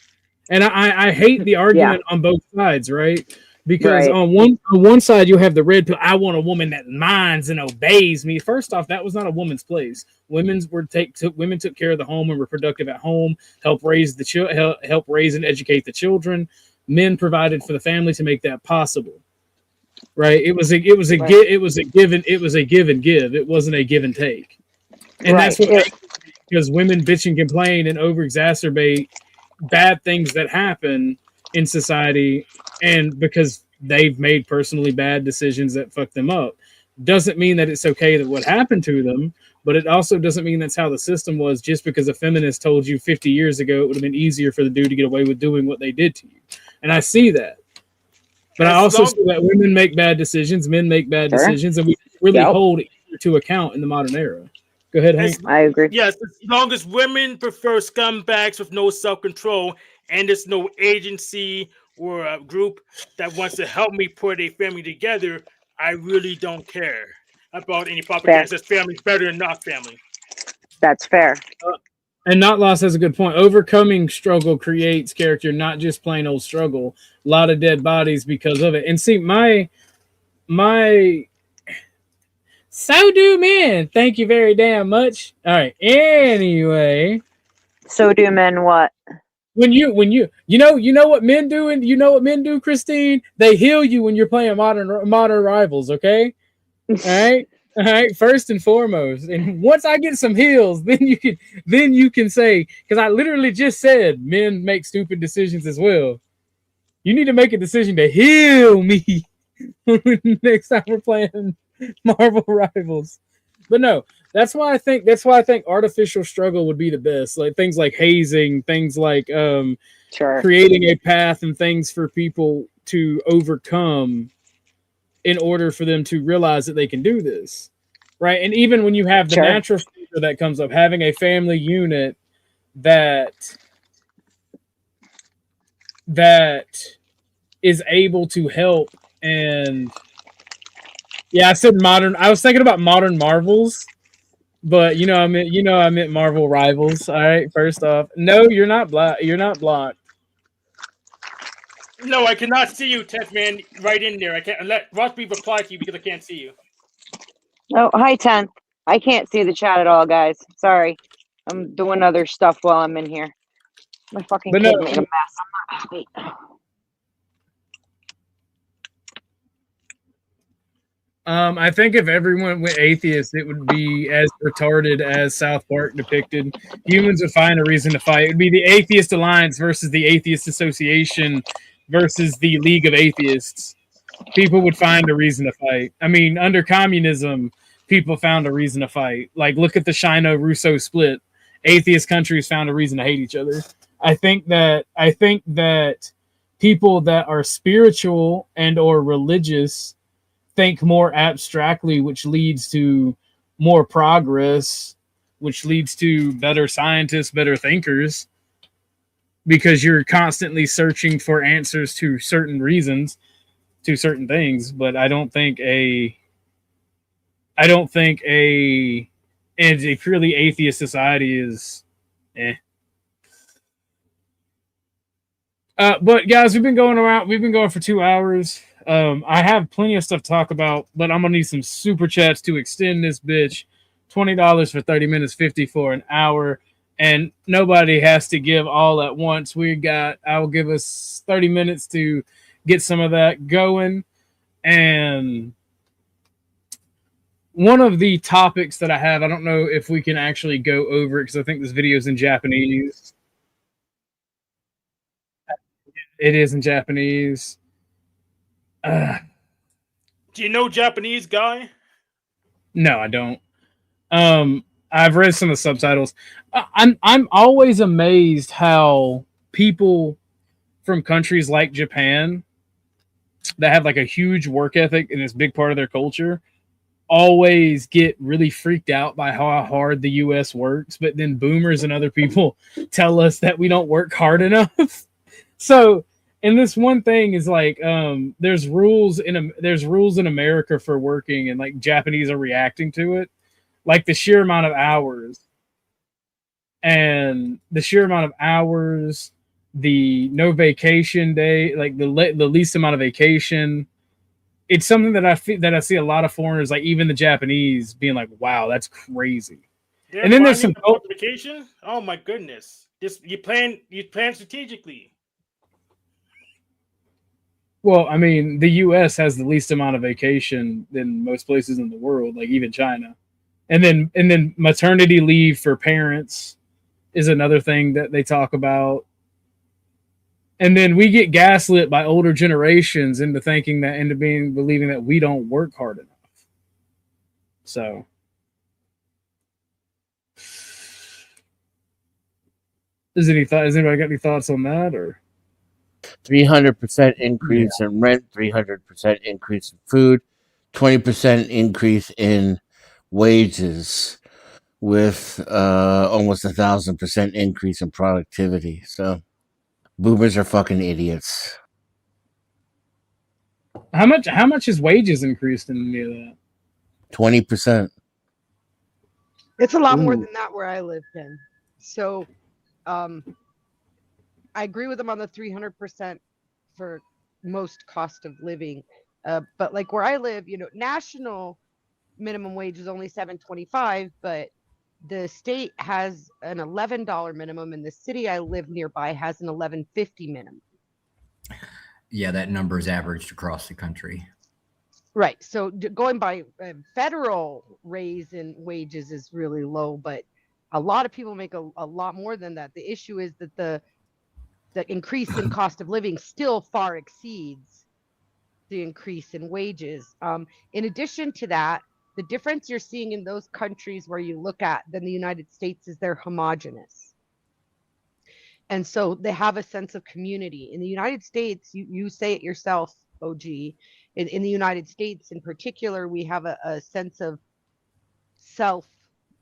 And I hate the argument on both sides, right? Because on one side you have the red pill. I want a woman that minds and obeys me. First off, that was not a woman's place. Women took care of the home and were productive at home, help raise and educate the children. Men provided for the family to make that possible, right? It was a give and give. It wasn't a give and take, and that's what because women bitch and complain and over exacerbate bad things that happen in society, and because they've made personally bad decisions that fuck them up. Doesn't mean that it's okay that what happened to them, but it also doesn't mean that's how the system was. Just because a feminist told you 50 years ago it would have been easier for the dude to get away with doing what they did to you. And I see that. But I also see that women make bad decisions, men make bad decisions, and we really hold either to account in the modern era. Go ahead, Hank. I agree. Yes, as long as women prefer scumbags with no self-control and there's no agency or a group that wants to help me put a family together, I really don't care about any propaganda that says family's better than not family. That's fair. And Not Lost has a good point. Overcoming struggle creates character, not just plain old struggle. A lot of dead bodies because of it. And see, my so do men. Thank you very damn much. All right. Anyway. So do men what? When you know what men do, and you know what men do, Christine? They heal you when you're playing modern rivals, okay? All right, first and foremost. And once I get some heals, then you can say, because I literally just said men make stupid decisions as well. You need to make a decision to heal me next time we're playing Marvel Rivals. But no, that's why I think artificial struggle would be the best. Like things like hazing, things like creating a path and things for people to overcome in order for them to realize that they can do this, right? And even when you have the natural feature that comes up, having a family unit that that is able to help. And yeah, I said modern. I was thinking about modern Marvels, but I meant Marvel Rivals. All right, first off, no, you're not black. You're not blocked. No, I cannot see you, Tech Man. Right in there. I can't let Rossby reply to you because I can't see you. Oh, hi, 10th. I can't see the chat at all, guys. Sorry. I'm doing other stuff while I'm in here. My fucking kid made a mess. I'm not happy. I think if everyone went atheist, it would be as retarded as South Park depicted. Humans would find a reason to fight. It would be the Atheist Alliance versus the Atheist Association versus the League of Atheists. People would find a reason to fight. I mean, under communism, people found a reason to fight. Like, look at the Sino-Russo split. Atheist countries found a reason to hate each other. I think that people that are spiritual and or religious think more abstractly, which leads to more progress, which leads to better scientists, better thinkers, because you're constantly searching for answers to certain reasons, to certain things. But I don't think a purely atheist society is but guys, we've been going for 2 hours. I have plenty of stuff to talk about, but I'm gonna need some super chats to extend this bitch. $20 for 30 minutes, 50 for an hour, and nobody has to give all at once. I'll give us 30 minutes to get some of that going. And one of the topics that I have, I don't know if we can actually go over it because I think this video is in Japanese. It is in Japanese. Do you know Japanese, Guy? No, I don't. I've read some of the subtitles. I'm always amazed how people from countries like Japan that have like a huge work ethic and it's a big part of their culture always get really freaked out by how hard the US works, but then boomers and other people tell us that we don't work hard enough. So, and this one thing is like, there's rules in America for working, and like Japanese are reacting to it, like the sheer amount of hours, the no vacation day, like the least amount of vacation. It's something that I see a lot of foreigners, like even the Japanese, being like, "Wow, that's crazy." And then there's some vacation. Oh my goodness! You plan strategically. Well, I mean, the U.S. has the least amount of vacation than most places in the world, like even China. And then maternity leave for parents is another thing that they talk about. And then we get gaslit by older generations into believing that we don't work hard enough. So, has anybody got any thoughts on that, or? 300% increase in rent, 300% increase in food, 20% increase in wages, with almost 1,000% increase in productivity. So boomers are fucking idiots. How much is wages increased in any of that? 20%. It's a lot more than that where I live, Ken. So I agree with them on the 300% for most cost of living. But like where I live, national minimum wage is only $7.25, but the state has an $11 minimum, and the city I live nearby has an $11.50 minimum. Yeah, that number is averaged across the country. Right. So going by federal raise in wages is really low, but a lot of people make a lot more than that. The issue is that the increase in cost of living still far exceeds the increase in wages. In addition to that, the difference you're seeing in those countries where you look at than the United States is they're homogenous. And so they have a sense of community. In the United States, you say it yourself, OG, in the United States in particular, we have a sense of self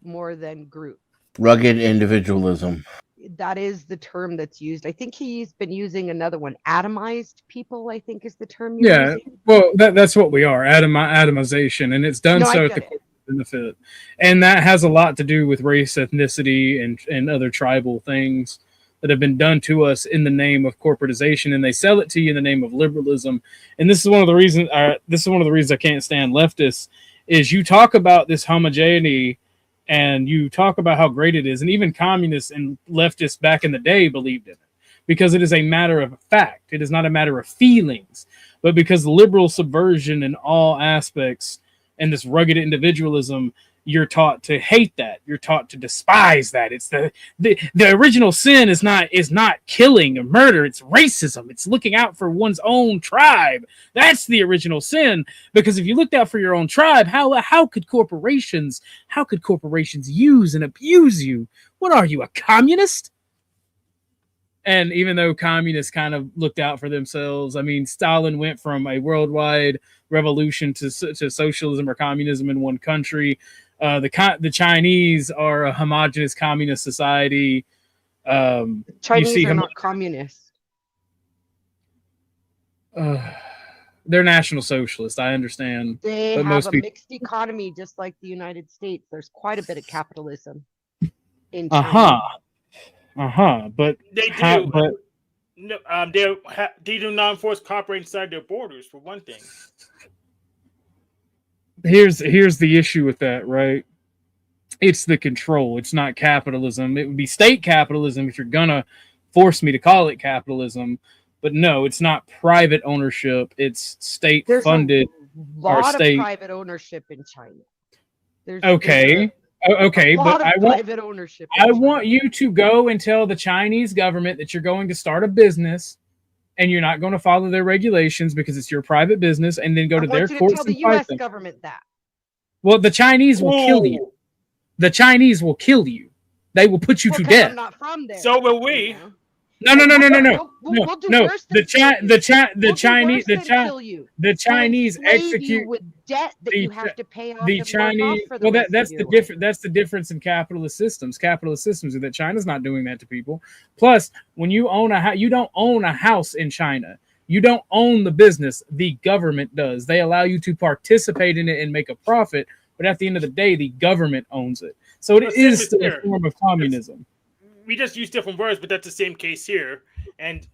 more than group. Rugged individualism. that is the term that's used. I think he's been using another one. Atomized people, I think, is the term you're using. Well, that's what we are, atomization, and it's done so at the corporate benefit. And that has a lot to do with race, ethnicity, and other tribal things that have been done to us in the name of corporatization, and they sell it to you in the name of liberalism. And this is one of the reasons I can't stand leftists, is you talk about this homogeneity and you talk about how great it is, and even communists and leftists back in the day believed in it, because it is a matter of fact. It is not a matter of feelings, but because liberal subversion in all aspects and this rugged individualism, you're taught to hate that. You're taught to despise that. It's the original sin is not killing or murder. It's racism. It's looking out for one's own tribe. That's the original sin. Because if you looked out for your own tribe, how could corporations use and abuse you? What are you, a communist? And even though communists kind of looked out for themselves, I mean, Stalin went from a worldwide revolution to socialism or communism in one country. The Chinese are a homogenous communist society. Chinese are not communist. They're national socialist. I understand. They have a mixed economy, just like the United States. There's quite a bit of capitalism in China. But they do. They do not enforce copyright inside their borders, for one thing. Here's the issue with that, right? It's the control. It's not capitalism. It would be state capitalism if you're gonna force me to call it capitalism. But no, it's not private ownership. It's state funded. There's a lot of private ownership in China. Okay, but I want want you to go and tell the Chinese government that you're going to start a business and you're not going to follow their regulations because it's your private business, and then go to their courts tell the and fight U.S. them. government that. Well, the Chinese will kill you. The Chinese will kill you. They will put you to death. I'm not from there. So will we. No. We'll do worse than The Chinese execute you with debt that you have to pay off. The Chinese. Well, that's the difference. That's the difference in capitalist systems. Capitalist systems are that China's not doing that to people. Plus, when you own a house, you don't own a house in China. You don't own the business. The government does. They allow you to participate in it and make a profit, but at the end of the day, the government owns it. So it is still a form of communism. We just use different words, but that's the same case here. And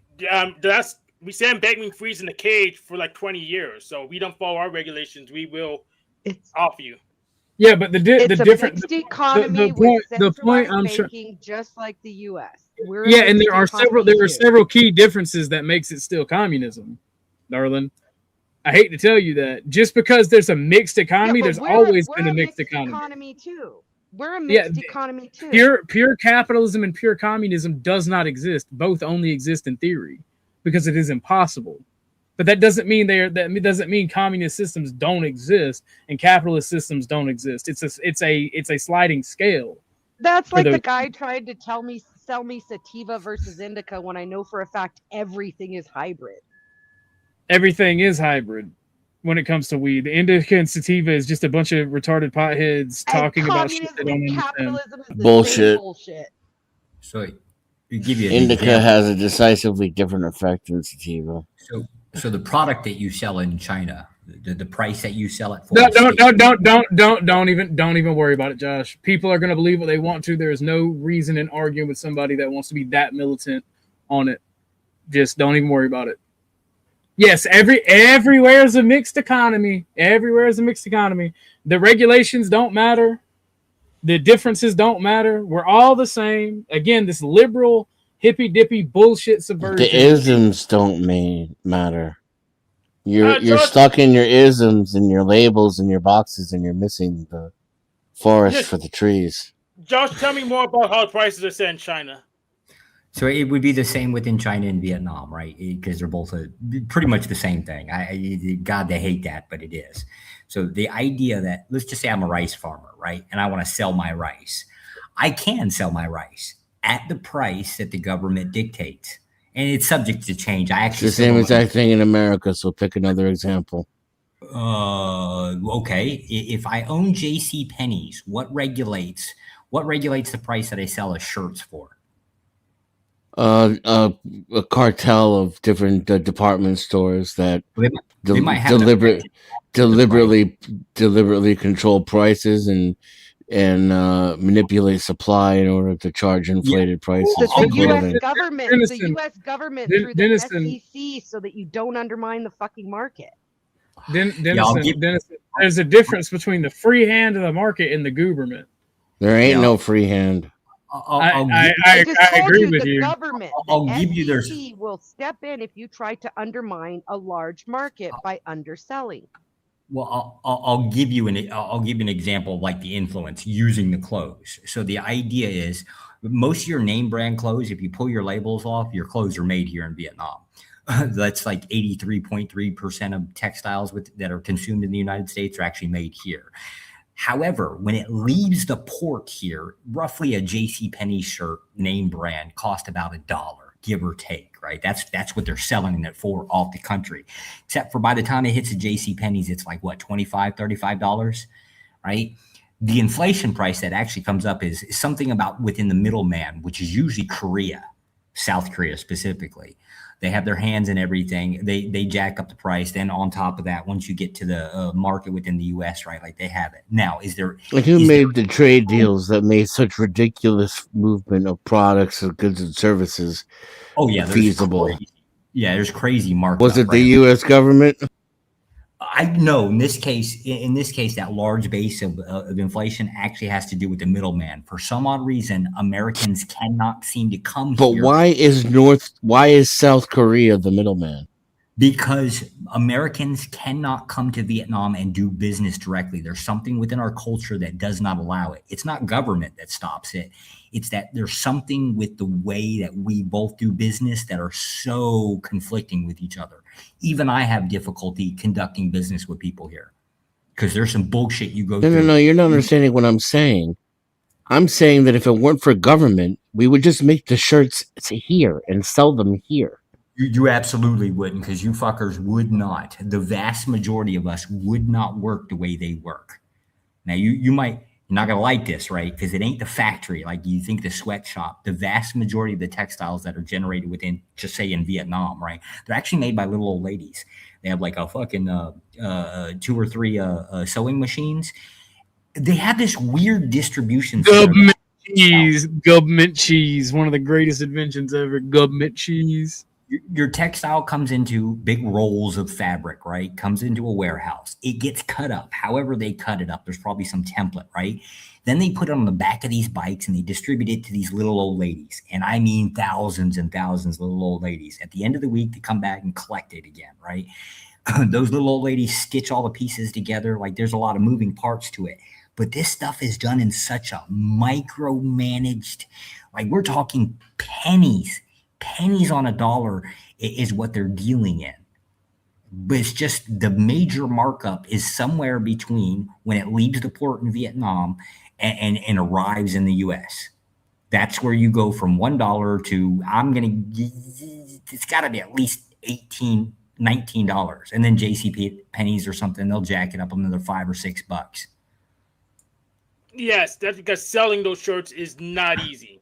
we stand begging freeze in the cage for like 20 years. So we don't follow our regulations, we will off you. Yeah, but the different economy the point I'm banking, just like the U.S. And there are several key differences that makes it still communism, darling. I hate to tell you that. Just because there's a mixed economy, there's always been a mixed economy too. We're a mixed economy too. Pure capitalism and pure communism does not exist. Both only exist in theory, because it is impossible. But that doesn't mean communist systems don't exist and capitalist systems don't exist. It's a sliding scale. That's like the guy tried to sell me sativa versus indica when I know for a fact everything is hybrid. Everything is hybrid when it comes to weed. The indica and sativa is just a bunch of retarded potheads talking about shit they don't understand. Bullshit. So you give you indica has a decisively different effect than sativa. So the product that you sell in China, the price that you sell it for. Don't even worry about it, Josh. People are gonna believe what they want to. There is no reason in arguing with somebody that wants to be that militant on it. Just don't even worry about it. Yes, everywhere is a mixed economy. Everywhere is a mixed economy. The regulations don't matter. The differences don't matter. We're all the same. Again, this liberal hippy dippy bullshit subversion. The isms don't matter. You're stuck in your isms and your labels and your boxes, and you're missing the forest for the trees. Josh, tell me more about how prices are set in China. So it would be the same within China and Vietnam, right? Because they're both pretty much the same thing. God, they hate that, but it is. So the idea that, let's just say I'm a rice farmer, right? And I want to sell my rice. I can sell my rice at the price that the government dictates. And it's subject to change. It's the same exact thing in America, so pick another example. Okay. If I own J.C. Penney's, what regulates the price that I sell his shirts for? A cartel of different department stores that they might have deliberately control prices and manipulate supply in order to charge inflated prices. The U.S. government, through the SEC, so that you don't undermine the fucking market. Denison, there's a difference between the free hand of the market and the government. There ain't no free hand. I agree with you. I'll give you their SEC will step in if you try to undermine a large market by underselling. Well, I'll give you an example of like the influence using the clothes. So the idea is most of your name brand clothes, if you pull your labels off, your clothes are made here in Vietnam. That's like 83.3% of textiles that are consumed in the United States are actually made here. However, when it leaves the port here, roughly a JCPenney shirt name brand cost about $1, give or take, right? That's what they're selling it for off the country. Except for by the time it hits the JCPenney's, it's like what, $25, $35, right? The inflation price that actually comes up is something about within the middleman, which is usually Korea, South Korea specifically. They have their hands in everything. They jack up the price. Then on top of that, once you get to the market within the U.S., right, like they have it. Now, who made the trade deals that made such ridiculous movement of products and goods and services? Oh yeah, feasible. There's crazy markup. Was it the U.S. government? I know in this case, that large base of inflation actually has to do with the middleman. For some odd reason, Americans cannot seem to come here. But why is South Korea the middleman? Because Americans cannot come to Vietnam and do business directly. There's something within our culture that does not allow it. It's not government that stops it. It's that there's something with the way that we both do business that are so conflicting with each other. Even I have difficulty conducting business with people here because there's some bullshit you go through. No, you're not understanding what I'm saying. I'm saying that if it weren't for government, we would just make the shirts here and sell them here. You absolutely wouldn't, because you fuckers would not. The vast majority of us would not work the way they work. Now, you're not going to like this, right? Because it ain't the factory. Like you think the sweatshop, the vast majority of the textiles that are generated within, just say in Vietnam, right? They're actually made by little old ladies. They have like a fucking 2 or 3 sewing machines. They have this weird distribution. Government cheese. One of the greatest inventions ever. Government cheese. Your textile comes into big rolls of fabric, right? Comes into a warehouse. It gets cut up. However they cut it up, there's probably some template, right? Then they put it on the back of these bikes and they distribute it to these little old ladies. And I mean thousands and thousands of little old ladies. At the end of the week, they come back and collect it again, right? Those little old ladies stitch all the pieces together. Like there's a lot of moving parts to it. But this stuff is done in such a micromanaged, like we're talking pennies on a dollar is what they're dealing in. But it's just the major markup is somewhere between when it leaves the port in Vietnam and arrives in the U.S. That's where you go from $1 to it's got to be at least $18, $19. And then JCPenney's or something, they'll jack it up another $5 or $6. Yes, that's because selling those shirts is not easy.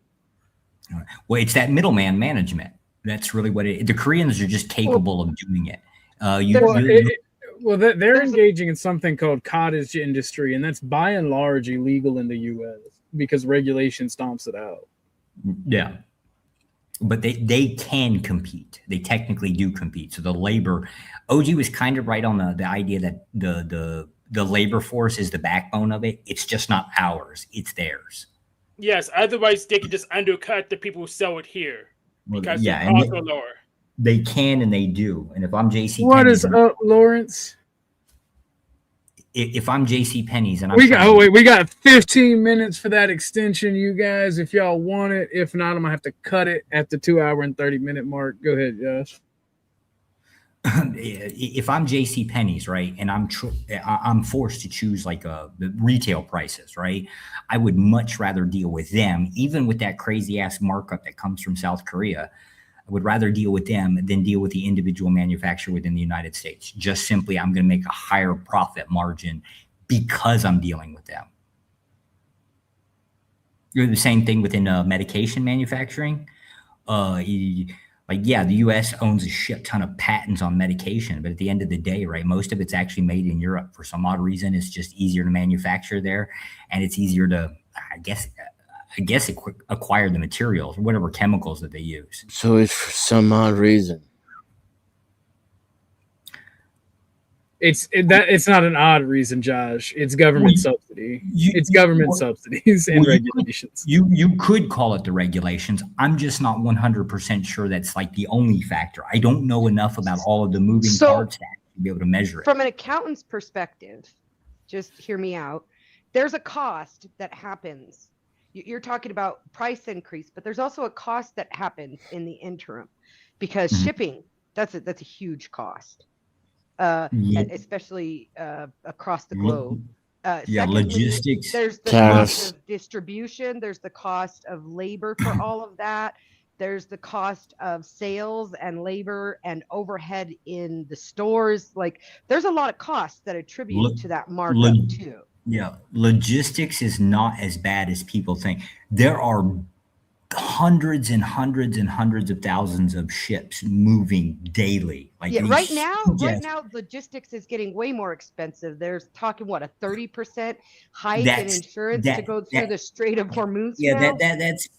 Well, it's that middleman management. That's really what the Koreans are just capable of doing it. They're engaging in something called cottage industry, and that's by and large illegal in the U.S. because regulation stomps it out. Yeah. But they can compete. They technically do compete. So the labor, OG was kind of right on the idea that the labor force is the backbone of it. It's just not ours. It's theirs. Yes, otherwise they can just undercut the people who sell it here because the costs are lower. They can and they do. And if I'm JC, what is up, Lawrence? If I'm JCPenney's and we got 15 minutes for that extension, you guys. If y'all want it, if not, I'm gonna have to cut it at the 2 hour and 30-minute mark. Go ahead, Josh. If I'm JCPenney's, right, and I'm forced to choose like the retail prices, right, I would much rather deal with them, even with that crazy ass markup that comes from South Korea. I would rather deal with them than deal with the individual manufacturer within the United States. Just simply, I'm going to make a higher profit margin because I'm dealing with them. You're the same thing within medication manufacturing. Yeah, the U.S. owns a shit ton of patents on medication, but at the end of the day, right, most of it's actually made in Europe. For some odd reason, it's just easier to manufacture there, and it's easier to, I guess, acquire the materials, whatever chemicals that they use. So it's for some odd reason. It's not an odd reason, Josh. It's government subsidy. It's government subsidies and regulations. You could call it the regulations. I'm just not 100% sure that's like the only factor. I don't know enough about all of the moving parts to actually be able to measure it. From an accountant's perspective, just hear me out. There's a cost that happens. You're talking about price increase, but there's also a cost that happens in the interim because shipping, that's a huge cost. Especially across the globe. Secondly, logistics. There's the cost of distribution. There's the cost of labor for all of that. There's the cost of sales and labor and overhead in the stores. Like, there's a lot of costs that attribute to that markup too. Yeah, logistics is not as bad as people think. There are hundreds and hundreds and hundreds of thousands of ships moving daily. Like right now, logistics is getting way more expensive. There's talking a 30% hike in insurance to go through the Strait of Hormuz. Yeah,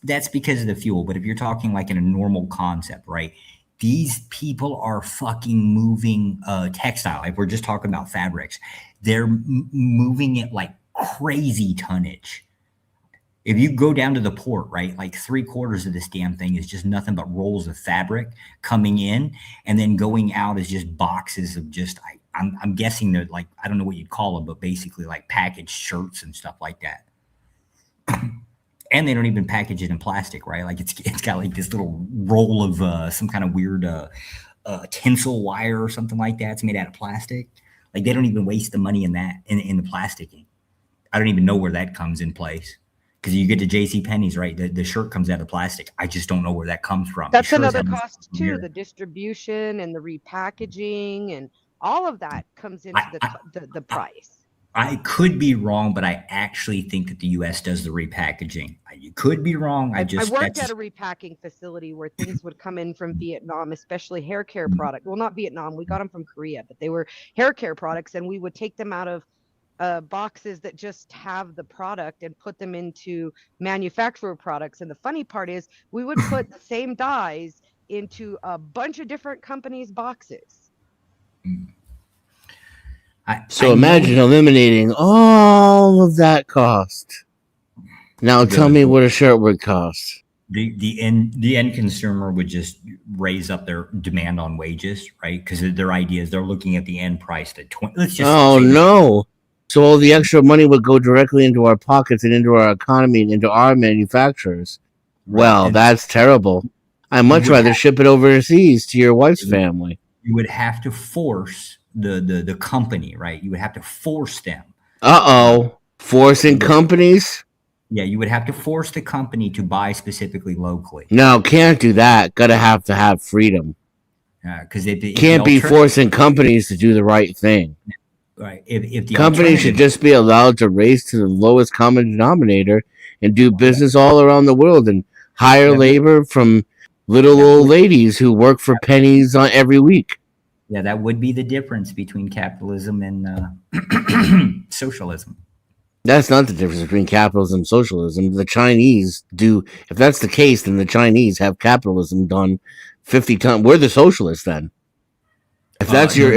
that's because of the fuel. But if you're talking like in a normal concept, right? These people are fucking moving textile. Like we're just talking about fabrics. They're moving it like crazy tonnage. If you go down to the port, right, like 3/4 of this damn thing is just nothing but rolls of fabric coming in, and then going out is just boxes of just, I'm guessing they're like, I don't know what you'd call them, but basically like packaged shirts and stuff like that. And they don't even package it in plastic, right? Like it's got like this little roll of some kind of weird tinsel wire or something like that. It's made out of plastic. Like they don't even waste the money in that, in the plasticking. I don't even know where that comes in place. Because you get to JCPenney's, right? The shirt comes out of plastic. I just don't know where that comes from. That's another cost too. The distribution and the repackaging and all of that comes into the price. I could be wrong, but I actually think that the U.S. does the repackaging. You could be wrong. I worked at a repacking facility where things would come in from Vietnam, especially hair care product. Well, not Vietnam. We got them from Korea, but they were hair care products, and we would take them out of boxes that just have the product and put them into manufacturer products. And the funny part is we would put the same dyes into a bunch of different companies' boxes. So imagine eliminating all of that cost. Now tell me what a shirt would cost. The end consumer would just raise up their demand on wages, right? Because their idea is they're looking at the end price at 20. No. So all the extra money would go directly into our pockets and into our economy and into our manufacturers. Well, that's terrible. I'd much rather ship it overseas to your wife's family. You would have to force the company, right? You would have to force them. Forcing companies? Yeah, you would have to force the company to buy specifically locally. No, can't do that. Gotta have to have freedom. Because can't be forcing companies to do the right thing. Right. If the companies should just be allowed to race to the lowest common denominator and do business all around the world and hire labor from little old ladies who work for pennies every week. Yeah, that would be the difference between capitalism and socialism. That's not the difference between capitalism and socialism. The Chinese do. If that's the case, then the Chinese have capitalism done 50 times. We're the socialists then. If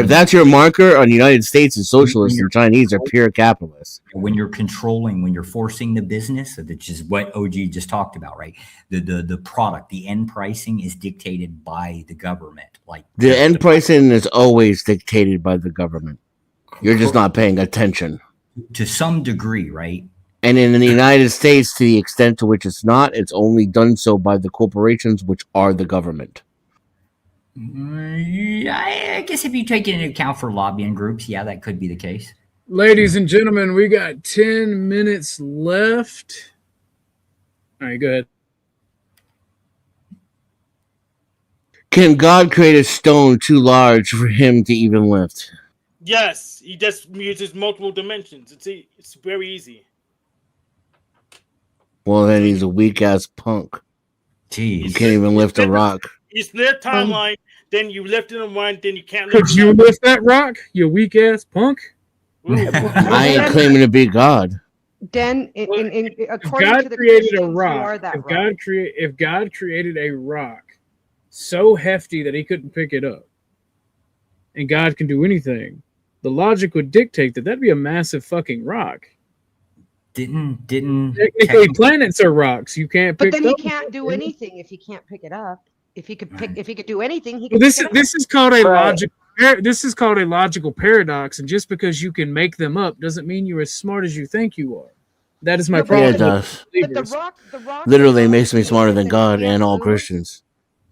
that's your marker on the United States is socialist and Chinese are pure capitalists. When you're controlling, when you're forcing the business, which is what OG just talked about, right? The product, the end pricing is dictated by the government. Like the end pricing is always dictated by the government. You're just not paying attention. To some degree, right? And in the United States, to the extent to which it's not, it's only done so by the corporations, which are the government. I guess if you take it into account for lobbying groups, yeah, that could be the case. Ladies and gentlemen, we got 10 minutes left. All right, go ahead. Can God create a stone too large for him to even lift? Yes, he just uses multiple dimensions. It's very easy. Well, then he's a weak-ass punk. Jeez. You can't even lift a rock. It's their timeline. Then you lift it in one. Then you can't lift. Could you lift that rock? You weak ass punk. I ain't claiming to be God. Den, according God to the created a Christians, you rock, are that if rock. if God created a rock so hefty that he couldn't pick it up, and God can do anything, the logic would dictate that that'd be a massive fucking rock. Didn't technically planets are rocks. You can't But pick then them he can't do anything if he can't pick it up. If he could do anything, he Well, could. this pick it this up. is called a this is called a logical paradox, and just because you can make them up doesn't mean you're as smart as you think you are. That is my problem. Yeah, it does. But the rock Literally makes me smarter than God and all Christians.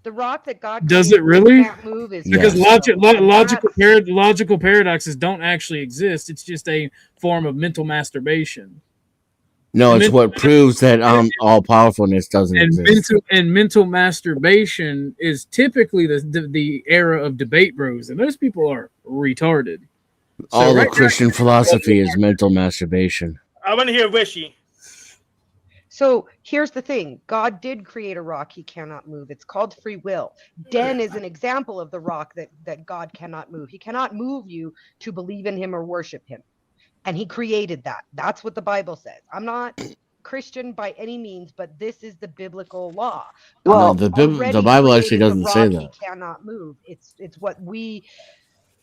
The rock that God Does it really? can't move is Because Yes. logical paradoxes don't actually exist. It's just a form of mental masturbation. No, it's what proves that all powerfulness doesn't exist. Mental masturbation is typically the era of debate bros, and those people are retarded. All of Christian philosophy is mental masturbation. I want to hear Rishi. So here's the thing. God did create a rock he cannot move. It's called free will. Den is an example of the rock that God cannot move. He cannot move you to believe in him or worship him. And he created that. That's what the Bible says. I'm not Christian by any means, but this is the biblical law. Well, the Bible actually doesn't say that. He cannot move. It's what we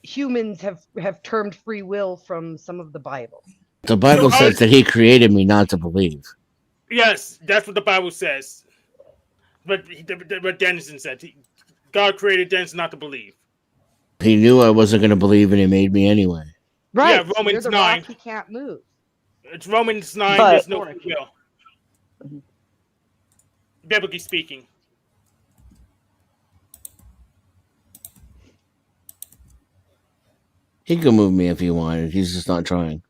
humans have termed free will from some of the Bible. The Bible says that he created me not to believe. Yes, that's what the Bible says. But Dennison said God created Dennison not to believe. He knew I wasn't going to believe, and he made me anyway. Right. Yeah, Romans You're the 9. rock he can't move. It's Romans 9. But- There's no free will. Biblically speaking. He could move me if he wanted. He's just not trying.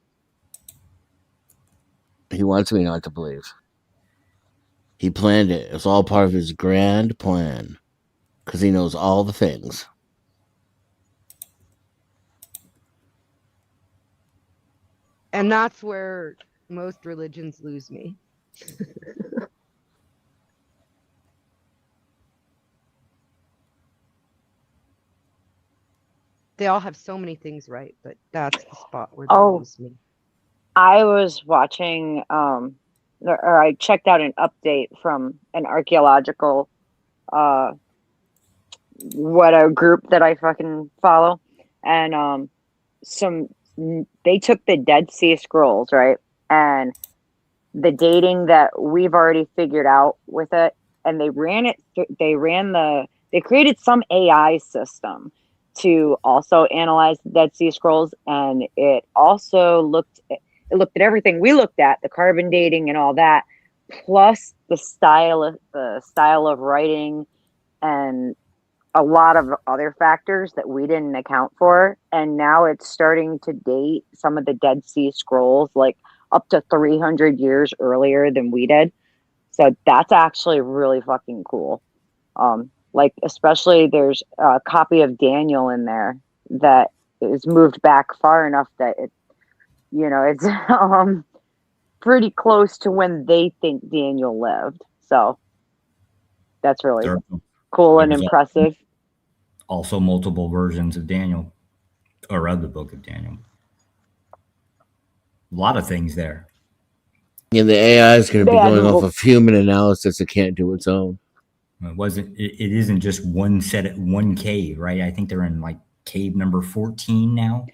He wants me not to believe. He planned it. It's all part of his grand plan. Because he knows all the things. And that's where most religions lose me. They all have so many things right, but that's the spot where they lose me. I was watching, or I checked out an update from an archaeological, what a group that I fucking follow, and they took the Dead Sea Scrolls, right, and the dating that we've already figured out with it, and they created some AI system to also analyze the Dead Sea Scrolls, and it also looked at everything we looked at, the carbon dating and all that, plus the style of writing and a lot of other factors that we didn't account for. And now it's starting to date some of the Dead Sea Scrolls like up to 300 years earlier than we did. So that's actually really fucking cool. Like, especially there's a copy of Daniel in there that is moved back far enough that it's pretty close to when they think Daniel lived. So that's really cool and impressive. Also multiple versions of Daniel, or of the book of Daniel. A lot of things there. Yeah, the AI is going to be going off of human analysis. It can't do its own. It isn't just one cave, right? I think they're in like cave number 14 now.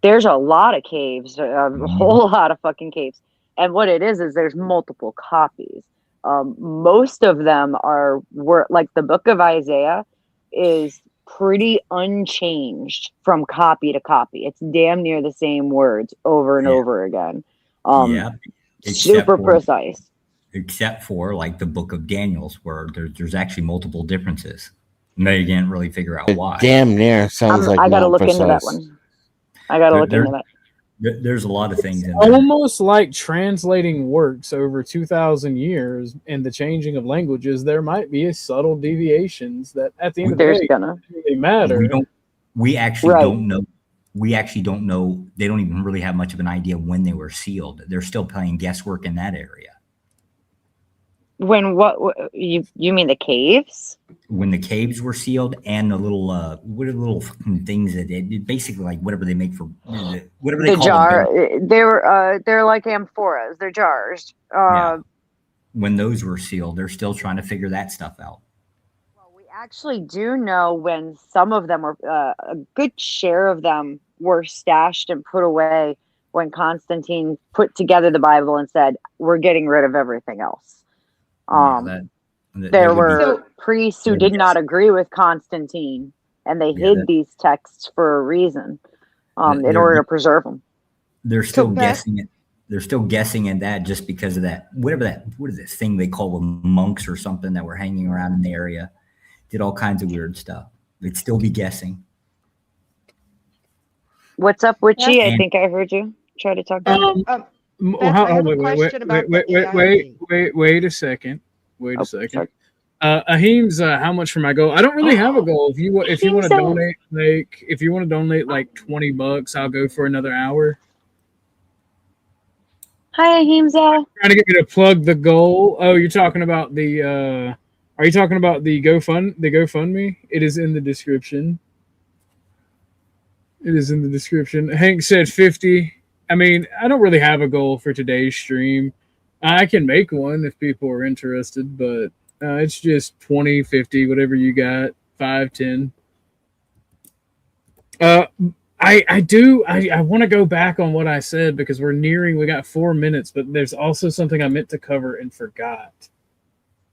There's a lot of caves, a whole lot of fucking caves. And what it is there's multiple copies. Most of them were like the book of Isaiah is pretty unchanged from copy to copy. It's damn near the same words over and over again. Super precise. Except for like the book of Daniel's, where there's actually multiple differences. And they can't really figure out why. Damn near sounds like I gotta look into that one. I gotta look into that. There's a lot of things in there. Almost like translating works over 2,000 years and the changing of languages, there might be subtle deviations that at the end of the day really matter. We actually don't know. We actually don't know. They don't even really have much of an idea when they were sealed. They're still playing guesswork in that area. When what you mean the caves? When the caves were sealed and the little what are the little fucking things that it basically like whatever they make for whatever they The call jar. them. They're like amphoras. They're jars. Yeah. When those were sealed, they're still trying to figure that stuff out. Well, we actually do know when some of them were a good share of them were stashed and put away when Constantine put together the Bible and said, "We're getting rid of everything else." There were priests who did not agree with Constantine, and they hid these texts for a reason, in order to preserve them. They're still guessing it. They're still guessing at that just because of that. What is this thing they call them, monks or something that were hanging around in the area? Did all kinds of weird stuff. They'd still be guessing. What's up, Witchy? I think I heard you try to talk to me. Wait a second. Ahim's how much for my goal? I don't really have a goal. If you want to donate like $20, I'll go for another hour. Hi, Ahimza. Trying to get me to plug the goal. Oh, you're talking about the are you talking about the GoFundMe? It is in the description. Hank said 50. I mean, I don't really have a goal for today's stream. I can make one if people are interested, but it's just 20, 50, whatever you got, 5, 10. I want to go back on what I said because we got 4 minutes, but there's also something I meant to cover and forgot.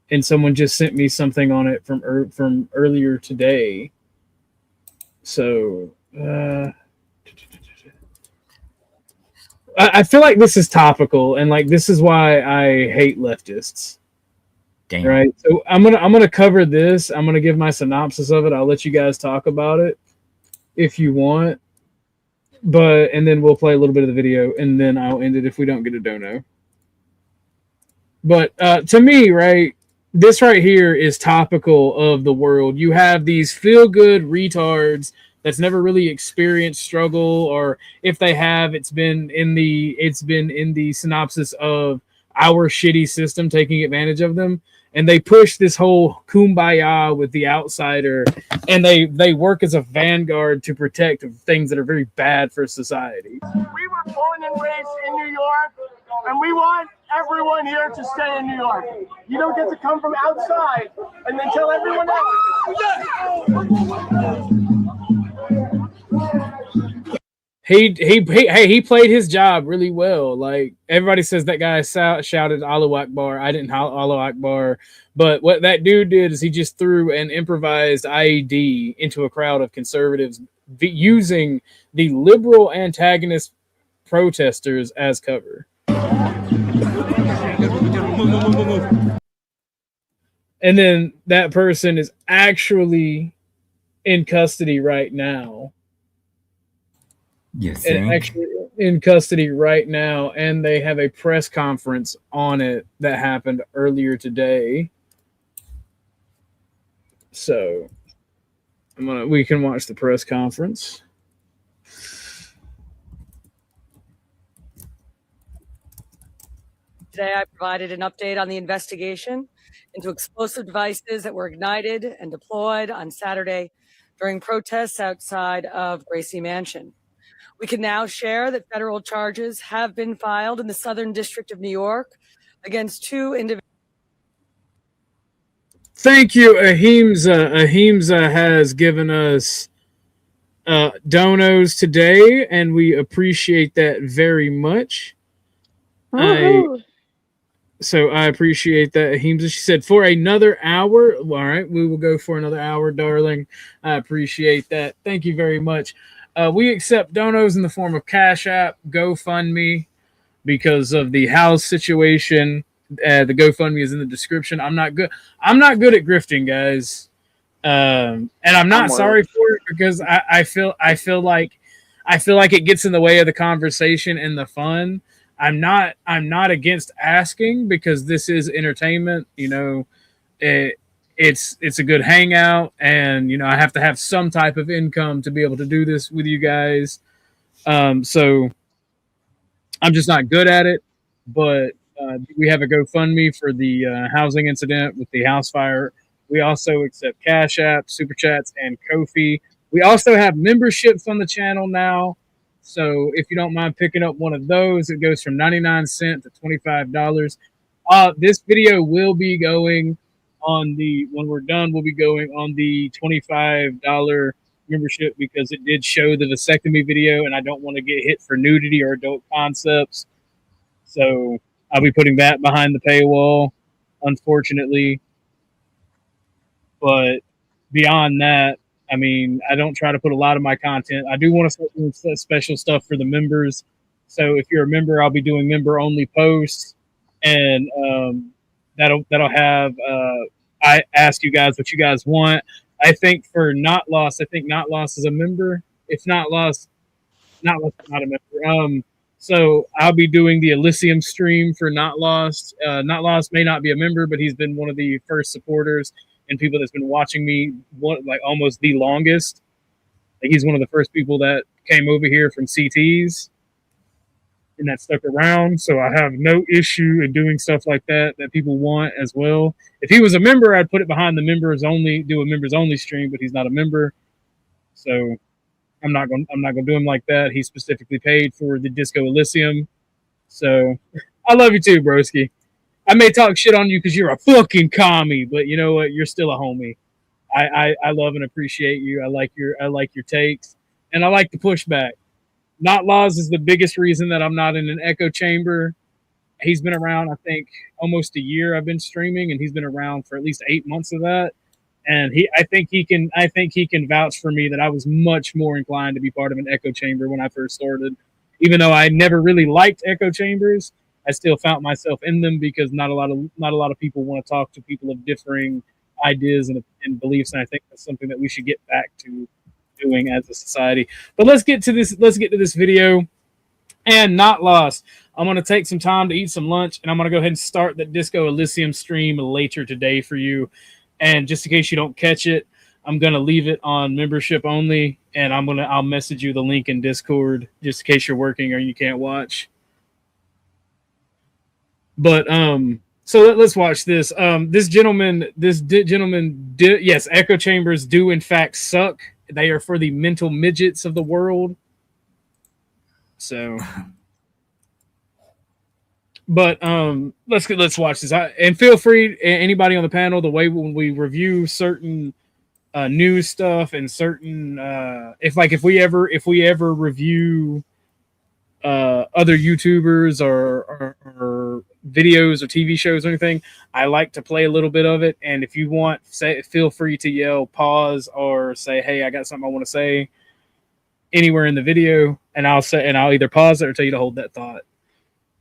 And someone just sent me something on it from earlier today. So, I feel like this is topical, and like this is why I hate leftists. Damn. Right. So I'm gonna cover this. I'm gonna give my synopsis of it. I'll let you guys talk about it if you want, and then we'll play a little bit of the video, and then I'll end it if we don't get a dono. But to me, right, this right here is topical of the world. You have these feel-good retards that's never really experienced struggle, or if they have, it's been in the synopsis of our shitty system taking advantage of them, and they push this whole kumbaya with the outsider, and they work as a vanguard to protect things that are very bad for society. We were born and raised in New York, and we want everyone here to stay in New York. You don't get to come from outside and then tell everyone else. He played his job really well. Like everybody says that guy shouted Allahu Akbar. I didn't Allahu Akbar, but what that dude did is he just threw an improvised IED into a crowd of conservatives using the liberal antagonist protesters as cover. And then that person is actually in custody right now. Yes, actually in custody right now, and they have a press conference on it that happened earlier today. So we can watch the press conference. Today, I provided an update on the investigation into explosive devices that were ignited and deployed on Saturday during protests outside of Gracie Mansion. We can now share that federal charges have been filed in the Southern District of New York against 2 individuals. Thank you, Ahimza. Ahimza has given us donos today, and we appreciate that very much. So I appreciate that, Ahimza. She said, for another hour. All right, we will go for another hour, darling. I appreciate that. Thank you very much. We accept donos in the form of Cashapp, GoFundMe, because of the house situation. The GoFundMe is in the description. I'm not good at grifting, guys, and I'm not sorry for it because I feel like it gets in the way of the conversation and the fun. I'm not against asking because this is entertainment. You know, it's a good hangout, and you know I have to have some type of income to be able to do this with you guys. So I'm just not good at it, but We have a GoFundMe for the housing incident with the house fire. We also accept Cash App, Super Chats, and Ko-fi. We also have memberships on the channel now. So if you don't mind picking up one of those, it goes from 99 cents to $25. This video will be going on when we're done, we'll be going on the $25 membership because it did show the vasectomy video and I don't want to get hit for nudity or adult concepts. So I'll be putting that behind the paywall, unfortunately. But beyond that, I mean, I don't try to put a lot of my content. I do want to start doing special stuff for the members. So if you're a member, I'll be doing member only posts, and that'll have. I ask you guys what you guys want. I think for Not Lost, I think Not Lost is a member. If Not Lost, Not Lost is not a member. So I'll be doing the Elysium stream for Not Lost. Not Lost may not be a member, but he's been one of the first supporters and people that's been watching me like almost the longest. Like he's one of the first people that came over here from CTs and that stuck around. So I have no issue in doing stuff like that people want as well. If he was a member, I'd put it behind the members only, do a members only stream, but he's not a member. So I'm not gonna do him like that. He specifically paid for the Disco Elysium. So I love you too, broski. I may talk shit on you because you're a fucking commie, but you know what? You're still a homie. I love and appreciate you. I like your takes, and I like the pushback. Not Laws is the biggest reason that I'm not in an echo chamber. He's been around, I think, almost a year. I've been streaming, and he's been around for at least 8 months of that. And I think he can vouch for me that I was much more inclined to be part of an echo chamber when I first started. Even though I never really liked echo chambers, I still found myself in them because not a lot of people want to talk to people of differing ideas and beliefs. And I think that's something that we should get back to doing as a society. But let's get to this video. And Not Lost, I'm going to take some time to eat some lunch, and I'm going to go ahead and start the Disco Elysium stream later today for you. And just in case you don't catch it, I'm going to leave it on membership only, and I'll message you the link in Discord just in case you're working or you can't watch. But so let's watch this. This gentleman, yes, echo chambers do in fact suck. They are for the mental midgets of the world. So, but let's watch this. And feel free, anybody on the panel, the way when we review certain news stuff and certain if we ever review other YouTubers or videos or TV shows or anything, I like to play a little bit of it. And if you want, feel free to yell pause or say, hey, I got something I want to say anywhere in the video, and I'll either pause it or tell you to hold that thought.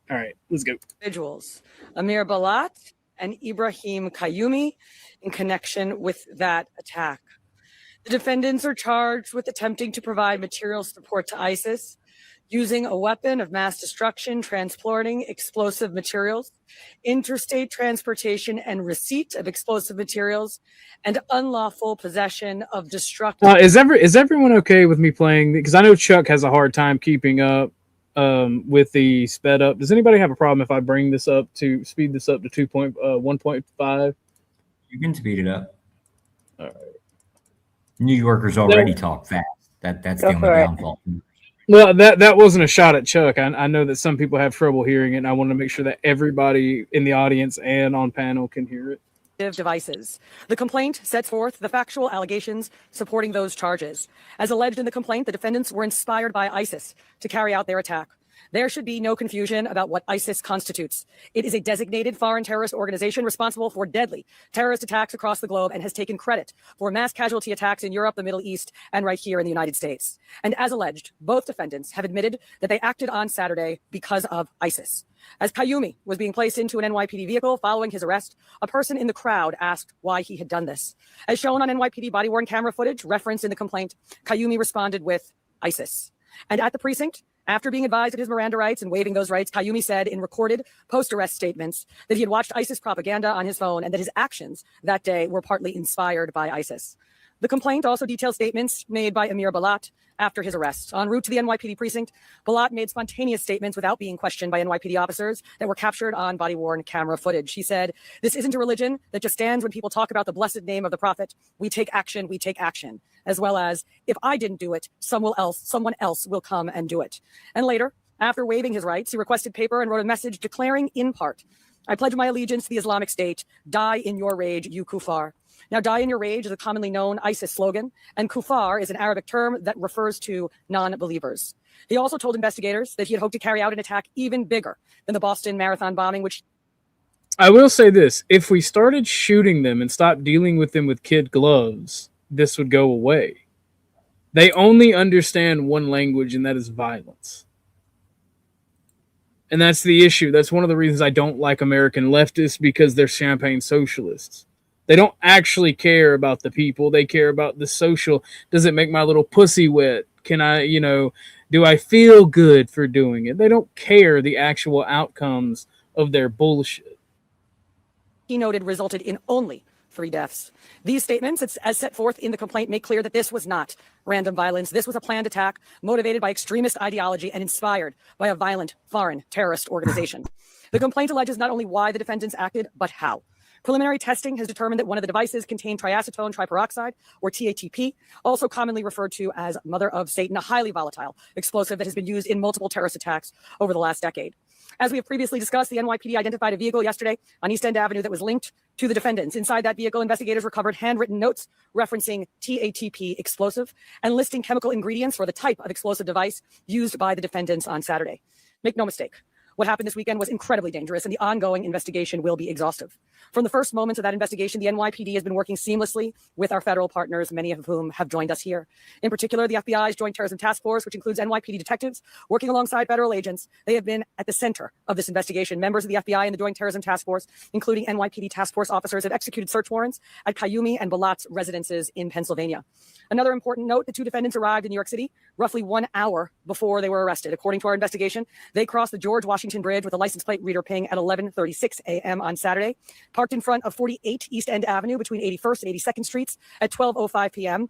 All right, let's go. Individuals, Amir Balat and Ibrahim Kayumi, in connection with that attack. The defendants are charged with attempting to provide material support to ISIS, using a weapon of mass destruction, transporting explosive materials, interstate transportation and receipt of explosive materials, and unlawful possession of destructive. Is everyone okay with me playing? Because I know Chuck has a hard time keeping up with the sped up. Does anybody have a problem if I speed this up to 1.5? You can speed it up. All right. New Yorkers already talk fast. That's the only downfall. Well, that wasn't a shot at Chuck. I know that some people have trouble hearing it, and I want to make sure that everybody in the audience and on panel can hear it. Devices. The complaint sets forth the factual allegations supporting those charges. As alleged in the complaint, the defendants were inspired by ISIS to carry out their attack. There should be no confusion about what ISIS constitutes. It is a designated foreign terrorist organization responsible for deadly terrorist attacks across the globe and has taken credit for mass casualty attacks in Europe, the Middle East, and right here in the United States. And as alleged, both defendants have admitted that they acted on Saturday because of ISIS. As Kayumi was being placed into an NYPD vehicle following his arrest, a person in the crowd asked why he had done this. As shown on NYPD body-worn camera footage referenced in the complaint, Kayumi responded with ISIS. And at the precinct, after being advised of his Miranda rights and waiving those rights, Kayumi said in recorded post-arrest statements that he had watched ISIS propaganda on his phone and that his actions that day were partly inspired by ISIS. The complaint also details statements made by Amir Balat after his arrest. En route to the NYPD precinct, Balat made spontaneous statements without being questioned by NYPD officers that were captured on body-worn camera footage. He said, "This isn't a religion that just stands when people talk about the blessed name of the prophet. We take action, as well as, if I didn't do it, someone else will come and do it." And later, after waiving his rights, he requested paper and wrote a message declaring in part, "I pledge my allegiance to the Islamic State. Die in your rage, you kuffar." Now, die in your rage is a commonly known ISIS slogan, and kuffar is an Arabic term that refers to non-believers. He also told investigators that he had hoped to carry out an attack even bigger than the Boston Marathon bombing, which... I will say this. If we started shooting them and stopped dealing with them with kid gloves, this would go away. They only understand one language, and that is violence. And that's the issue. That's one of the reasons I don't like American leftists, because they're champagne socialists. They don't actually care about the people. They care about the social. Does it make my little pussy wet? Can I, do I feel good for doing it? They don't care the actual outcomes of their bullshit. He noted resulted in only 3 deaths. These statements, as set forth in the complaint, make clear that this was not random violence. This was a planned attack motivated by extremist ideology and inspired by a violent foreign terrorist organization. The complaint alleges not only why the defendants acted, but how. Preliminary testing has determined that one of the devices contained triacetone triperoxide, or TATP, also commonly referred to as Mother of Satan, a highly volatile explosive that has been used in multiple terrorist attacks over the last decade. As we have previously discussed, the NYPD identified a vehicle yesterday on East End Avenue that was linked to the defendants. Inside that vehicle, investigators recovered handwritten notes referencing TATP explosive and listing chemical ingredients for the type of explosive device used by the defendants on Saturday. Make no mistake. What happened this weekend was incredibly dangerous, and the ongoing investigation will be exhaustive. From the first moments of that investigation, the NYPD has been working seamlessly with our federal partners, many of whom have joined us here. In particular, the FBI's Joint Terrorism Task Force, which includes NYPD detectives working alongside federal agents. They have been at the center of this investigation. Members of the FBI and the Joint Terrorism Task Force, including NYPD task force officers, have executed search warrants at Kayumi and Balat's residences in Pennsylvania. Another important note, the 2 defendants arrived in New York City roughly 1 hour before they were arrested. According to our investigation, they crossed the George Washington Bridge with a license plate reader ping at 11:36 a.m. on Saturday, parked in front of 48 East End Avenue between 81st and 82nd Streets at 12:05 p.m.,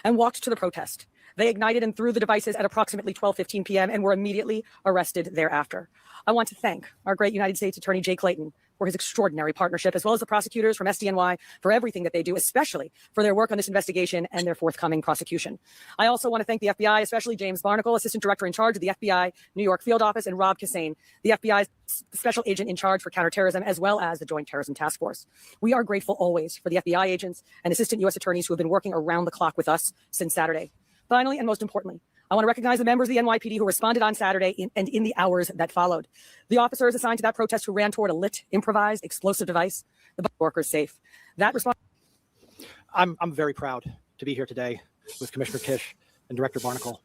and walked to the protest. They ignited and threw the devices at approximately 12:15 p.m. and were immediately arrested thereafter. I want to thank our great United States Attorney Jay Clayton for his extraordinary partnership, as well as the prosecutors from SDNY for everything that they do, especially for their work on this investigation and their forthcoming prosecution. I also want to thank the FBI, especially James Barnacle, Assistant Director in charge of the FBI New York Field Office, and Rob Cassane, the FBI's Special Agent in charge for counterterrorism, as well as the Joint Terrorism Task Force. We are grateful always for the FBI agents and Assistant U.S. Attorneys who have been working around the clock with us since Saturday. Finally, and most importantly, I want to recognize the members of the NYPD who responded on Saturday and in the hours that followed. The officers assigned to that protest who ran toward a lit, improvised, explosive device, the workers safe. That response. I'm very proud to be here today with Commissioner Kish and Director Barnacle.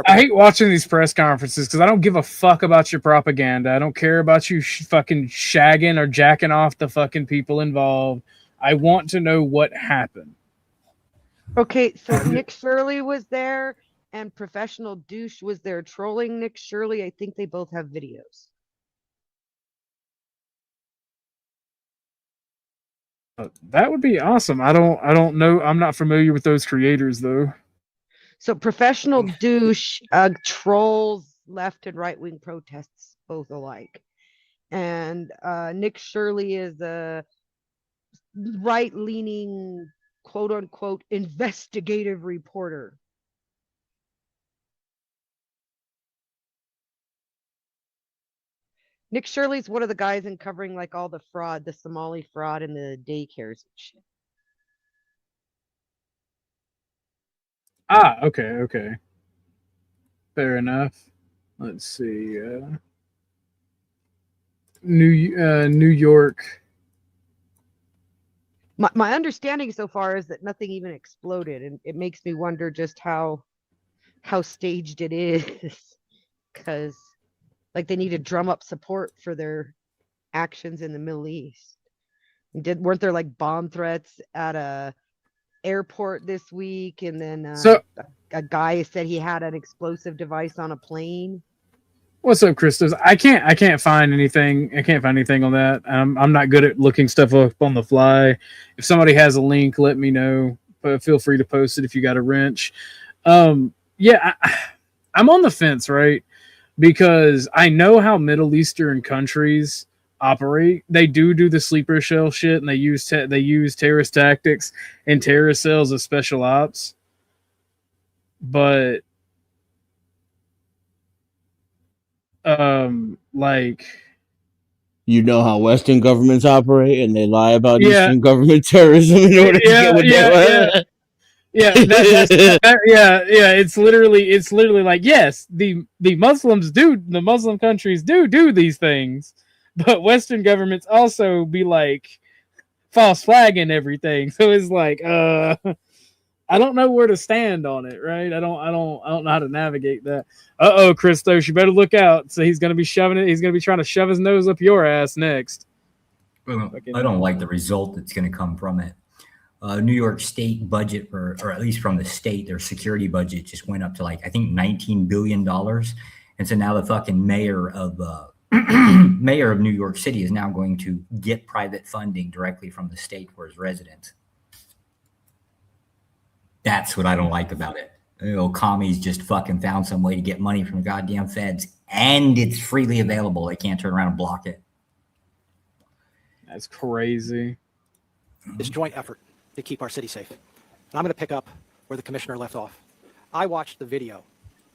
I hate watching these press conferences because I don't give a fuck about your propaganda. I don't care about you fucking shagging or jacking off the fucking people involved. I want to know what happened. Okay, so Nick Shirley was there and Professional Douche was there trolling Nick Shirley. I think they both have videos. That would be awesome. I don't know. I'm not familiar with those creators though. So Professional Douche trolls left and right wing protests both alike, and Nick Shirley is a right leaning quote unquote investigative reporter. Nick Shirley's one of the guys in covering like all the fraud, the Somali fraud and the daycares and shit. Ah, okay. Fair enough. Let's see. New York. My understanding so far is that nothing even exploded, and it makes me wonder just how staged it is, because like they need to drum up support for their actions in the Middle East. Weren't there like bomb threats at a airport this week, and then a guy said he had an explosive device on a plane? What's up, Christos? I can't find anything. I can't find anything on that. I'm not good at looking stuff up on the fly. If somebody has a link, let me know. feel free to post it if you got a wrench. Yeah, I'm on the fence, right? Because I know how Middle Eastern countries operate. They do the sleeper cell shit, and they use terrorist tactics and terrorist cells as special ops. But like, you know how Western governments operate, and they lie about Eastern government terrorism in order to get what they want. Yeah, it's literally like, yes, the Muslim countries do these things, but Western governments also be like false flagging everything. So it's like, I don't know where to stand on it, right? I don't know how to navigate that. Christos, you better look out. So he's gonna be shoving it. He's gonna be trying to shove his nose up your ass next. Well, I don't like the result that's going to come from it. New York State budget, or at least from the state, their security budget just went up to like, I think $19 billion. And so now the fucking mayor of New York City is now going to get private funding directly from the state for his residents. That's what I don't like about it. Commies just fucking found some way to get money from goddamn feds, and it's freely available. They can't turn around and block it. That's crazy. This joint effort to keep our city safe. And I'm going to pick up where the commissioner left off. I watched the video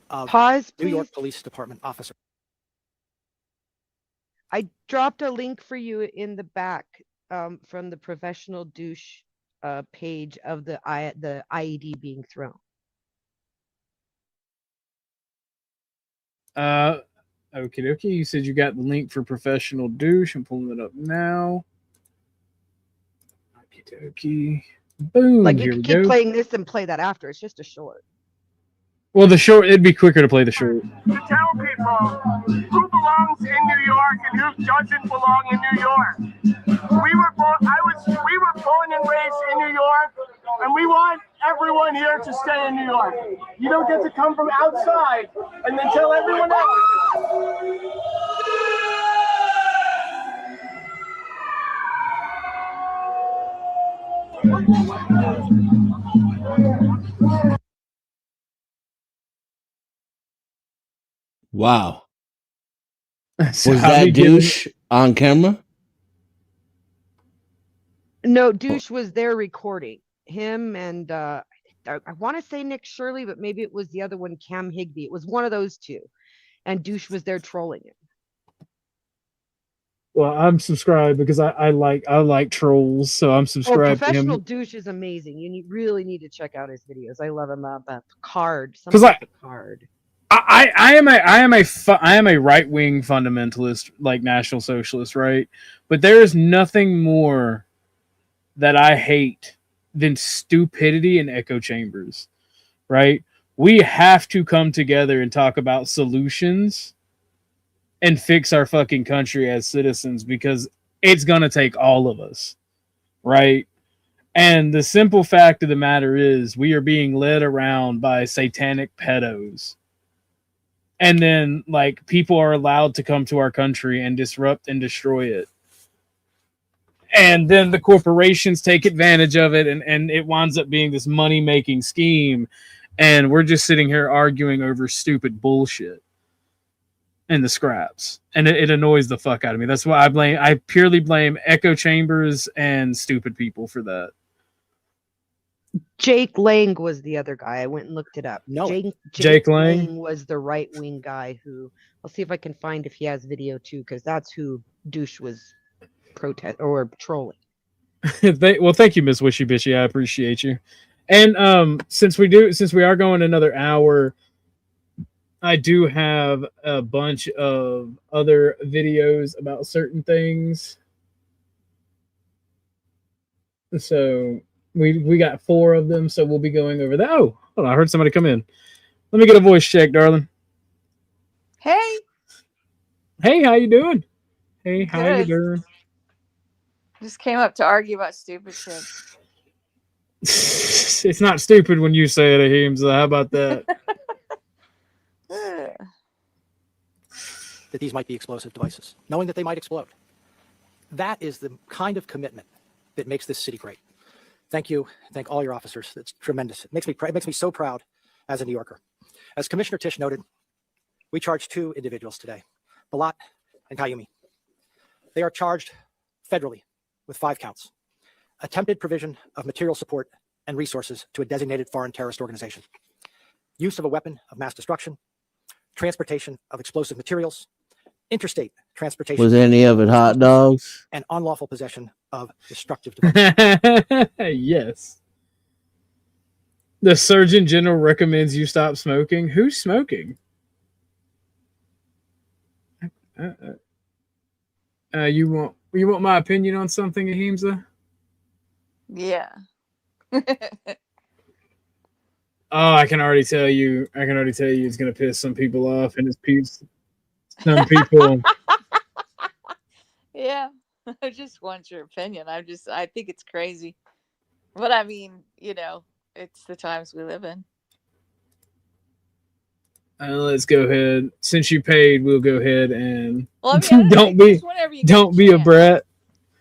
of New York Police Department officer. I dropped a link for you in the back from the professional douche page of the IED being thrown. Okie dokie. You said you got the link for professional douche. I'm pulling it up now. Okie dokie. Boom. Like you can keep playing this and play that after. It's just a short. Well, the short, it'd be quicker to play the short. To tell people who belongs in New York and who doesn't belong in New York. We were born and raised in New York, and we want everyone here to stay in New York. You don't get to come from outside and then tell everyone else. Wow. Was that douche on camera? No, douche was there recording him, and I want to say Nick Shirley, but maybe it was the other one, Cam Higby. It was one of those two, and douche was there trolling him. Well, I'm subscribed because I like trolls, so I'm subscribed to him. Professional douche is amazing. You really need to check out his videos. I love him. Card. Because Card. I am a right wing fundamentalist, like National Socialist, right? But there is nothing more that I hate than stupidity and echo chambers, right? We have to come together and talk about solutions and fix our fucking country as citizens, because it's gonna take all of us, right? And the simple fact of the matter is, we are being led around by satanic pedos. And then, like, people are allowed to come to our country and disrupt and destroy it. And then the corporations take advantage of it, and it winds up being this money-making scheme. And we're just sitting here arguing over stupid bullshit and the scraps. And it annoys the fuck out of me. That's why I purely blame echo chambers and stupid people for that. Jake Lang was the other guy. I went and looked it up. No, Jake Lang was the right wing guy who, I'll see if I can find if he has video too, because that's who douche was protest or trolling. Well, thank you, Miss Wishy Bishy. I appreciate you. And since we are going another hour, I do have a bunch of other videos about certain things. So we got 4 of them, so we'll be going over that. Oh, hold on, I heard somebody come in. Let me get a voice check, darling. Hey. Hey, how you doing? Hey, how you doing? Just came up to argue about stupid shit. It's not stupid when you say it, Aheem, so how about that? That these might be explosive devices, knowing that they might explode. That is the kind of commitment that makes this city great. Thank you. Thank all your officers. It's tremendous. It makes me so proud as a New Yorker. As Commissioner Tisch noted, we charged 2 individuals today, Balat and Kayumi. They are charged federally with 5 counts. Attempted provision of material support and resources to a designated foreign terrorist organization. Use of a weapon of mass destruction. Transportation of explosive materials. Interstate transportation. Was any of it hot dogs? And unlawful possession of destructive devices. Yes. The Surgeon General recommends you stop smoking. Who's smoking? You want my opinion on something, Ahimsa? Yeah. Oh, I can already tell you it's gonna piss some people off, and some people. Yeah. I just want your opinion. I think it's crazy. But I mean, it's the times we live in. Let's go ahead. Since you paid, we'll go ahead and don't be a brat.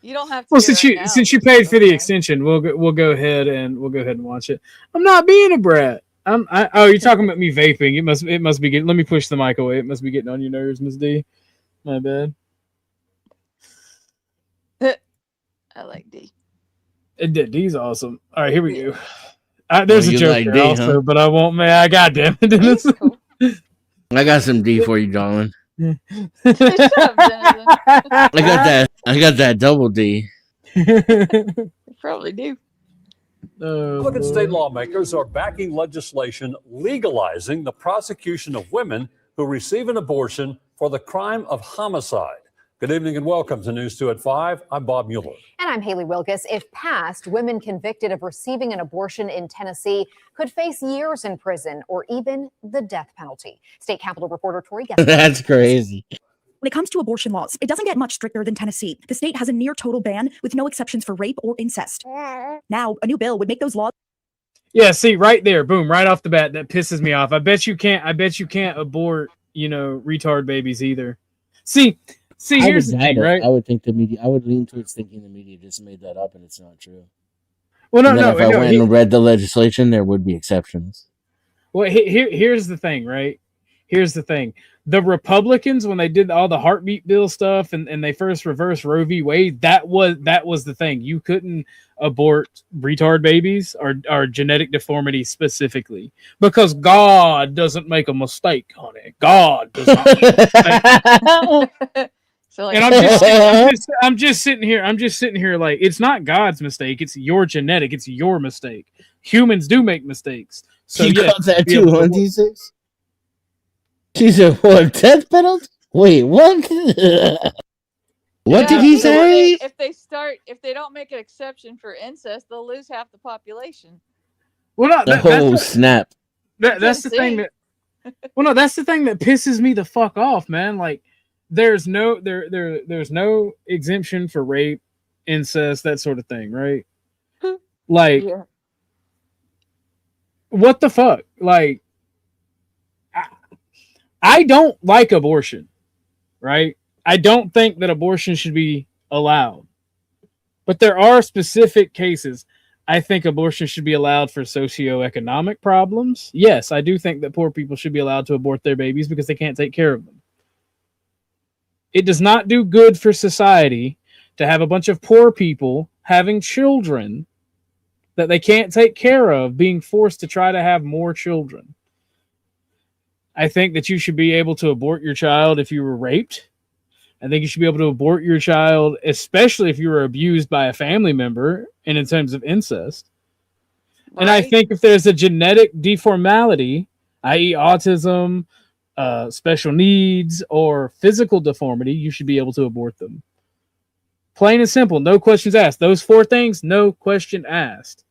You don't have to. Well, since you paid for the extension, we'll go ahead and watch it. I'm not being a brat. Oh, you're talking about me vaping. It must be getting. Let me push the mic away. It must be getting on your nerves, Miss D. My bad. I like D. D's awesome. All right, here we go. There's a joke like there D, also, huh? but I won't. Man, goddamn it. I got some D for you, darling. Shut up, Jonathan. I got that double D. You probably do. Republican state lawmakers are backing legislation legalizing the prosecution of women who receive an abortion for the crime of homicide. Good evening and welcome to News 2 at 5. I'm Bob Mueller. And I'm Haley Wilkes. If passed, women convicted of receiving an abortion in Tennessee could face years in prison or even the death penalty. State Capitol reporter Tori Gessler. That's crazy. When it comes to abortion laws, it doesn't get much stricter than Tennessee. The state has a near total ban with no exceptions for rape or incest. Now, a new bill would make those laws. Yeah, see, right there, boom, right off the bat, that pisses me off. I bet you can't abort, retard babies either. See, here's the thing, right? I would think the media. I would lean towards thinking the media just made that up, and it's not true. Well, If I went and read the legislation, there would be exceptions. Well, here's the thing, right? Here's the thing. The Republicans, when they did all the heartbeat bill stuff and they first reversed Roe v. Wade, that was the thing. You couldn't abort retard babies or genetic deformity specifically because God doesn't make a mistake, honey. God does not make a mistake. And I'm just sitting here like it's not God's mistake. It's your genetic. It's your mistake. Humans do make mistakes. So You got that too, huh, D6? She said, "What, death penalty? Wait, what? What did he say?" If they don't make an exception for incest, they'll lose half the population. Well, no, Snap. That's the thing that. Well, no, that's the thing that pisses me the fuck off, man. Like, there's no exemption for rape, incest, that sort of thing, right? Like, what the fuck? Like, I don't like abortion, right? I don't think that abortion should be allowed. But there are specific cases. I think abortion should be allowed for socioeconomic problems. Yes, I do think that poor people should be allowed to abort their babies because they can't take care of them. It does not do good for society to have a bunch of poor people having children that they can't take care of, being forced to try to have more children. I think that you should be able to abort your child if you were raped. I think you should be able to abort your child, especially if you were abused by a family member and in terms of incest. Right. And I think if there's a genetic deformality, i.e. autism, special needs, or physical deformity, you should be able to abort them. Plain and simple, no questions asked. Those 4 things, no question asked.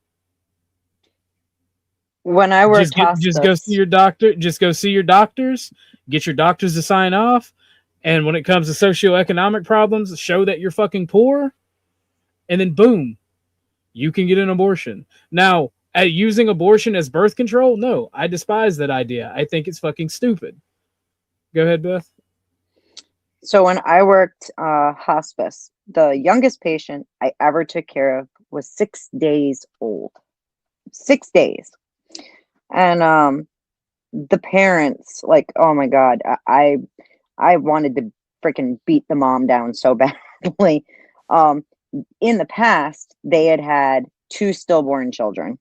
When I worked just go see your doctor. Just go see your doctors. Get your doctors to sign off. And when it comes to socioeconomic problems, show that you're fucking poor. And then boom, you can get an abortion. Now, using abortion as birth control, no, I despise that idea. I think it's fucking stupid. Go ahead, Beth. So when I worked hospice, the youngest patient I ever took care of was 6 days old. 6 days. And the parents, like, oh my God, I wanted to freaking beat the mom down so badly. In the past, they had 2 stillborn children.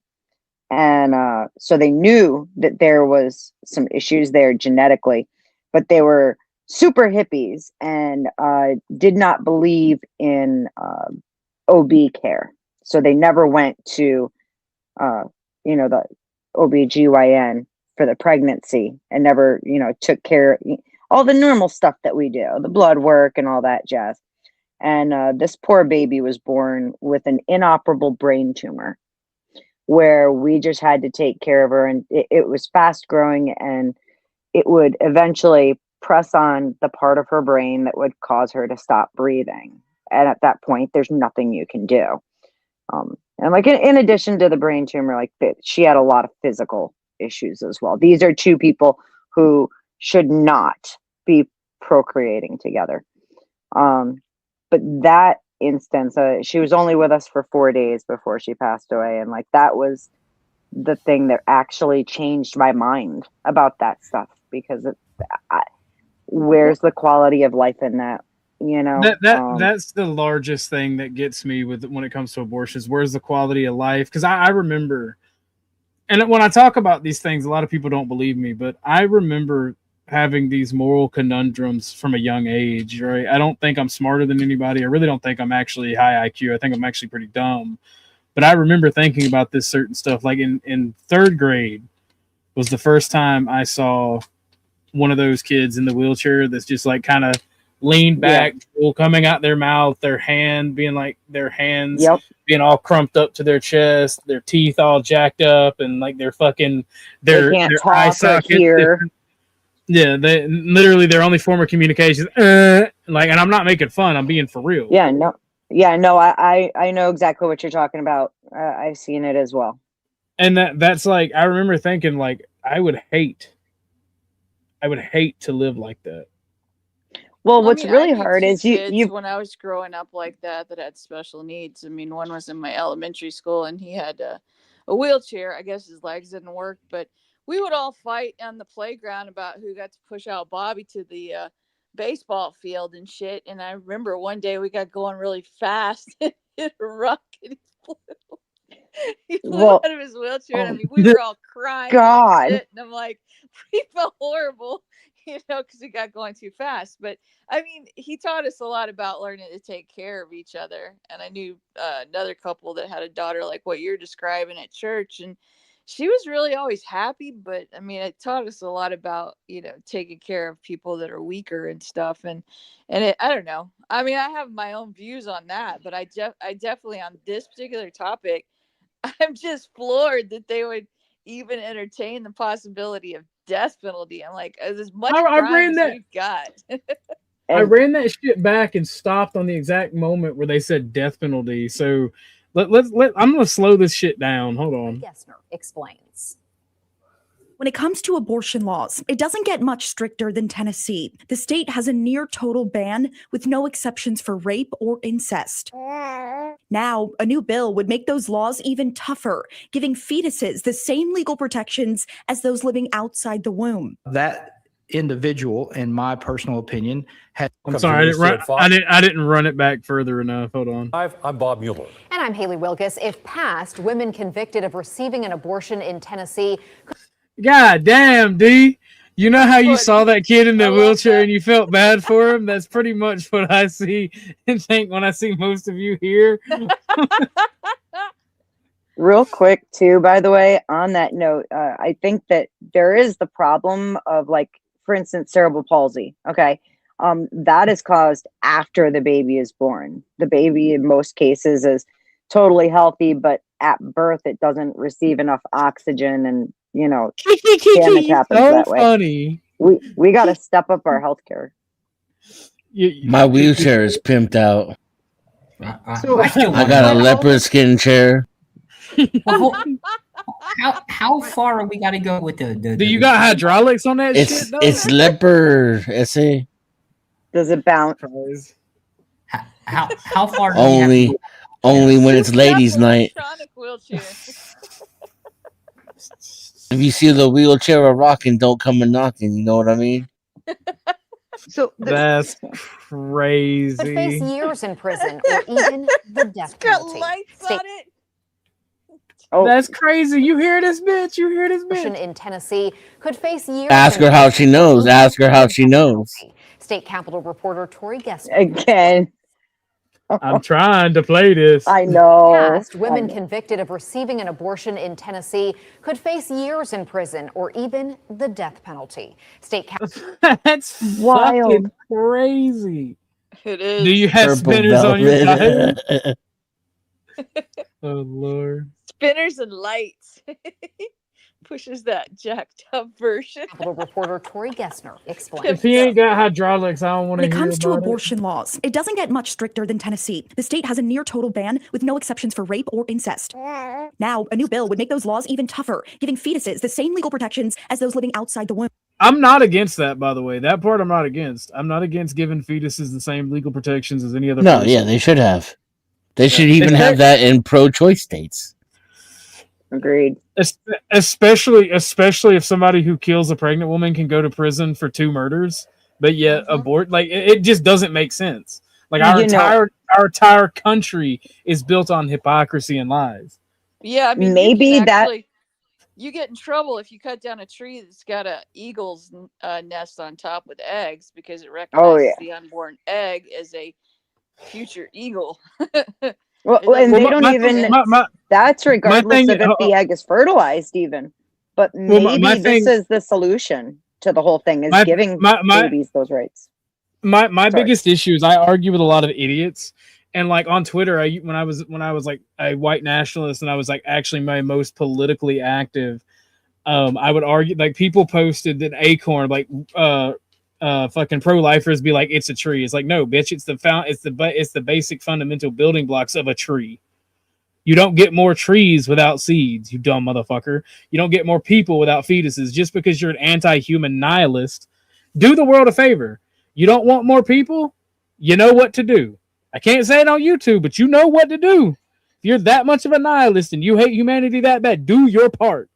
And so they knew that there was some issues there genetically, but they were super hippies and did not believe in OB care. So they never went to, the OBGYN for the pregnancy and never, took care of all the normal stuff that we do, the blood work and all that jazz. And this poor baby was born with an inoperable brain tumor where we just had to take care of her. And it was fast growing, and it would eventually press on the part of her brain that would cause her to stop breathing. And at that point, there's nothing you can do. And like in addition to the brain tumor, like she had a lot of physical issues as well. These are 2 people who should not be procreating together. But that instance, she was only with us for 4 days before she passed away. And like, that was the thing that actually changed my mind about that stuff, because where's the quality of life in that? That's the largest thing that gets me when it comes to abortions. Where's the quality of life? Because I remember, and when I talk about these things, a lot of people don't believe me, but I remember having these moral conundrums from a young age, right? I don't think I'm smarter than anybody. I really don't think I'm actually high IQ. I think I'm actually pretty dumb. But I remember thinking about this certain stuff. Like in 3rd grade was the first time I saw one of those kids in the wheelchair that's just like kind of leaned back, coming out their mouth, their hands being all crumped up to their chest, their teeth all jacked up, and like their eye socket. Yeah, they literally their only form of communication is like, and I'm not making fun, I'm being for real. I know exactly what you're talking about. I've seen it as well. And that's like, I remember thinking like, I would hate to live like that. Well, what's really hard is you when I was growing up like that had special needs. I mean, one was in my elementary school and he had a wheelchair. I guess his legs didn't work, but we would all fight on the playground about who got to push out Bobby to the baseball field and shit. And I remember one day we got going really fast and hit a rock and he flew out of his wheelchair. And I mean, we were all crying. God. And I'm like, we felt horrible, because we got going too fast. But I mean, he taught us a lot about learning to take care of each other. And I knew another couple that had a daughter like what you're describing at church, and she was really always happy. But I mean, it taught us a lot about, taking care of people that are weaker and stuff. And I don't know. I mean, I have my own views on that, but I definitely on this particular topic, I'm just floored that they would even entertain the possibility of death penalty. I'm like, as much crime as we've got. I ran that shit back and stopped on the exact moment where they said death penalty. So I'm gonna slow this shit down. Hold on. Gessner explains. When it comes to abortion laws, it doesn't get much stricter than Tennessee. The state has a near total ban with no exceptions for rape or incest. Now, a new bill would make those laws even tougher, giving fetuses the same legal protections as those living outside the womb. That individual, in my personal opinion, had. I'm sorry, I didn't run it back further enough. Hold on. I'm Bob Mueller. And I'm Haley Wilkes. If passed, women convicted of receiving an abortion in Tennessee. God damn, D. You know how you saw that kid in the wheelchair and you felt bad for him? That's pretty much what I see and think when I see most of you here. Real quick, too, by the way, on that note, I think that there is the problem of, like, for instance, cerebral palsy. Okay. That is caused after the baby is born. The baby, in most cases, is totally healthy, but at birth, it doesn't receive enough oxygen and, damage happens that way. Funny. We got to step up our healthcare. My wheelchair is pimped out. I got a leopard skin chair. Well, how far we got to go with the Do you got hydraulics on that shit? It's leopard, essay. Does it bounce? How far? Only when it's ladies' night. Wheelchair. If you see the wheelchair a rocking, don't come a knocking. You know what I mean? So that's Could face crazy. years in prison or even the death penalty. Lights on it. Oh. That's crazy. You hear this, bitch? You hear this, bitch? In Tennessee could face years. Ask her how she knows. Ask her how she knows. State Capitol reporter Tori Gessner. Again. I'm trying to play this. I know. Past, women convicted of receiving an abortion in Tennessee could face years in prison or even the death penalty. State That's fucking crazy. It is. Do you have Purple spinners on your velvet. side? Oh Lord. Spinners and lights. Pushes that jacked up version. Capitol reporter Tori Gessner explains. If he ain't got hydraulics, I don't want to When it hear comes to about abortion laws, it doesn't get much stricter than Tennessee. The state has a near total ban with no exceptions for rape or incest. Now, a new bill would make those laws even tougher, giving fetuses the same legal protections as those living outside the womb. I'm not against that, by the way. That part I'm not against. I'm not against giving fetuses the same legal protections as any other No, person. yeah, they should have. They should even have that in pro-choice states. Agreed. Especially if somebody who kills a pregnant woman can go to prison for 2 murders, but yet abort, like it just doesn't make sense. Like our entire country is built on hypocrisy and lies. Yeah, I mean, maybe you get in trouble if you cut down a tree that's got a eagle's nest on top with eggs because it recognizes the unborn egg as a future eagle. Well, and they don't even. That's regardless of if the egg is fertilized, even. But maybe this is the solution to the whole thing: is giving babies those rights. My biggest issue is I argue with a lot of idiots, and like on Twitter, when I was like a white nationalist and I was like actually my most politically active, I would argue, like, people posted that Acorn, like fucking pro-lifers be like, it's a tree. It's like, no, bitch, it's the basic fundamental building blocks of a tree. You don't get more trees without seeds, you dumb motherfucker. You don't get more people without fetuses. Just because you're an anti-human nihilist, do the world a favor. You don't want more people? You know what to do. I can't say it on YouTube, but you know what to do. If you're that much of a nihilist and you hate humanity that bad, do your part.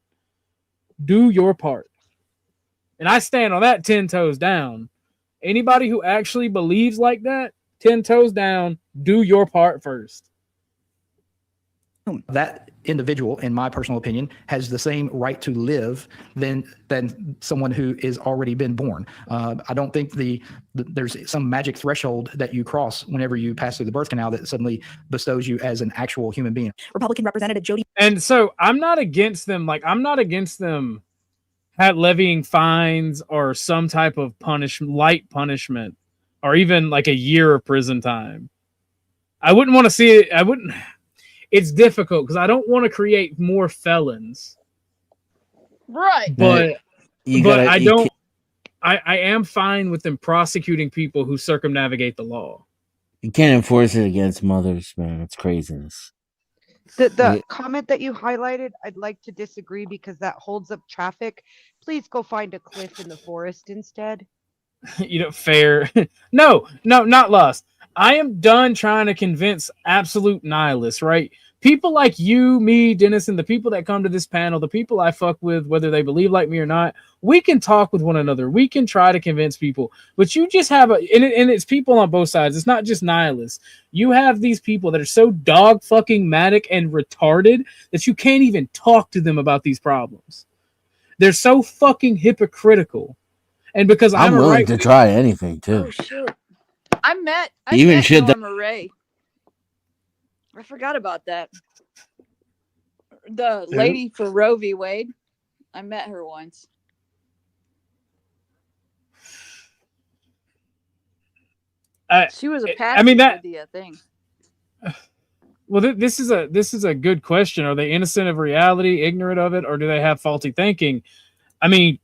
Do your part. And I stand on that 10 toes down. Anybody who actually believes like that, 10 toes down, do your part first. That individual, in my personal opinion, has the same right to live than someone who is already been born. I don't think there's some magic threshold that you cross whenever you pass through the birth canal that suddenly bestows you as an actual human being. Republican Representative Jody. And so I'm not against them. Like, I'm not against them levying fines or some type of light punishment, or even like a year of prison time. I wouldn't want to see it. It's difficult because I don't want to create more felons. Right. But I am fine with them prosecuting people who circumnavigate the law. You can't enforce it against mothers, man. It's craziness. The comment that you highlighted, I'd like to disagree because that holds up traffic. Please go find a cliff in the forest instead. Fair. No, not lost. I am done trying to convince absolute nihilists, right? People like you, me, Dennis, and the people that come to this panel, the people I fuck with, whether they believe like me or not, we can talk with one another. We can try to convince people. But you just have and it's people on both sides. It's not just nihilists. You have these people that are so dog fucking matic and retarded that you can't even talk to them about these problems. They're so fucking hypocritical. And because I'm willing to try anything too. Oh shit! I met Norma Ray. I forgot about that. The lady for Roe v. Wade. I met her once. She was a pastor for the thing. Well, this is a good question. Are they innocent of reality, ignorant of it, or do they have faulty thinking? I mean,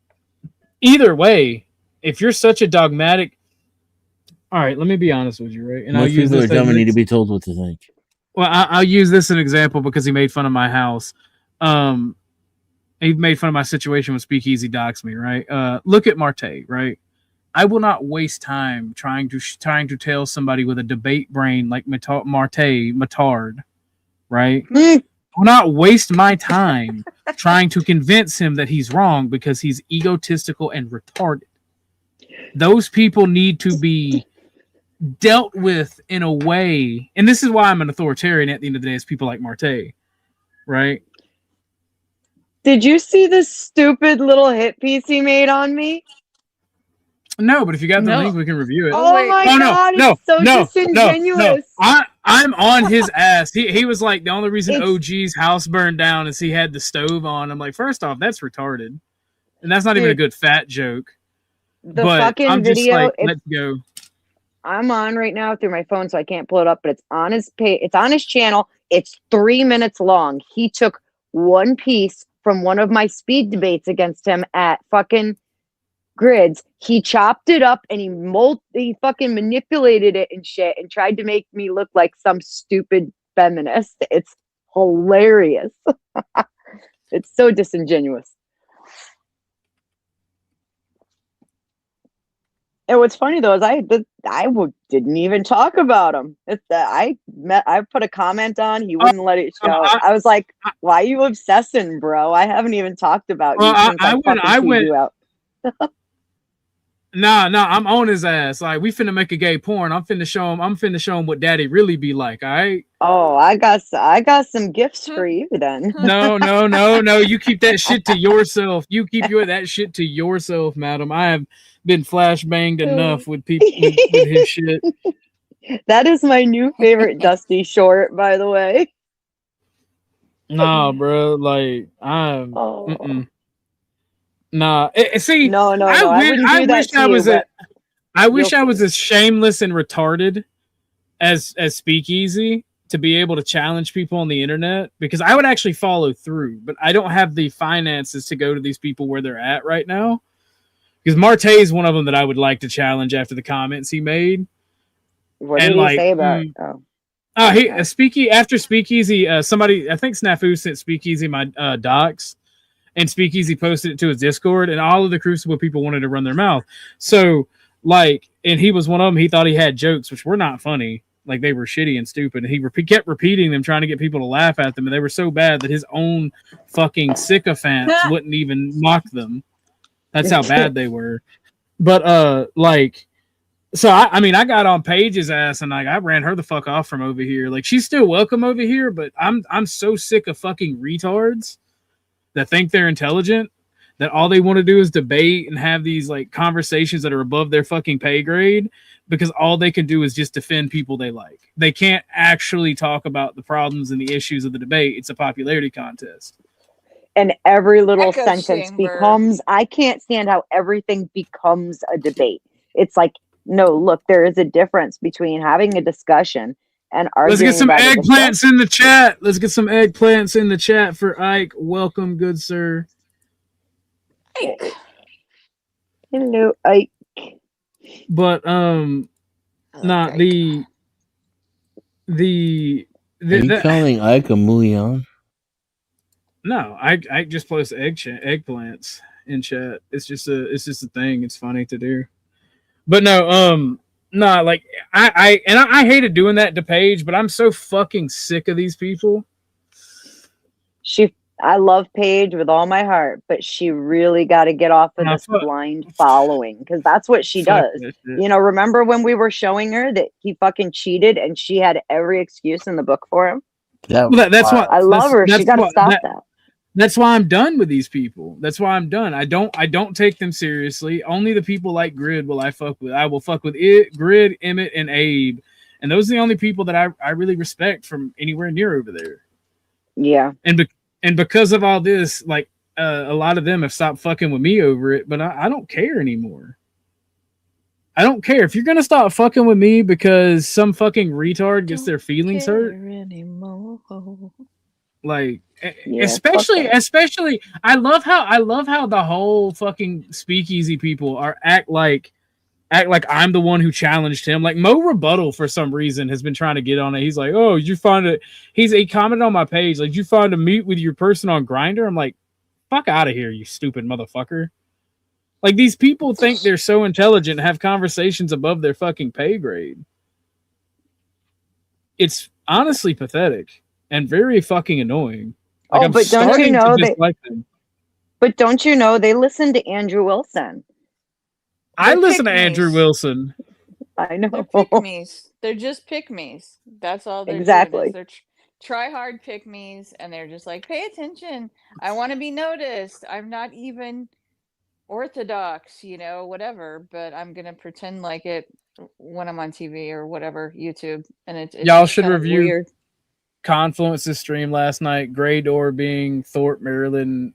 either way, if you're such a dogmatic, all right, let me be honest with you, right? And most people are dumb and need to be told what to think. Well, I'll use this as an example because he made fun of my house. He made fun of my situation with Speakeasy Docs me, right? Look at Marte, right? I will not waste time trying to tell somebody with a debate brain like Matard right? I will not waste my time trying to convince him that he's wrong because he's egotistical and retarded. Those people need to be dealt with in a way, and this is why I'm an authoritarian at the end of the day, is people like Marte, right? Did you see this stupid little hit piece he made on me? No, but if you got the link, we can review it. Oh my god, it's so disingenuous. I'm on his ass. He was like, the only reason OG's house burned down is he had the stove on. I'm like, first off, that's retarded. And that's not even a good fat joke. The but fucking I'm just video, like, let's go. I'm on right now through my phone, so I can't pull it up, but it's on his page. It's on his channel. It's 3 minutes long. He took one piece from one of my speed debates against him at fucking Grids. He chopped it up and he fucking manipulated it and shit and tried to make me look like some stupid feminist. It's hilarious. It's so disingenuous. And what's funny though is I didn't even talk about him. I put a comment on, he wouldn't let it show. I was like, "Why are you obsessing, bro? I haven't even talked about you since I went you out." Nah, I'm on his ass. Like, we finna make a gay porn. I'm finna show him what daddy really be like. All right. Oh, I got some gifts for you then. No. You keep that shit to yourself. You keep that shit to yourself, madam. I have been flashbanged enough with people with his shit. That is my new favorite Dusty short, by the way. Nah, bro. Like, I'm. Nah. See, no. I wish I was as shameless and retarded as Speakeasy to be able to challenge people on the internet, because I would actually follow through, but I don't have the finances to go to these people where they're at right now. Because Marte is one of them that I would like to challenge after the comments he made. What did he say about it? After Speakeasy, somebody, I think Snafu sent Speakeasy my docs, and Speakeasy posted it to his Discord, and all of the Crucible people wanted to run their mouth. So, like, and he was one of them. He thought he had jokes, which were not funny. Like, they were shitty and stupid. And he kept repeating them, trying to get people to laugh at them, and they were so bad that his own fucking sycophants wouldn't even mock them. That's how bad they were. But so I got on Paige's ass, and like I ran her the fuck off from over here. Like, she's still welcome over here, but I'm so sick of fucking retards that think they're intelligent, that all they want to do is debate and have these like conversations that are above their fucking pay grade, because all they can do is just defend people they like. They can't actually talk about the problems and the issues of the debate. It's a popularity contest. And every little sentence becomes, I can't stand how everything becomes a debate. It's like, no, look, there is a difference between having a discussion and arguing. Let's get some eggplants in the chat. Let's get some eggplants in the chat for Ike. Welcome, good sir. Ike. Hello, Ike. But not the Are you calling Ike a Mulian? No, I just post eggplants in chat. It's just a thing. It's funny to do. But no, like I hated doing that to Paige, but I'm so fucking sick of these people. I love Paige with all my heart, but she really got to get off of this blind following, because that's what she does. You know, remember when we were showing her that he fucking cheated and she had every excuse in the book for him? That's why I love her. She got to stop that. That's why I'm done with these people. That's why I'm done. I don't take them seriously. Only the people like Grid will I fuck with. I will fuck with Grid, Emmett, and Abe. And those are the only people that I really respect from anywhere near over there. Yeah. And because of all this, like a lot of them have stopped fucking with me over it, but I don't care anymore. I don't care. If you're gonna stop fucking with me because some fucking retard gets their feelings hurt anymore. Like, yeah, especially I love how the whole fucking Speakeasy people act like I'm the one who challenged him. Like, Mo Rebuttal for some reason has been trying to get on it. He's like, oh, you find it. He commented on my page, like, you find a meet with your person on Grindr. I'm like, fuck out of here, you stupid motherfucker. Like, these people think they're so intelligent and have conversations above their fucking pay grade. It's honestly pathetic. and very fucking annoying. Like, Oh, I'm but don't you starting know to they? dislike them. But don't you know they listen to Andrew Wilson? I They're listen to pick-me's. Andrew Wilson. I know. They're pick-me's. They're just pick-me's. That's all they're doing. Exactly. Is they're try hard pick-me's, and they're just like, pay attention. I want to be noticed. I'm not even Orthodox, you know, whatever, but I'm gonna pretend like it when I'm on TV or whatever, YouTube, and it's Y'all just should kind of review weird. Confluence's stream last night. Gray Door being Thorpe, Maryland.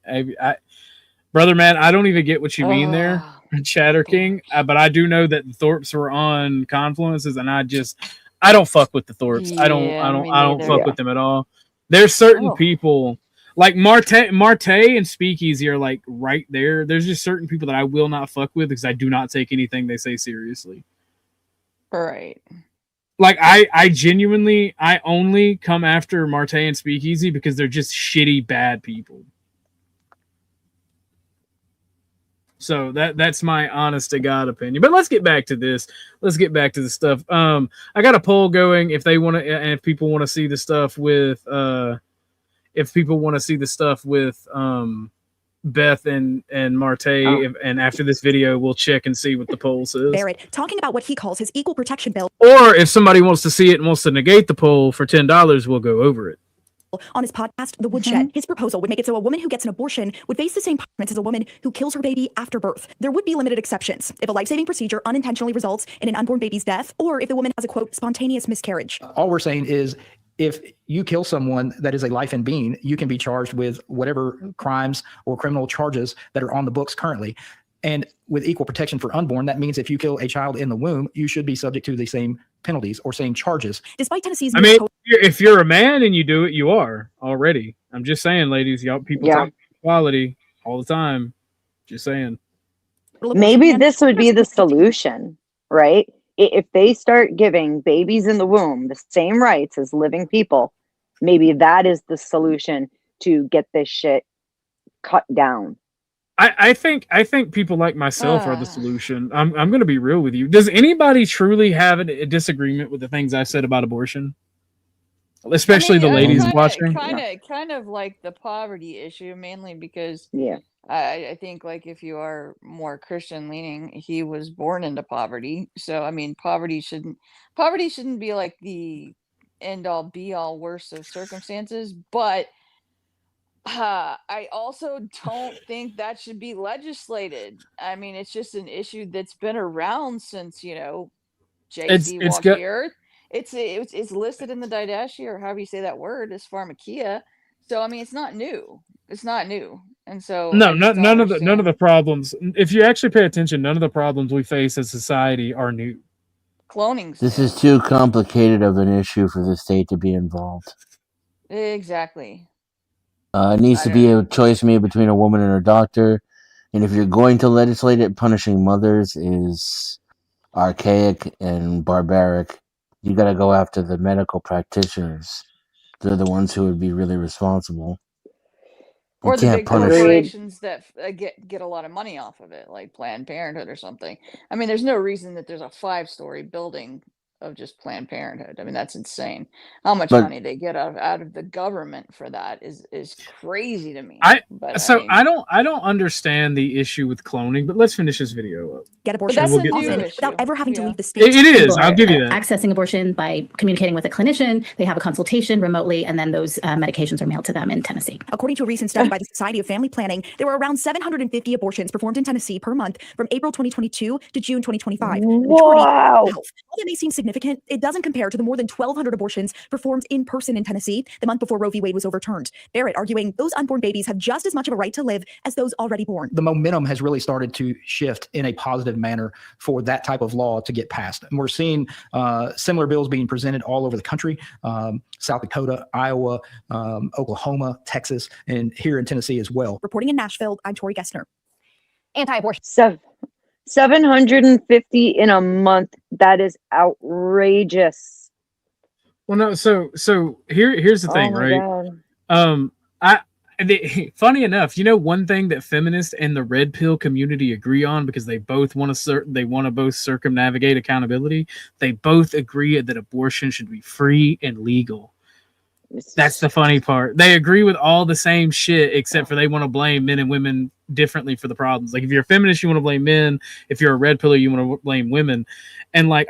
Brother, man, I don't even get what you mean there, Chatter King. But I do know that the Thorpes were on Confluences, and I don't fuck with the Thorpes. I don't fuck with them at all. There's certain people like Marte and Speakeasy are like right there. There's just certain people that I will not fuck with because I do not take anything they say seriously. Right. Like I genuinely only come after Marte and Speakeasy because they're just shitty bad people. So that's my honest to God opinion. But let's get back to this. Let's get back to the stuff. I got a poll going if they want to, and if people want to see the stuff with Beth and Marte, and after this video, we'll check and see what the poll says. Barrett talking about what he calls his equal protection bill. Or if somebody wants to see it and wants to negate the poll for $10, we'll go over it. On his podcast, The Woodshed, his proposal would make it so a woman who gets an abortion would face the same punishment as a woman who kills her baby after birth. There would be limited exceptions if a life-saving procedure unintentionally results in an unborn baby's death, or if the woman has a, quote, spontaneous miscarriage. All we're saying is if you kill someone that is a life and being, you can be charged with whatever crimes or criminal charges that are on the books currently. And with equal protection for unborn, that means if you kill a child in the womb, you should be subject to the same penalties or same charges. Despite Tennessee's... I mean, if you're a man and you do it, you are already. I'm just saying, ladies, y'all people talk equality all the time. Just saying. Maybe this would be the solution, right? If they start giving babies in the womb the same rights as living people, maybe that is the solution to get this shit cut down. I think people like myself are the solution. I'm going to be real with you. Does anybody truly have a disagreement with the things I said about abortion? Especially the ladies watching. Kind of like the poverty issue, mainly because I think like if you are more Christian leaning, he was born into poverty. So I mean, poverty shouldn't be like the end all be all worst of circumstances, but I also don't think that should be legislated. I mean, it's just an issue that's been around since, you know, JC walked the earth. It's listed in the Didache, or however you say that word, as pharmakia. So I mean, it's not new. It's not new. And so none of the problems. If you actually pay attention, none of the problems we face as society are new. Cloning. This is too complicated of an issue for the state to be involved. Exactly. It needs to be a choice made between a woman and her doctor. And if you're going to legislate it, punishing mothers is archaic and barbaric. You got to go after the medical practitioners. They're the ones who would be really responsible. Or the big corporations that get a lot of money off of it, like Planned Parenthood or something. I mean, there's no reason that there's a 5-story building of just Planned Parenthood. I mean, that's insane. How much money they get out of the government for that is crazy to me. I don't understand the issue with cloning, but let's finish this video up. Get abortion without ever having to leave the state. It is. I'll give you that. Accessing abortion by communicating with a clinician. They have a consultation remotely, and then those medications are mailed to them in Tennessee. According to a recent study by the Society of Family Planning, there were around 750 abortions performed in Tennessee per month from April 2022 to June 2025. Wow. While that may seem significant, it doesn't compare to the more than 1,200 abortions performed in person in Tennessee the month before Roe v. Wade was overturned. Barrett arguing those unborn babies have just as much of a right to live as those already born. The momentum has really started to shift in a positive manner for that type of law to get passed. And we're seeing similar bills being presented all over the country, South Dakota, Iowa, Oklahoma, Texas, and here in Tennessee as well. Reporting in Nashville, I'm Tori Gessner. Anti-abortion. 750 in a month. That is outrageous. Well, no. So here's the thing, right? God. Funny enough, you know, one thing that feminists and the red pill community agree on, because they both want to both circumnavigate accountability. They both agree that abortion should be free and legal. That's the funny part. They agree with all the same shit, except for they want to blame men and women differently for the problems. Like if you're a feminist, you want to blame men. If you're a red pillar, you want to blame women. And like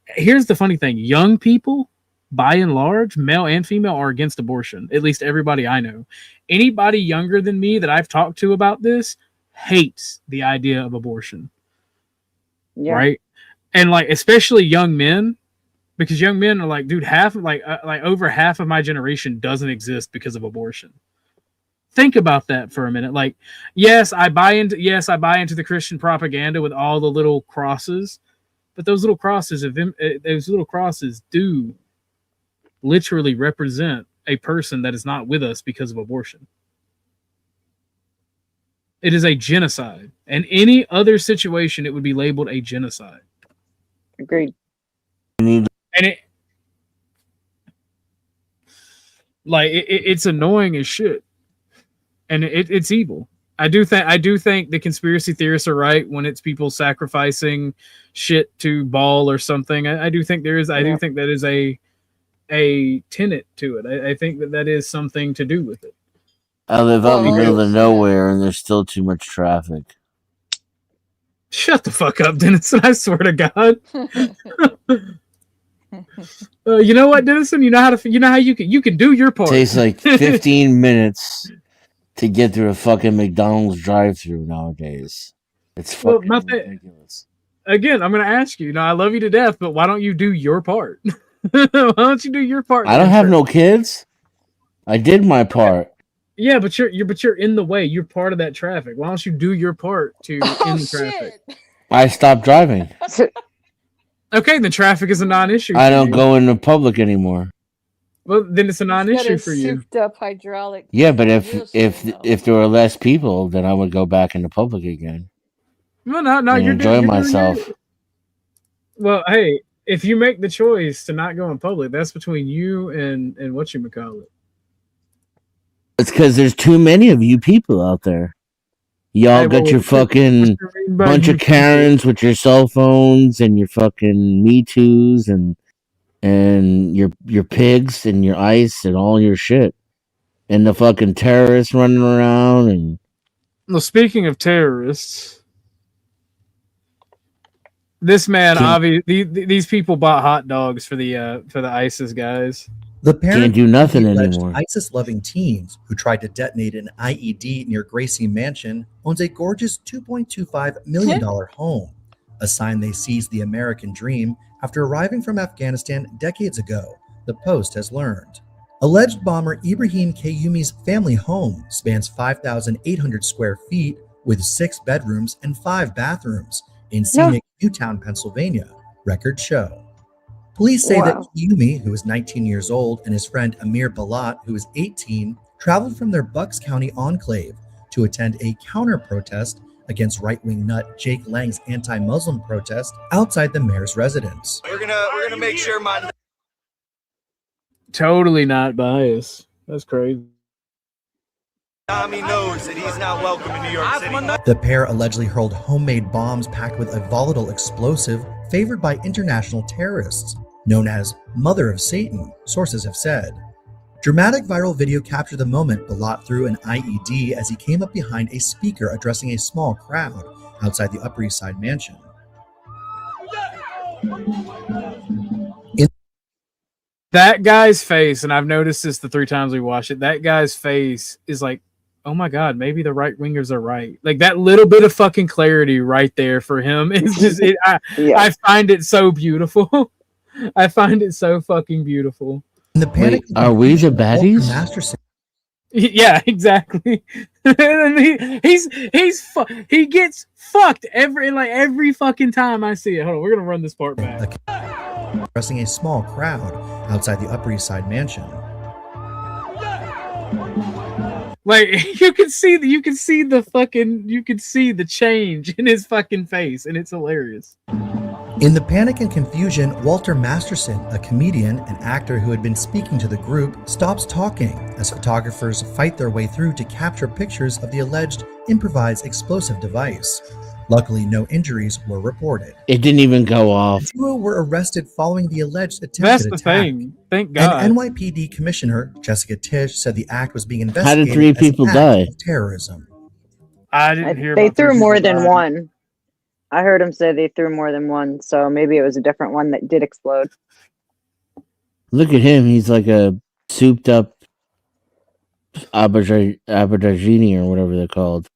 here's the funny thing: young people, by and large, male and female, are against abortion. At least everybody I know. Anybody younger than me that I've talked to about this hates the idea of abortion. Yeah. Right? And like especially young men. Because young men are like, dude, over half of my generation doesn't exist because of abortion. Think about that for a minute. Like, yes, I buy into the Christian propaganda with all the little crosses, but those little crosses do literally represent a person that is not with us because of abortion. It is a genocide. And any other situation, it would be labeled a genocide. Agreed. And it's annoying as shit, and it's evil. I do think the conspiracy theorists are right when it's people sacrificing shit to ball or something. I do think there is. I do think that is a tenet to it. I think that is something to do with it. I live out in the middle of nowhere, and there's still too much traffic. Shut the fuck up, Denison! I swear to God. You know what, Denison? You know how you can do your part. It takes like 15 minutes to get through a fucking McDonald's drive-through nowadays. It's fucking ridiculous. Again, I'm going to ask you. I love you to death, but why don't you do your part? Why don't you do your part? I don't have no kids. I did my part. Yeah, but you're in the way. You're part of that traffic. Why don't you do your part to end the traffic? I stopped driving. Okay, then traffic is a non-issue. I don't go into public anymore. Well, then it's a non-issue for you. Souped up hydraulic. Yeah, but if there were less people, then I would go back into public again. Well, no, you're enjoying myself. Well, hey, if you make the choice to not go in public, that's between you and whatchamacallit. It's because there's too many of you people out there. Y'all got your fucking bunch of Karens with your cell phones and your fucking Me Too's and your pigs and your ice and all your shit. And the fucking terrorists running around and... Well, speaking of terrorists, this man, obviously, these people bought hot dogs for the ISIS guys. The parent can't do nothing anymore. ISIS-loving teens who tried to detonate an IED near Gracie Mansion owns a gorgeous $2.25 million home, a sign they seized the American dream after arriving from Afghanistan decades ago, the Post has learned. Alleged bomber Ibrahim Kayumi's family home spans 5,800 square feet with 6 bedrooms and 5 bathrooms in scenic Newtown, Pennsylvania, records show. Police say that Kayumi, who is 19 years old, and his friend Amir Balat, who is 18, traveled from their Bucks County enclave to attend a counter-protest against right-wing nut Jake Lang's anti-Muslim protest outside the mayor's residence. We're gonna make sure my totally not biased. That's crazy. Tommy knows that he's not welcome in New York City. The pair allegedly hurled homemade bombs packed with a volatile explosive favored by international terrorists, known as Mother of Satan, sources have said. Dramatic viral video captured the moment Balat threw an IED as he came up behind a speaker addressing a small crowd outside the Upper East Side mansion. That guy's face, and I've noticed this the 3 times we watched it, that guy's face is like, oh my God, maybe the right wingers are right. Like that little bit of fucking clarity right there for him is just, I find it so beautiful. I find it so fucking beautiful. In the panic, are we the baddies? Yeah, exactly. And he gets fucked every fucking time I see it. Hold on, we're gonna run this part back. Addressing a small crowd outside the Upper East Side mansion. Like you can see the change in his fucking face, and it's hilarious. In the panic and confusion, Walter Masterson, a comedian and actor who had been speaking to the group, stops talking as photographers fight their way through to capture pictures of the alleged improvised explosive device. Luckily, no injuries were reported. It didn't even go off. The duo were arrested following the alleged That's attempted the attack. thing. Thank God. And NYPD Commissioner Jessica Tisch said the act was being How investigated did 3 as people an act die? of terrorism. I didn't hear They about threw 3 more people than dying. one. I heard him say they threw more than one, so maybe it was a different one that did explode. Look at him. He's like a souped up aubergine or whatever they're called.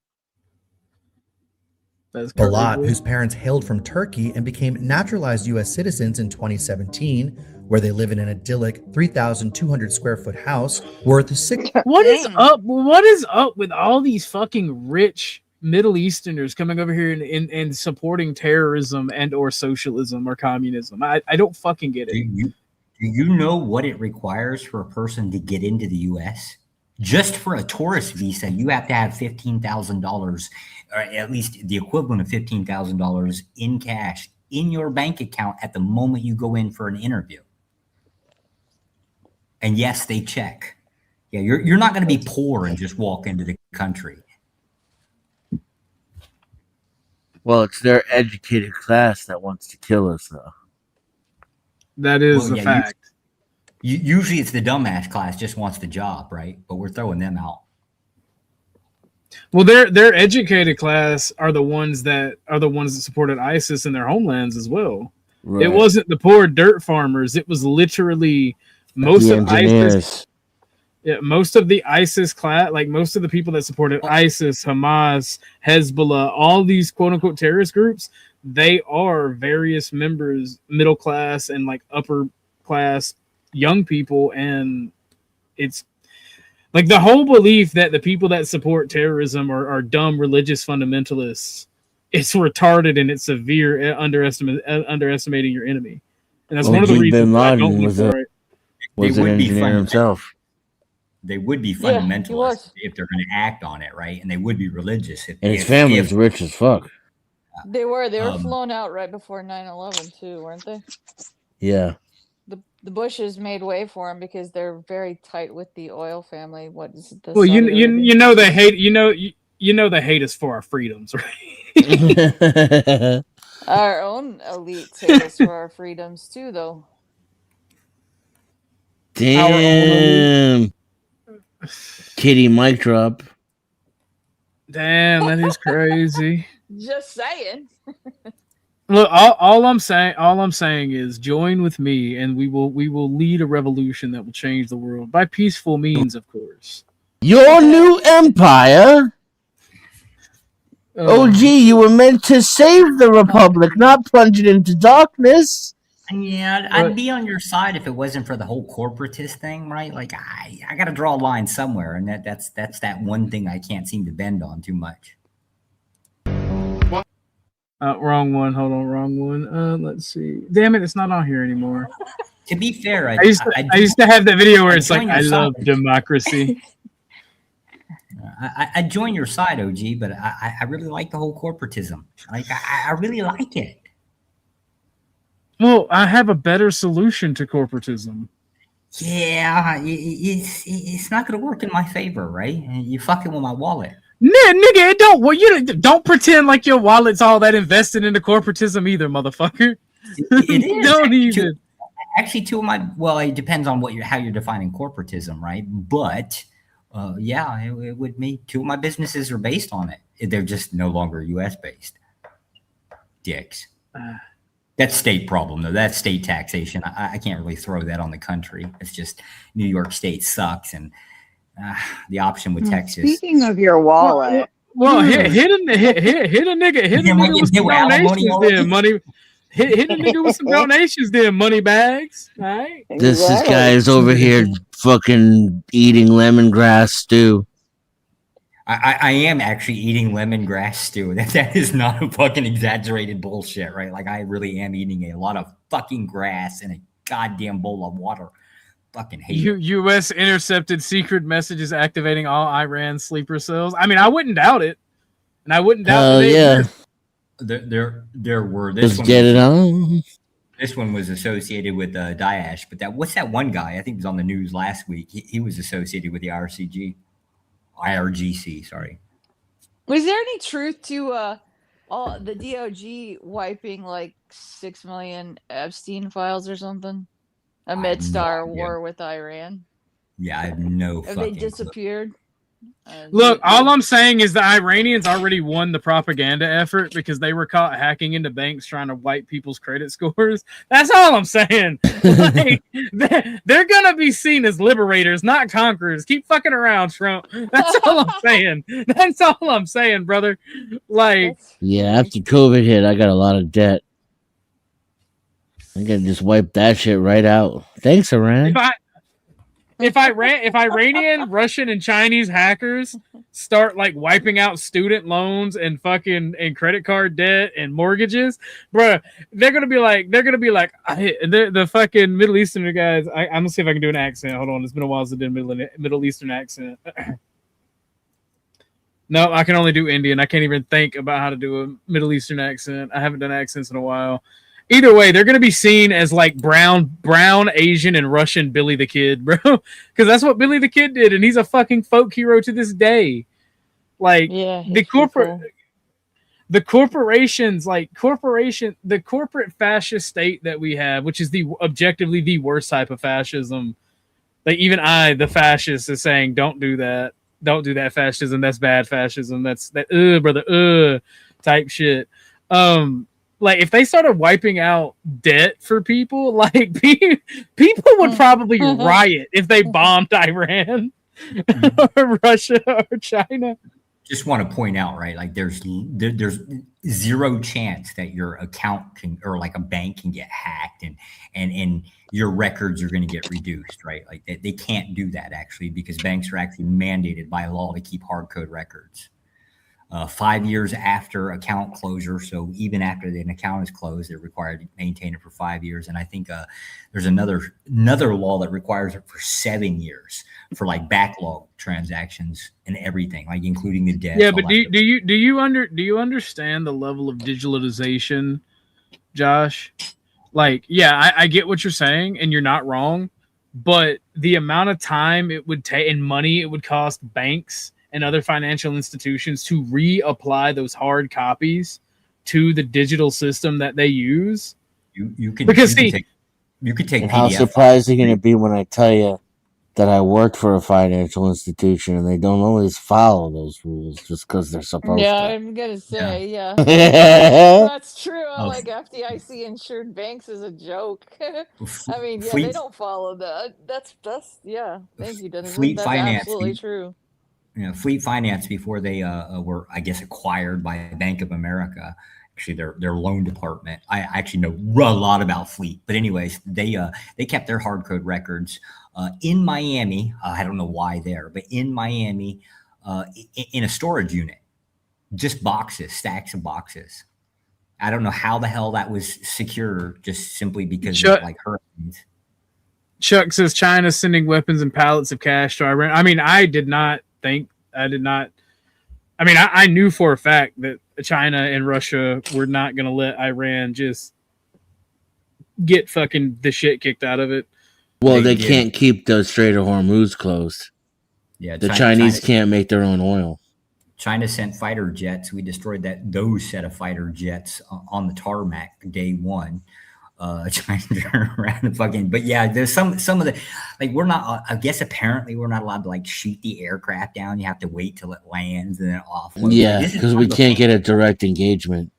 Balat, whose parents hailed from Turkey and became naturalized U.S. citizens in 2017, where they live in an idyllic 3,200 square foot house worth $6. What is up? What is up with all these fucking rich Middle Easterners coming over here and supporting terrorism and or socialism or communism? I don't fucking get it. Do you know what it requires for a person to get into the U.S.? Just for a tourist visa, you have to have $15,000, or at least the equivalent of $15,000 in cash in your bank account at the moment you go in for an interview. And yes, they check. Yeah, you're not going to be poor and just walk into the country. Well, it's their educated class that wants to kill us, though. That is a fact. Usually it's the dumbass class just wants the job, right? But we're throwing them out. Well, their educated class are the ones that supported ISIS in their homelands as well. Right. It wasn't the poor dirt farmers. It was literally most of ISIS. Yeah, most of the ISIS class, like most of the people that supported ISIS, Hamas, Hezbollah, all these quote unquote terrorist groups, they are various members, middle class and like upper class young people, and it's like the whole belief that the people that support terrorism are dumb religious fundamentalists. It's retarded and it's severe at underestimating your enemy, and that's one of the reasons I don't look for it. Was an engineer himself. They would be fundamentalists if they're going to act on it, right? And they would be religious. And his family is rich as fuck. They were flown out right before 9/11 too, weren't they? Yeah. The Bushes made way for him because they're very tight with the oil family. What is it? Well, you know they hate they hate us for our freedoms, right? Our own elites hate us for our freedoms too, though. Damn. Kitty mic drop. Damn, that is crazy. Just saying. Look, all I'm saying is join with me, and we will lead a revolution that will change the world by peaceful means, of course. Your new empire. OG, you were meant to save the Republic, not plunge it into darkness. Yeah, I'd be on your side if it wasn't for the whole corporatist thing, right? Like I got to draw a line somewhere, and that's that one thing I can't seem to bend on too much. Wrong one. Hold on, wrong one. Let's see. Damn it, it's not on here anymore. To be fair, I used to have that video where it's like, I love democracy. I join your side, OG, but I really like the whole corporatism. Like I really like it. Well, I have a better solution to corporatism. Yeah, it's not going to work in my favor, right? You fucking with my wallet. Nigga, it don't. Well, you don't pretend like your wallet's all that invested into corporatism either, motherfucker. It is. Don't even. Actually, two of my. Well, it depends on how you're defining corporatism, right? But yeah, it would be two of my businesses are based on it. They're just no longer U.S. based. Dicks. That's state problem though. That's state taxation. I can't really throw that on the country. It's just New York State sucks, and the option with Texas. Speaking of your wallet, well, hit a nigga with some donations there, money. Hit a nigga with some donations there, money bags. All right. This guy is over here fucking eating lemongrass stew. I am actually eating lemongrass stew. That is not a fucking exaggerated bullshit, right? Like I really am eating a lot of fucking grass in a goddamn bowl of water. Fucking hate it. U.S. intercepted secret messages activating all Iran sleeper cells. I mean, I wouldn't doubt it, and I wouldn't doubt that. Yeah. There were. Let's get it on. This one was associated with Daesh, but what's that one guy? I think was on the news last week. He was associated with the IRGC. Sorry. Was there any truth to all the DOG wiping like 6 million Epstein files or something amidst our war with Iran? Yeah, I have no Have fucking they disappeared? Look, all I'm saying is the Iranians already won the propaganda effort because they were caught hacking into banks trying to wipe people's credit scores. That's all I'm saying. Like, they're gonna be seen as liberators, not conquerors. Keep fucking around, Trump. That's all I'm saying. That's all I'm saying, brother. Like, Yeah, after COVID hit, I got a lot of debt. I gotta just wipe that shit right out. Thanks, Iran. if Iranian, Russian, and Chinese hackers start like wiping out student loans and fucking and credit card debt and mortgages, bruh, they're gonna be like the fucking Middle Eastern guys. I'm gonna see if I can do an accent. Hold on, it's been a while since I did a Middle Eastern accent. No, I can only do Indian. I can't even think about how to do a Middle Eastern accent. I haven't done accents in a while. Either way, they're going to be seen as like brown, Asian, and Russian Billy the Kid, bro. Because that's what Billy the Kid did, and he's a fucking folk hero to this day. Like, the corporations, the corporate fascist state that we have, which is objectively the worst type of fascism. Like, even I, the fascist, is saying, don't do that. Don't do that fascism. That's bad fascism. That's brother, type shit. Like, if they started wiping out debt for people, like people would probably riot if they bombed Iran or Russia or China. Just want to point out, right? Like, there's zero chance that your account can, or like a bank can get hacked and your records are going to get reduced, right? Like they can't do that actually, because banks are actually mandated by law to keep hard code records. 5 years after account closure, so even after an account is closed, they're required to maintain it for 5 years. And I think there's another law that requires it for 7 years for like backlog transactions and everything, like including the debt. Yeah, but do you understand the level of digitalization, Josh? Like, yeah, I get what you're saying, and you're not wrong, but the amount of time it would take and money it would cost banks and other financial institutions to reapply those hard copies to the digital system that they use. You could And take how PDF. surprising can it be when I tell you that I worked for a financial institution and they don't always follow those rules just because they're supposed Yeah, to. I'm gonna say, yeah. Yeah. That's true. Like FDIC insured banks is a joke. I mean, yeah, Fleet- they don't follow that. That's yeah. Thank you, Dennis. Fleet That's finance, absolutely true. Fleet Finance, before they were, I guess, acquired by Bank of America, actually their loan department. I actually know a lot about Fleet, but anyways, they kept their hard code records in Miami. I don't know why there, but in Miami, in a storage unit, just boxes, stacks of boxes. I don't know how the hell that was secure, just simply because of like hurricanes. Chuck says China's sending weapons and pallets of cash to Iran. I mean, I knew for a fact that China and Russia were not going to let Iran just get fucking the shit kicked out of it. Well, they can't keep the Strait of Hormuz closed. Yeah, the Chinese can't make their own oil. China sent fighter jets. We destroyed those set of fighter jets on the tarmac day one. Trying to turn around and fucking, but yeah, there's some of the, like, we're not, I guess apparently we're not allowed to like shoot the aircraft down. You have to wait till it lands and then offload. Yeah, because we can't get a direct engagement.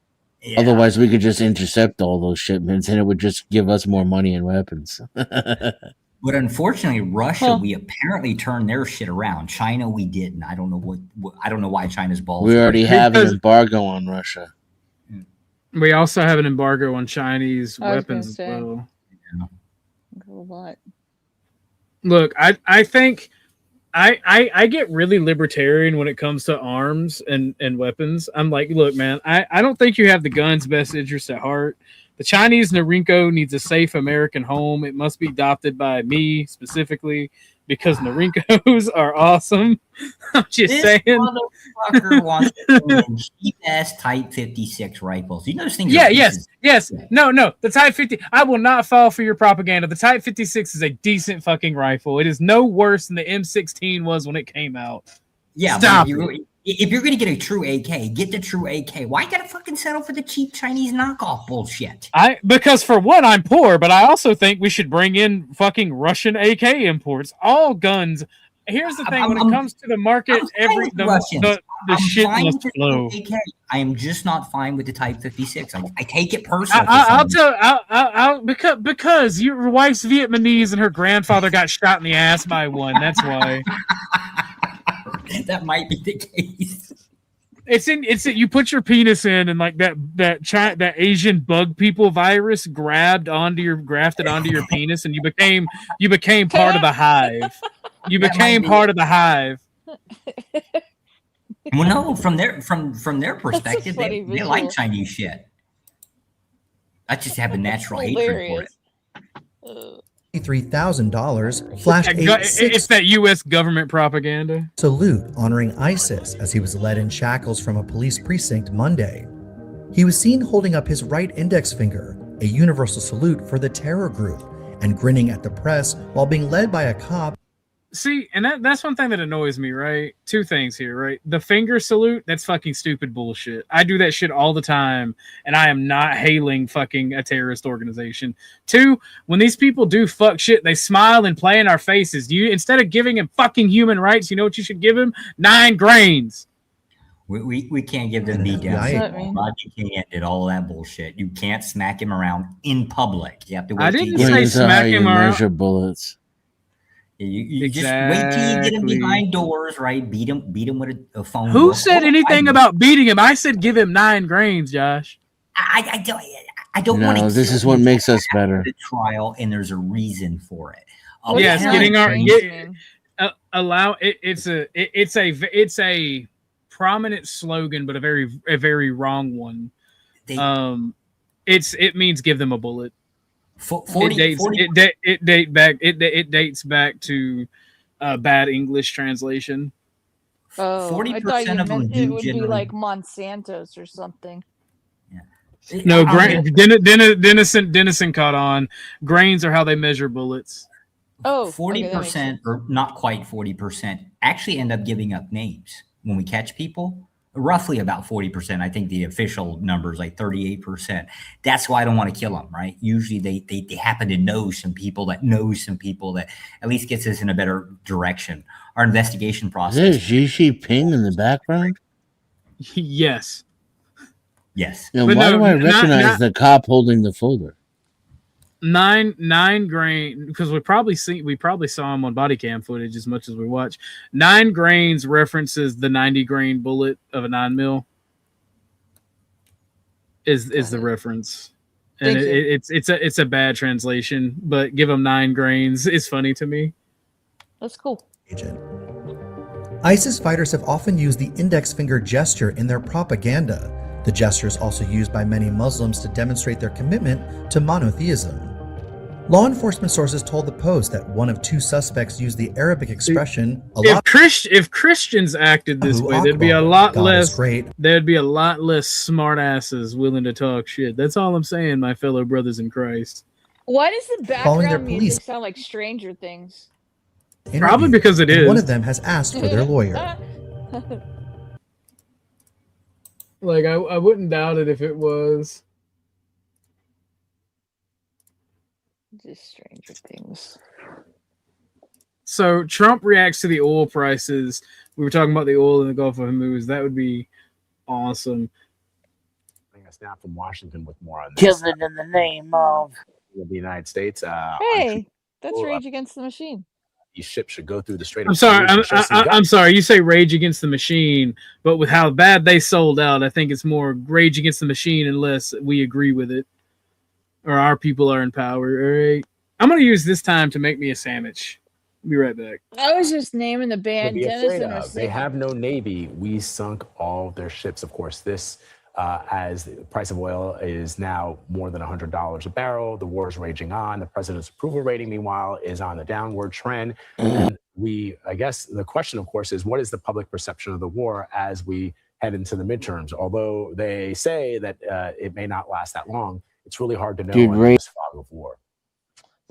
Yeah. Otherwise, we could just intercept all those shipments and it would just give us more money and weapons. But unfortunately, Russia, we apparently turned their shit around. China, we didn't. I don't know I don't know why China's balls. We already have an embargo on Russia. We also have an embargo on Chinese weapons as well. What? Look, I think I get really libertarian when it comes to arms and weapons. I'm like, look, man, I don't think you have the gun's best interest at heart. The Chinese Norinco needs a safe American home. It must be adopted by me specifically because Norincos are awesome. I'm just saying. Motherfucker wants cheap ass Type 56 rifles. You know those things. Yeah, yes. No. The Type 50. I will not fall for your propaganda. The Type 56 is a decent fucking rifle. It is no worse than the M16 was when it came out. Yeah, stop. If you're going to get a true AK, get the true AK. Why you got to fucking settle for the cheap Chinese knockoff bullshit? Because for one, I'm poor, but I also think we should bring in fucking Russian AK imports. All guns. Here's the thing: when it comes to the market, the shit must flow. AK. I am just not fine with the Type 56. I take it personally. Because your wife's Vietnamese and her grandfather got shot in the ass by one. That's why. That might be the case. You put your penis in and like that Asian bug people virus grafted onto your penis and you became part of the hive. You became part of the hive. Well, no, from their perspective, they like Chinese shit. I just have a natural hatred for it. $3,000 flashed it's that U.S. government propaganda salute honoring ISIS as he was led in shackles from a police precinct Monday. He was seen holding up his right index finger, a universal salute for the terror group, and grinning at the press while being led by a cop. See, and that's one thing that annoys me, right? Two things here, right? The finger salute, that's fucking stupid bullshit. I do that shit all the time, and I am not hailing fucking a terrorist organization. Two, when these people do fuck shit, they smile and play in our faces. Instead of giving him fucking human rights, you know what you should give him? 9 grains. We can't give them beat down. Roger King did all of that bullshit. You can't smack him around in public. You have to wait. I didn't say smack him around. Measure bullets. You just wait till you get him behind doors, right? Beat him with a phone. Who said anything about beating him? I said give him 9 grains, Josh. I don't want to. This is what makes us better. The trial, and there's a reason for it. Yes, it's a prominent slogan, but a very wrong one. It means give them a bullet. It dates back to bad English translation. Oh, 40% I thought you meant it would be like Monsanto's or something. No, Dennison caught on. Grains are how they measure bullets. Oh, 40% or not quite 40% actually end up giving up names when we catch people. Roughly about 40%. I think the official number is like 38%. That's why I don't want to kill them, right? Usually they happen to know some people that at least gets us in a better direction. Our investigation process. Is there Xi Jinping in the background? Yes. Yes. Now, why do I recognize the cop holding the folder? 9 grain, because we probably saw him on body cam footage as much as we watch. 9 grains references the 90 grain bullet of a 9mm is the reference, and it's a bad translation, but give him 9 grains is funny to me. That's cool. ISIS fighters have often used the index finger gesture in their propaganda. The gesture is also used by many Muslims to demonstrate their commitment to monotheism. Law enforcement sources told the Post that one of 2 suspects used the Arabic expression. If Christians acted this way, there'd be a lot less. There'd be a lot less smart asses willing to talk shit. That's all I'm saying, my fellow brothers in Christ. Why does the background music sound like Stranger Things? Probably because it is. One of them has asked for their lawyer. Like I wouldn't doubt it if it was. Just Stranger Things. So Trump reacts to the oil prices. We were talking about the oil in the Gulf of Hormuz. That would be awesome. A snap from Washington with more on this. Kill it in the name of the United States. Hey, that's Rage Against the Machine. These ships should go through the Strait of I'm sorry. You say Rage Against the Machine, but with how bad they sold out, I think it's more Rage Against the Machine unless we agree with it. Or our people are in power. All right. I'm going to use this time to make me a sandwich. Be right back. I was just naming the band. They have no navy. We sunk all their ships. Of course, this, as the price of oil is now more than $100 a barrel. The war is raging on. The president's approval rating, meanwhile, is on the downward trend. And I guess the question, of course, is what is the public perception of the war as we head into the midterms? Although they say that it may not last that long, it's really hard to know in this fog of war.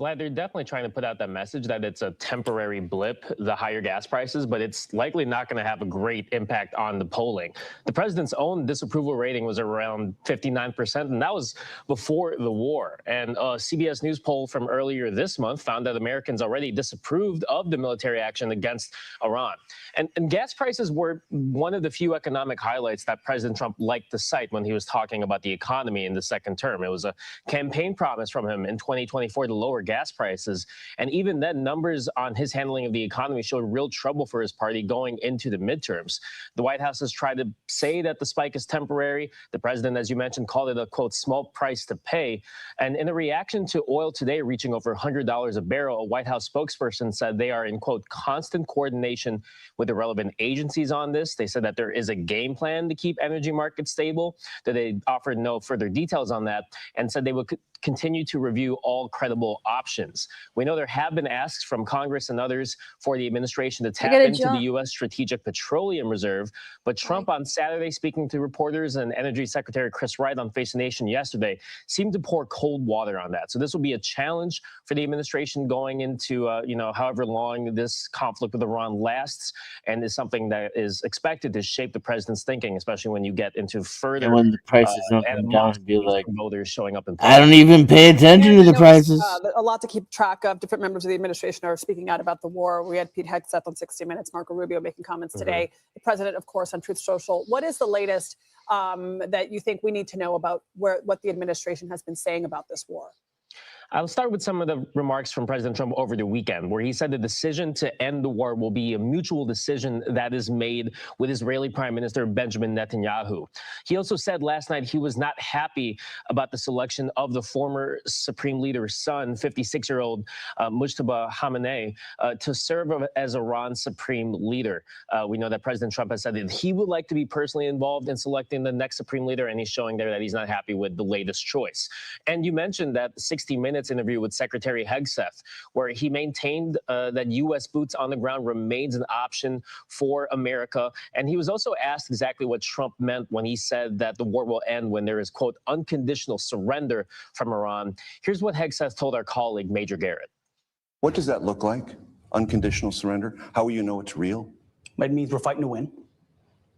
Vlad, they're definitely trying to put out that message that it's a temporary blip, the higher gas prices, but it's likely not going to have a great impact on the polling. The president's own disapproval rating was around 59%, and that was before the war. And a CBS News poll from earlier this month found that Americans already disapproved of the military action against Iran. And gas prices were one of the few economic highlights that President Trump liked to cite when he was talking about the economy in the second term. It was a campaign promise from him in 2024 to lower gas prices. And even then, numbers on his handling of the economy showed real trouble for his party going into the midterms. The White House has tried to say that the spike is temporary. The president, as you mentioned, called it a, quote, small price to pay. And in a reaction to oil today reaching over $100 a barrel, a White House spokesperson said they are in, quote, constant coordination with the relevant agencies on this. They said that there is a game plan to keep energy markets stable, that they offered no further details on that, and said they would continue to review all credible options. We know there have been asks from Congress and others for the administration to tap into the U.S. Strategic Petroleum Reserve, but Trump on Saturday, speaking to reporters, and Energy Secretary Chris Wright on Face the Nation yesterday, seemed to pour cold water on that. So this will be a challenge for the administration going into, however long this conflict with Iran lasts, and is something that is expected to shape the president's thinking, especially when you get into further And when the prices don't come down, to be like, voters showing up in I don't even pay attention to the prices. A lot to keep track of. Different members of the administration are speaking out about the war. We had Pete Hegseth on 60 Minutes, Marco Rubio making comments today. The president, of course, on Truth Social. What is the latest that you think we need to know about what the administration has been saying about this war? I'll start with some of the remarks from President Trump over the weekend, where he said the decision to end the war will be a mutual decision that is made with Israeli Prime Minister Benjamin Netanyahu. He also said last night he was not happy about the selection of the former Supreme Leader's son, 56-year-old Mujtaba Khamenei, to serve as Iran's Supreme Leader. We know that President Trump has said that he would like to be personally involved in selecting the next Supreme Leader, and he's showing there that he's not happy with the latest choice. And you mentioned that 60 Minutes interview with Secretary Hegseth, where he maintained that U.S. boots on the ground remains an option for America. And he was also asked exactly what Trump meant when he said that the war will end when there is, quote, unconditional surrender from Iran. Here's what Hegseth told our colleague, Major Garrett. What does that look like? Unconditional surrender? How will you know it's real? It means we're fighting to win.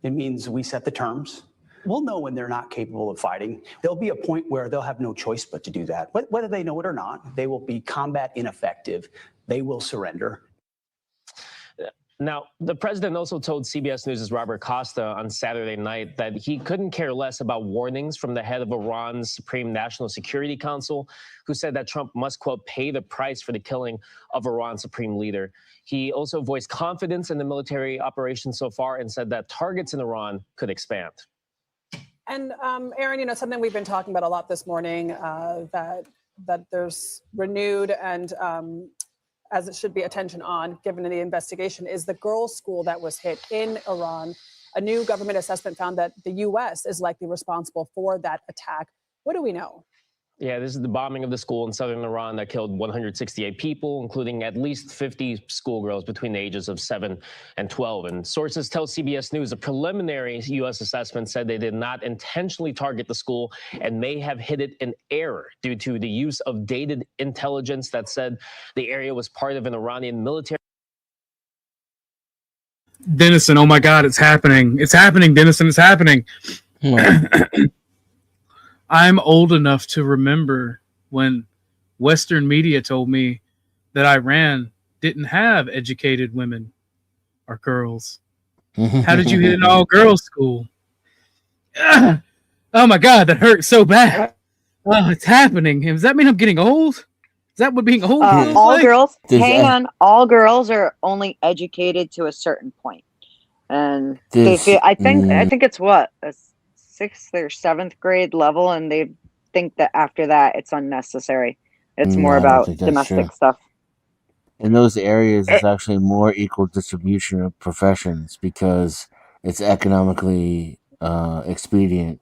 It means we set the terms. We'll know when they're not capable of fighting. There'll be a point where they'll have no choice but to do that. Whether they know it or not, they will be combat ineffective. They will surrender. Now, the president also told CBS News' Robert Costa on Saturday night that he couldn't care less about warnings from the head of Iran's Supreme National Security Council, who said that Trump must, quote, pay the price for the killing of Iran's supreme leader. He also voiced confidence in the military operation so far and said that targets in Iran could expand. And Aaron, something we've been talking about a lot this morning, that there's renewed and as it should be attention on, given the investigation, is the girls' school that was hit in Iran. A new government assessment found that the U.S. is likely responsible for that attack. What do we know? Yeah, this is the bombing of the school in southern Iran that killed 168 people, including at least 50 schoolgirls between the ages of 7 and 12. And sources tell CBS News a preliminary U.S. assessment said they did not intentionally target the school and may have hit it in error due to the use of dated intelligence that said the area was part of an Iranian military. Dennison, oh my God, it's happening. It's happening, Dennison, it's happening. I'm old enough to remember when Western media told me that Iran didn't have educated women or girls. How did you hit an all-girls school? Oh my God, that hurt so bad. Oh, it's happening. Does that mean I'm getting old? Is that what being old feels all like? girls, hang on, all girls are only educated to a certain point. And they feel, I think it's what, a 6th or 7th grade level, and they think that after that it's unnecessary. It's more about domestic stuff. In those areas, it's actually more equal distribution of professions because it's economically expedient.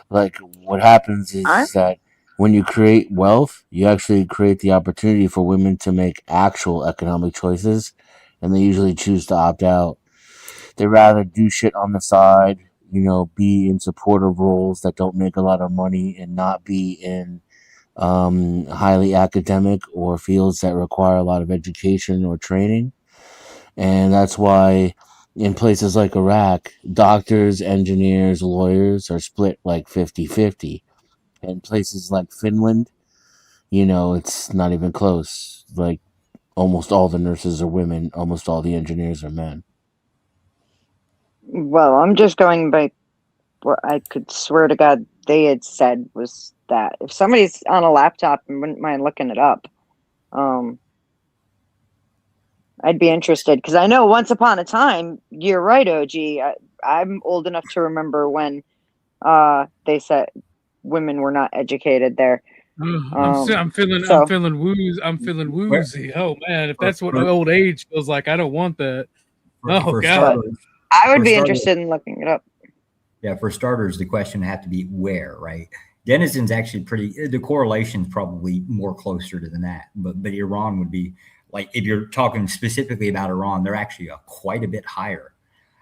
Like what happens is that when you create wealth, you actually create the opportunity for women to make actual economic choices, and they usually choose to opt out. They rather do shit on the side, be in supportive roles that don't make a lot of money and not be in highly academic or fields that require a lot of education or training. And that's why in places like Iraq, doctors, engineers, lawyers are split like 50-50. In places like Finland, it's not even close. Like almost all the nurses are women, almost all the engineers are men. Well, I'm just going by what I could swear to God they had said was that if somebody's on a laptop and wouldn't mind looking it up, I'd be interested, because I know once upon a time, you're right, OG. I'm old enough to remember when they said women were not educated there. I'm feeling woozy. Oh man, if that's what old age feels like, I don't want that. Oh God. I would be interested in looking it up. Yeah, for starters, the question would have to be where, right? Denison's actually the correlation's probably more closer to than that. But Iran would be, like, if you're talking specifically about Iran, they're actually quite a bit higher.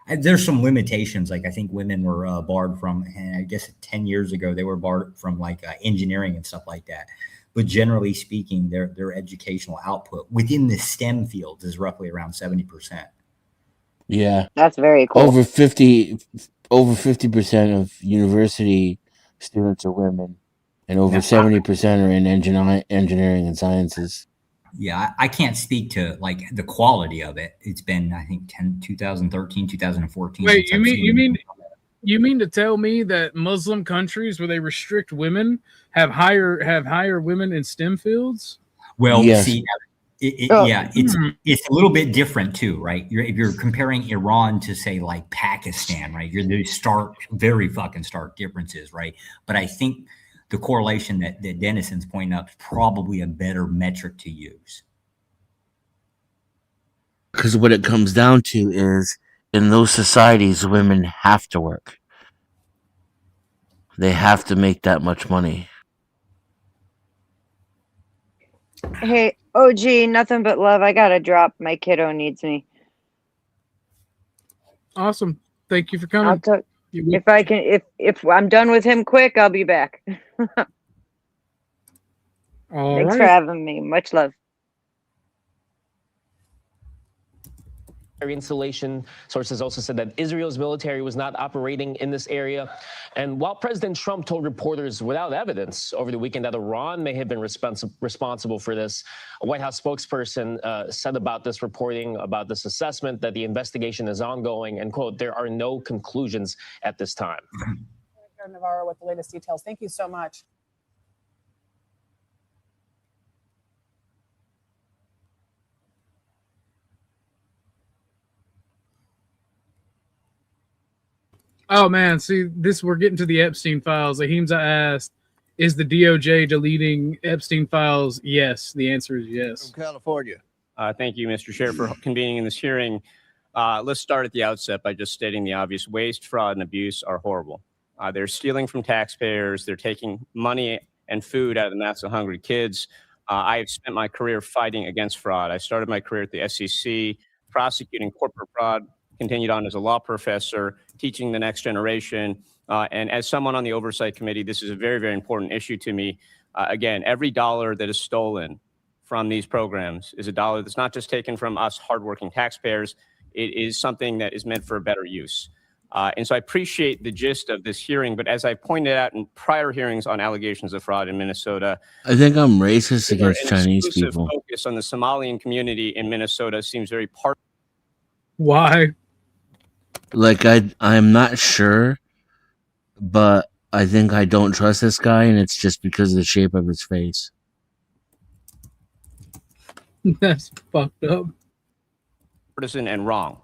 There's some limitations. Like, I think women were barred from, and I guess 10 years ago, they were barred from like engineering and stuff like that. But generally speaking, their educational output within the STEM fields is roughly around 70%. Yeah, that's very cool. Over 50% of university students are women, and over 70% are in engineering and sciences. Yeah, I can't speak to like the quality of it. It's been, I think, 2013, 2014. Wait, you mean to tell me that Muslim countries where they restrict women have higher women in STEM fields? Well, Yes. see, it's a little bit different too, right? If you're comparing Iran to, say, like Pakistan, right? There's very fucking stark differences, right? But I think the correlation that Denison's pointing out is probably a better metric to use. Because what it comes down to is, in those societies, women have to work. They have to make that much money. Hey, OG, nothing but love. I gotta drop. My kiddo needs me. Awesome. Thank you for coming. If I'm done with him quick, I'll be back. Thanks for having me. Much love. Installation. Sources also said that Israel's military was not operating in this area. And while President Trump told reporters without evidence over the weekend that Iran may have been responsible for this, a White House spokesperson said about this reporting, about this assessment, that the investigation is ongoing and, quote, there are no conclusions at this time. Navarro with the latest details. Thank you so much. Oh man, see this. We're getting to the Epstein files. Ahimsa asked, "Is the DOJ deleting Epstein files?" Yes, the answer is yes. From California. Thank you, Mr. Chair, for convening in this hearing. Let's start at the outset by just stating the obvious. Waste, fraud, and abuse are horrible. They're stealing from taxpayers. They're taking money and food out of the mouths of hungry kids. I have spent my career fighting against fraud. I started my career at the SEC, prosecuting corporate fraud, continued on as a law professor, teaching the next generation. And as someone on the oversight committee, this is a very, very important issue to me. Again, every dollar that is stolen from these programs is a dollar that's not just taken from us hardworking taxpayers. It is something that is meant for a better use. And so I appreciate the gist of this hearing, but as I pointed out in prior hearings on allegations of fraud in Minnesota, I think I'm racist against Chinese people. Focus on the Somalian community in Minnesota seems very part. Why? Like, I'm not sure, but I think I don't trust this guy, and it's just because of the shape of his face. That's fucked up. Partisan and wrong,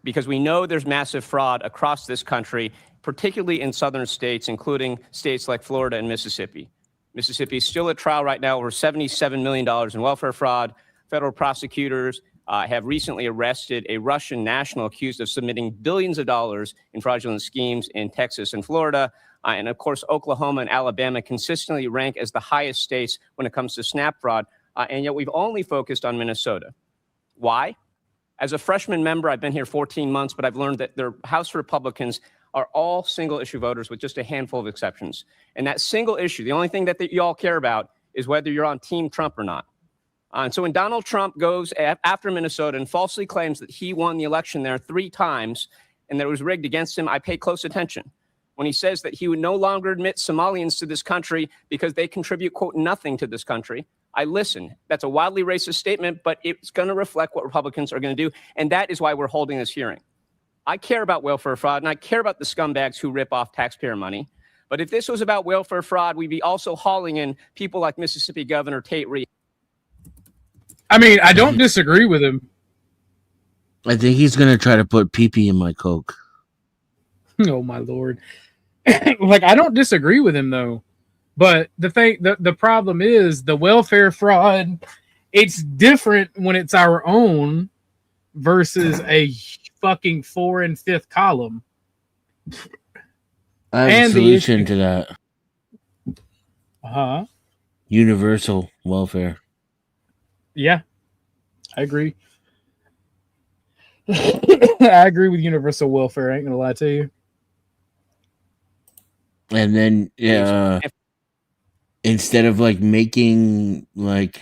because we know there's massive fraud across this country, particularly in southern states, including states like Florida and Mississippi. Mississippi is still at trial right now over $77 million in welfare fraud. Federal prosecutors have recently arrested a Russian national accused of submitting billions of dollars in fraudulent schemes in Texas and Florida. And of course, Oklahoma and Alabama consistently rank as the highest states when it comes to SNAP fraud. And yet we've only focused on Minnesota. Why? As a freshman member, I've been here 14 months, but I've learned that their House Republicans are all single issue voters with just a handful of exceptions. And that single issue, the only thing that you all care about is whether you're on Team Trump or not. And so when Donald Trump goes after Minnesota and falsely claims that he won the election there 3 times and that it was rigged against him, I pay close attention. When he says that he would no longer admit Somalians to this country because they contribute, quote, nothing to this country, I listen. That's a wildly racist statement, but it's going to reflect what Republicans are going to do. And that is why we're holding this hearing. I care about welfare fraud, and I care about the scumbags who rip off taxpayer money. But if this was about welfare fraud, we'd be also hauling in people like Mississippi Governor Tate Reeves. I mean, I don't disagree with him. I think he's going to try to put pee-pee in my Coke. Oh, my Lord. Like, I don't disagree with him, though. But the problem is the welfare fraud, it's different when it's our own versus a fucking 4 and 5th column. I have a solution to that. Uh-huh. Universal welfare. Yeah, I agree. I agree with universal welfare. I ain't gonna lie to you. And then, instead of like making like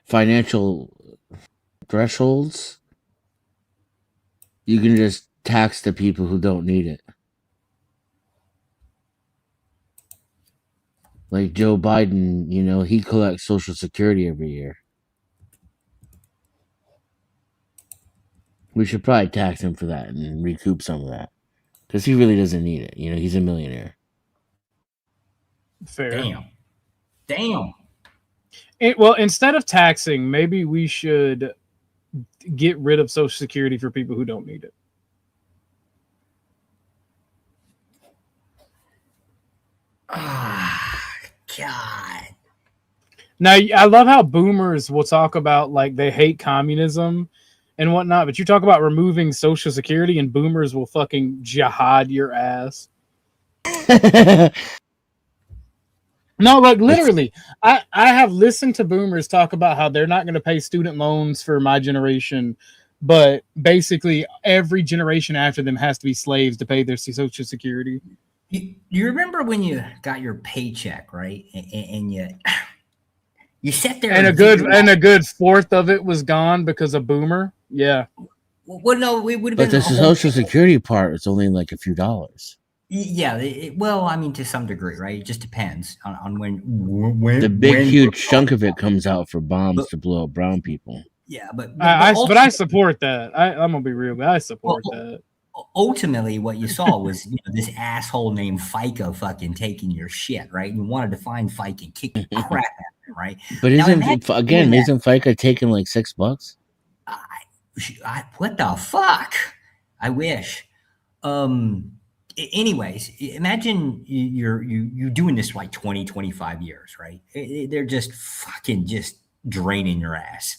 financial thresholds, you can just tax the people who don't need it. Like Joe Biden, you know, he collects Social Security every year. We should probably tax him for that and recoup some of that. Because he really doesn't need it. You know, he's a millionaire. Fair. Damn. Well, instead of taxing, maybe we should get rid of Social Security for people who don't need it. God. Now, I love how boomers will talk about like they hate communism and whatnot, but you talk about removing Social Security and boomers will fucking jihad your ass. No, like literally, I have listened to boomers talk about how they're not going to pay student loans for my generation, but basically every generation after them has to be slaves to pay their Social Security. You remember when you got your paycheck, right? And you sat there and a good fourth of it was gone because of boomer. Yeah. Well, no, it would have been. But the Social Security part is only like a few dollars. Yeah, well, I mean, to some degree, right? It just depends on when the big huge chunk of it comes out for bombs to blow up brown people. Yeah, but I support that. I'm gonna be real, but I support that. Ultimately, what you saw was this asshole named FICA fucking taking your shit, right? You wanted to find FICA and kick the crap out of him, right? But isn't FICA taking like $6? What the fuck? I wish. Anyways, imagine you doing this for like 20, 25 years, right? They're just fucking just draining your ass.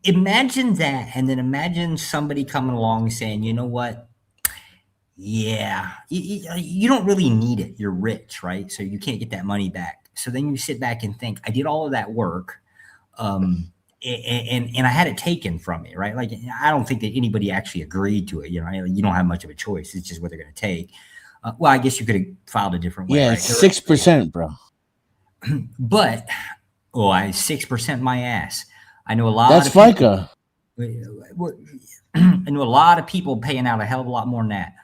Imagine that, and then imagine somebody coming along saying, you know what? Yeah, you don't really need it. You're rich, right? So you can't get that money back. So then you sit back and think, I did all of that work, and I had it taken from me, right? Like, I don't think that anybody actually agreed to it. You know, you don't have much of a choice. It's just what they're going to take. Well, I guess you could have filed a different way. Yeah, right? it's 6%, bro. But, 6% my ass. I know a lot. That's of people, FICA. I know a lot of people paying out a hell of a lot more than that.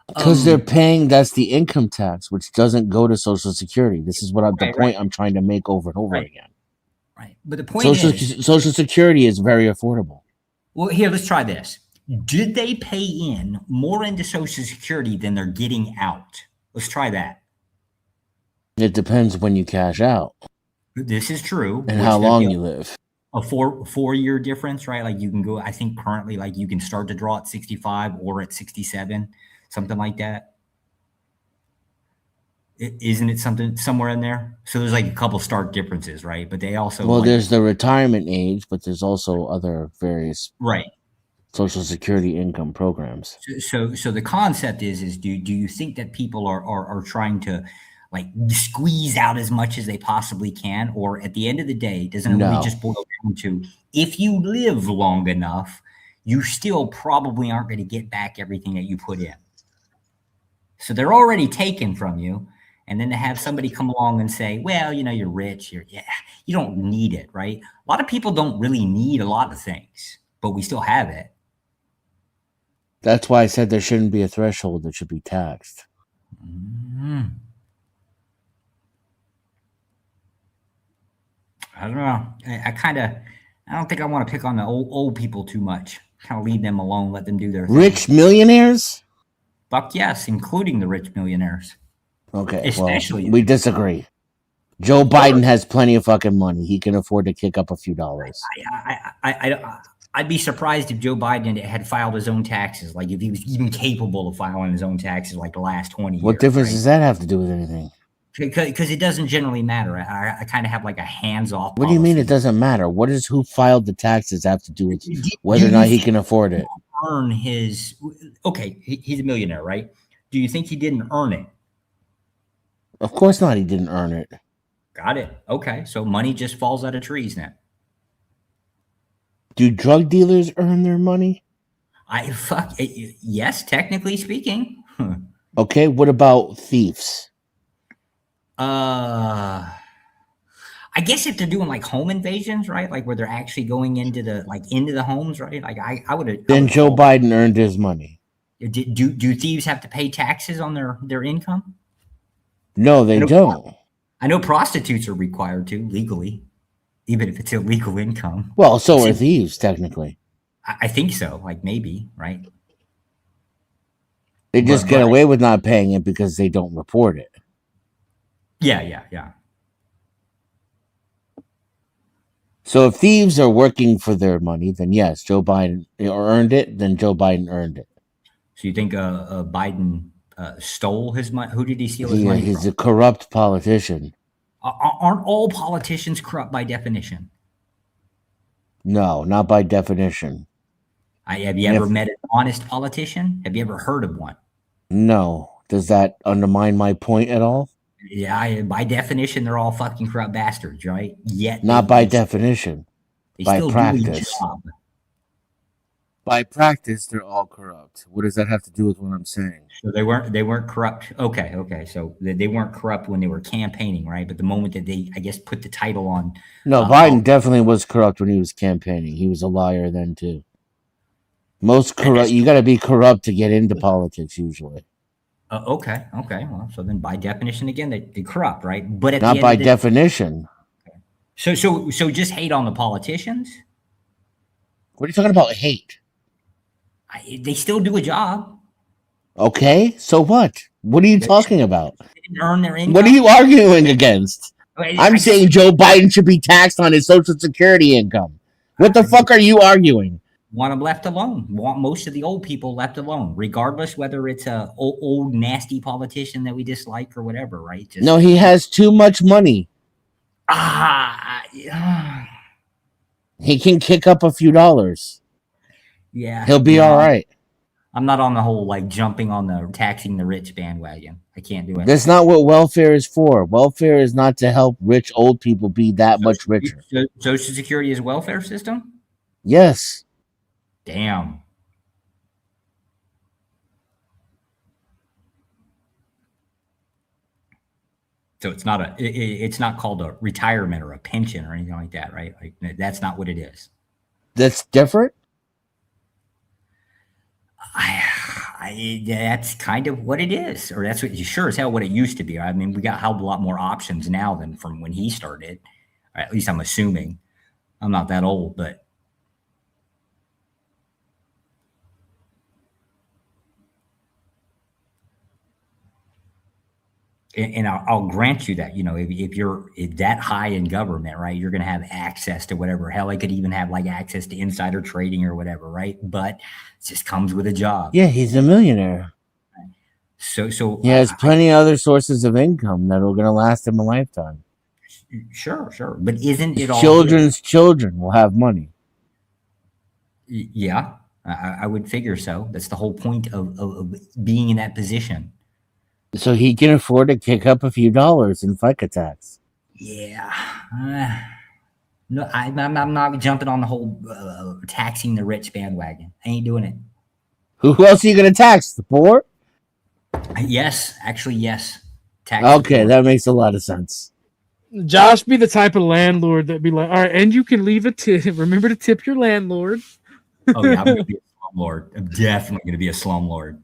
Because they're paying, that's the income tax, which doesn't go to Social Security. This is what the point I'm trying to make over and over again. Right. But the point is, Social Security is very affordable. Well, here, let's try this. Did they pay in more into Social Security than they're getting out? Let's try that. It depends when you cash out. This is true. And how long you live. A 4-year difference, right? Like you can go, I think currently, like you can start to draw at 65 or at 67, something like that. Isn't it something somewhere in there? So there's like a couple stark differences, right? But they also there's the retirement age, but there's also other various Social Security income programs. So the concept is do you think that people are trying to like squeeze out as much as they possibly can, or at the end of the day, doesn't it really just boil down to if you live long enough, you still probably aren't going to get back everything that you put in. So they're already taken from you. And then to have somebody come along and say, well, you're rich, you don't need it, right? A lot of people don't really need a lot of things, but we still have it. That's why I said there shouldn't be a threshold that should be taxed. I don't know. I don't think I want to pick on the old people too much. Kind of leave them alone, let them do their thing. Rich millionaires? Fuck yes, including the rich millionaires. Okay, Especially, well, we disagree. Joe Biden has plenty of fucking money. He can afford to kick up a few dollars. I'd be surprised if Joe Biden had filed his own taxes, like if he was even capable of filing his own taxes like the last 20 years. What difference does that have to do with anything? Because it doesn't generally matter. I kind of have like a hands-off. What do you mean it doesn't matter? What does who filed the taxes have to do with whether or not he can afford it? Earn his. Okay, he's a millionaire, right? Do you think he didn't earn it? Of course not. He didn't earn it. Got it. Okay, so money just falls out of trees now. Do drug dealers earn their money? Yes, technically speaking. Okay, what about thieves? I guess if they're doing like home invasions, right? Like where they're actually going into the homes, right? Like I would. Then Joe Biden earned his money. Do thieves have to pay taxes on their income? No, they don't. I know prostitutes are required to legally, even if it's illegal income. Well, so are thieves technically. I think so. Like maybe, right? They just get away with not paying it because they don't report it. Yeah. So if thieves are working for their money, then yes, Joe Biden earned it. Then Joe Biden earned it. So you think Biden stole his money? Who did he steal his money from? He's a corrupt politician. Aren't all politicians corrupt by definition? No, not by definition. Have you ever met an honest politician? Have you ever heard of one? No. Does that undermine my point at all? Yeah, by definition, they're all fucking corrupt bastards, right? Yet not by definition. By practice. By practice, they're all corrupt. What does that have to do with what I'm saying? So they weren't corrupt. Okay. So they weren't corrupt when they were campaigning, right? But the moment that they, I guess, put the title on. No, Biden definitely was corrupt when he was campaigning. He was a liar then too. Most corrupt. You got to be corrupt to get into politics usually. Okay. Well, so then by definition, again, they corrupt, right? But at not the by definition. So just hate on the politicians. What are you talking about? Hate. They still do a job. Okay, so what? What are you talking about? They didn't earn their income. What are you arguing against? I'm saying Joe Biden should be taxed on his Social Security income. What the fuck are you arguing? Want them left alone. Want most of the old people left alone, regardless whether it's a old nasty politician that we dislike or whatever, right? No, he has too much money. He can kick up a few dollars. Yeah, he'll be all right. I'm not on the whole like jumping on the taxing the rich bandwagon. I can't do it. That's not what welfare is for. Welfare is not to help rich old people be that much richer. Social Security is a welfare system? Yes. Damn. So it's not called a retirement or a pension or anything like that, right? Like that's not what it is. That's different. That's kind of what it is, or that's what sure as hell what it used to be. I mean, we got a hell of a lot more options now than from when he started. Or at least I'm assuming. I'm not that old, but. And I'll grant you that, if you're that high in government, right, you're going to have access to whatever. Hell, I could even have like access to insider trading or whatever, right? But it just comes with a job. Yeah, he's a millionaire. So he has plenty of other sources of income that are going to last him a lifetime. Sure. But isn't it all children's children will have money? Yeah, I would figure so. That's the whole point of being in that position. So he can afford to kick up a few dollars in FICA tax. Yeah. No, I'm not jumping on the whole taxing the rich bandwagon. I ain't doing it. Who else are you going to tax? The poor? Yes, actually, yes. Okay, that makes a lot of sense. Josh be the type of landlord that be like, all right, and you can leave a tip. Remember to tip your landlord. Oh yeah, I'm gonna be a slumlord. I'm definitely gonna be a slumlord.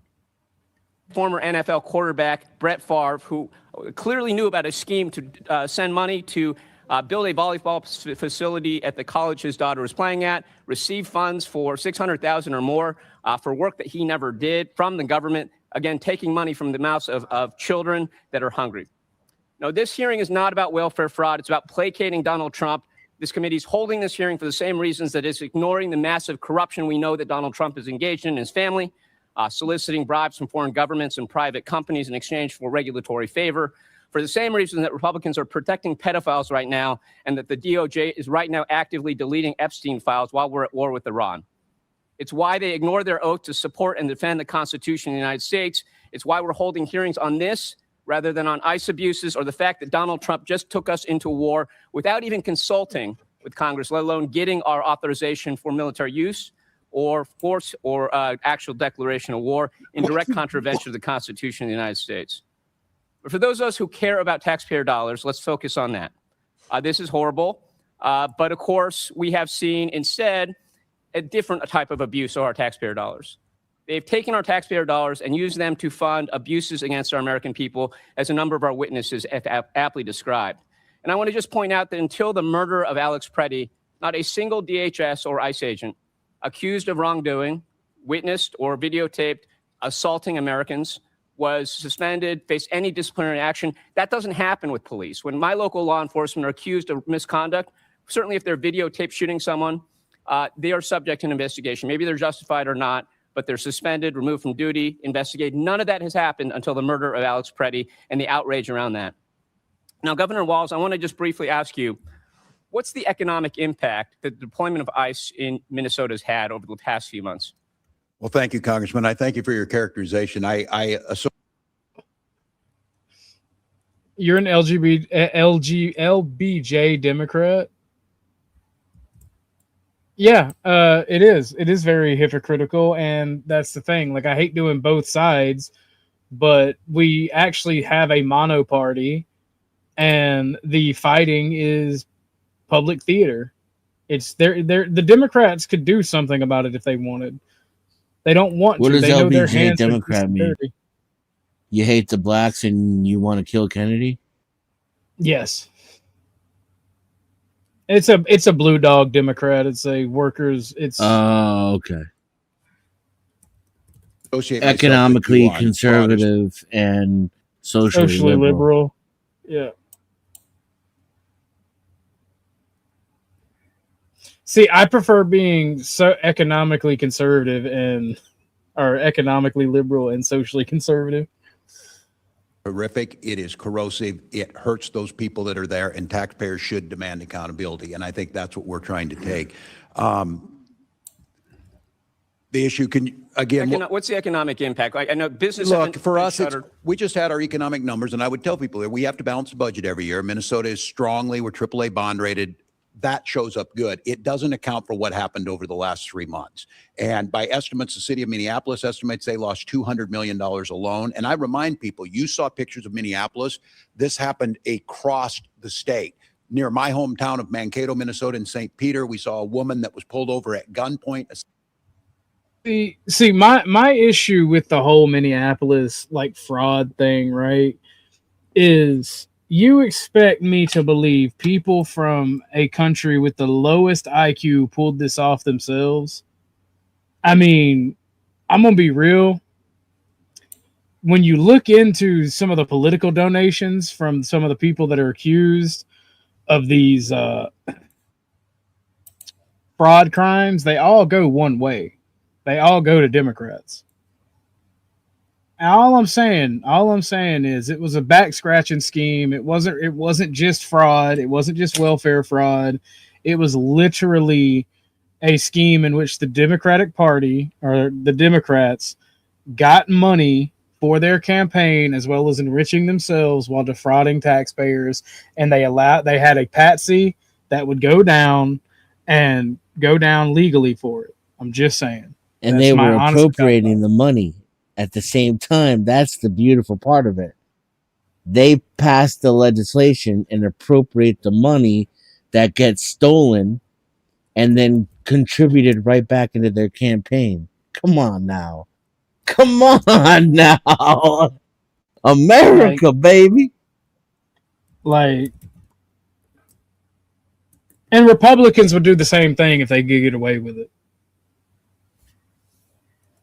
Former NFL quarterback Brett Favre, who clearly knew about a scheme to send money to build a volleyball facility at the college his daughter was playing at, received funds for $600,000 or more for work that he never did from the government, again, taking money from the mouths of children that are hungry. No, this hearing is not about welfare fraud. It's about placating Donald Trump. This committee is holding this hearing for the same reasons that it's ignoring the massive corruption we know that Donald Trump is engaged in his family, soliciting bribes from foreign governments and private companies in exchange for regulatory favor, for the same reason that Republicans are protecting pedophiles right now and that the DOJ is right now actively deleting Epstein files while we're at war with Iran. It's why they ignore their oath to support and defend the Constitution of the United States. It's why we're holding hearings on this rather than on ICE abuses or the fact that Donald Trump just took us into war without even consulting with Congress, let alone getting our authorization for military use or force or actual declaration of war in direct contravention of the Constitution of the United States. But for those of us who care about taxpayer dollars, let's focus on that. This is horrible, but of course, we have seen instead a different type of abuse of our taxpayer dollars. They've taken our taxpayer dollars and used them to fund abuses against our American people, as a number of our witnesses have aptly described. And I want to just point out that until the murder of Alex Preddy, not a single DHS or ICE agent accused of wrongdoing, witnessed or videotaped assaulting Americans was suspended, faced any disciplinary action. That doesn't happen with police. When my local law enforcement are accused of misconduct, certainly if they're videotaped shooting someone, they are subject to an investigation. Maybe they're justified or not, but they're suspended, removed from duty, investigated. None of that has happened until the murder of Alex Preddy and the outrage around that. Now, Governor Walz, I want to just briefly ask you, what's the economic impact that the deployment of ICE in Minnesota has had over the past few months? Well, thank you, Congressman. I thank you for your characterization. I assume you're an LBJ Democrat. Yeah, it is. It is very hypocritical, and that's the thing. Like, I hate doing both sides, but we actually have a mono party, and the fighting is public theater. It's the Democrats could do something about it if they wanted. They don't want what to. Does they know their LBJ hands Democrat mean? You hate the blacks and you want to kill Kennedy? Yes. It's a blue dog Democrat. It's a workers. It's okay. Economically conservative and socially liberal. Yeah. See, I prefer being so economically conservative or economically liberal and socially conservative. horrific. It is corrosive. It hurts those people that are there, and taxpayers should demand accountability. And I think that's what we're trying to take. The issue can again. What's the economic impact? I know business. Look, for us, we just had our economic numbers, and I would tell people that we have to balance the budget every year. Minnesota is strongly, we're AAA bond rated. That shows up good. It doesn't account for what happened over the last 3 months. And by estimates, the city of Minneapolis estimates they lost $200 million alone. And I remind people, you saw pictures of Minneapolis. This happened across the state. Near my hometown of Mankato, Minnesota, in St. Peter, we saw a woman that was pulled over at gunpoint. See, my issue with the whole Minneapolis like fraud thing, right, is you expect me to believe people from a country with the lowest IQ pulled this off themselves? I mean, I'm gonna be real. When you look into some of the political donations from some of the people that are accused of these fraud crimes, they all go one way. They all go to Democrats. And all I'm saying is it was a back scratching scheme. It wasn't just fraud. It wasn't just welfare fraud. It was literally a scheme in which the Democratic Party or the Democrats got money for their campaign as well as enriching themselves while defrauding taxpayers. And they had a patsy that would go down and go down legally for it. I'm just saying. And they were appropriating the money at the same time. That's the beautiful part of it. they pass the legislation and appropriate the money that gets stolen and then contributed right back into their campaign. Come on now. Come on now. America, baby. Like, and Republicans would do the same thing if they could get away with it.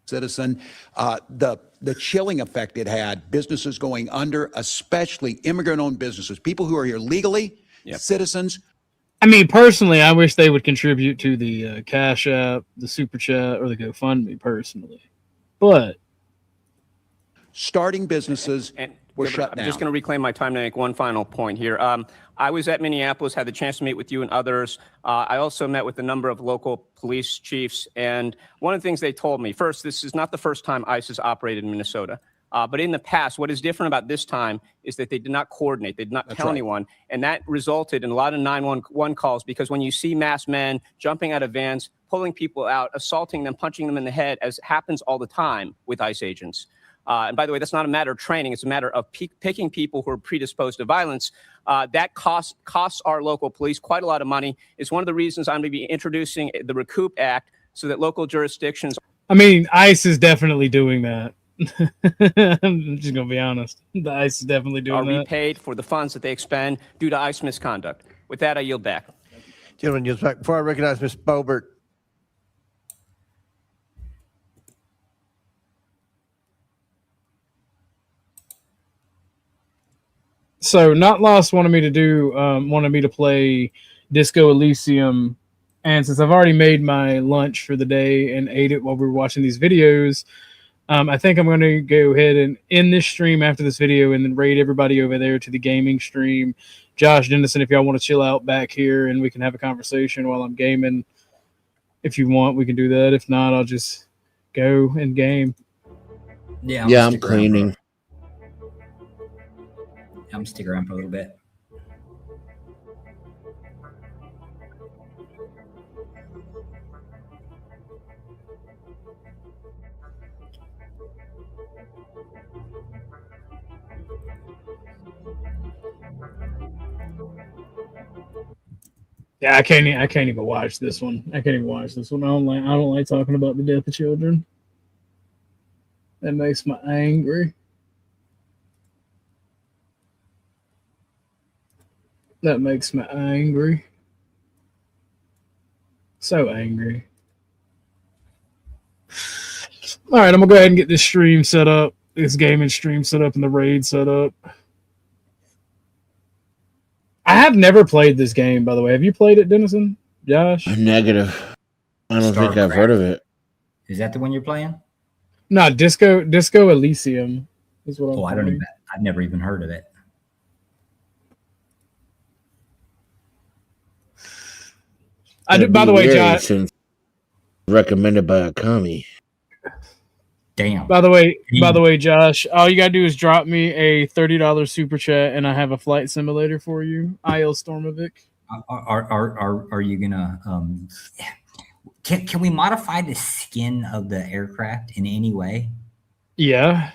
Citizen, the chilling effect it had, businesses going under, especially immigrant-owned businesses, people who are here legally, citizens. I mean, personally, I wish they would contribute to the Cashapp, the Super Chat, or the GoFundMe personally. But starting businesses were shut down. I'm just going to reclaim my time to make one final point here. I was at Minneapolis, had the chance to meet with you and others. I also met with a number of local police chiefs. And one of the things they told me, first, this is not the first time ICE has operated in Minnesota. But in the past, what is different about this time is that they did not coordinate. They did not tell anyone. And that resulted in a lot of 911 calls, because when you see masked men jumping out of vans, pulling people out, assaulting them, punching them in the head, as happens all the time with ICE agents. And by the way, that's not a matter of training. It's a matter of picking people who are predisposed to violence. That costs our local police quite a lot of money. It's one of the reasons I'm going to be introducing the Recoup Act so that local jurisdictions. I mean, ICE is definitely doing that. I'm just going to be honest. The ICE is definitely doing that. Are repaid for the funds that they expend due to ICE misconduct. With that, I yield back. Gentlemen, yields back. Before I recognize Ms. Boebert. So Not Lost wanted me to play Disco Elysium, and since I've already made my lunch for the day and ate it while we were watching these videos, I think I'm going to go ahead and end this stream after this video and then raid everybody over there to the gaming stream. Josh, Dennison, if y'all want to chill out back here and we can have a conversation while I'm gaming, if you want, we can do that. If not, I'll just go and game. Yeah, I'm cleaning. I'm sticking around for a little bit. Yeah, I can't even watch this one. I can't even watch this one. I don't like talking about the death of children. That makes me angry. That makes me angry. So angry. All right, I'm gonna go ahead and get this stream set up, this gaming stream set up, and the raid set up. I have never played this game, by the way. Have you played it, Dennison? Josh? Negative. I don't think I've heard of it. Is that the one you're playing? No, Disco Elysium is what I'm I don't even. I've never even heard of it. By the way, Josh, recommended by a commie. Damn. By the way, Josh, all you gotta do is drop me a $30 super chat, and I have a flight simulator for you. IL Stormovic. Are you gonna? Can we modify the skin of the aircraft in any way? Yeah.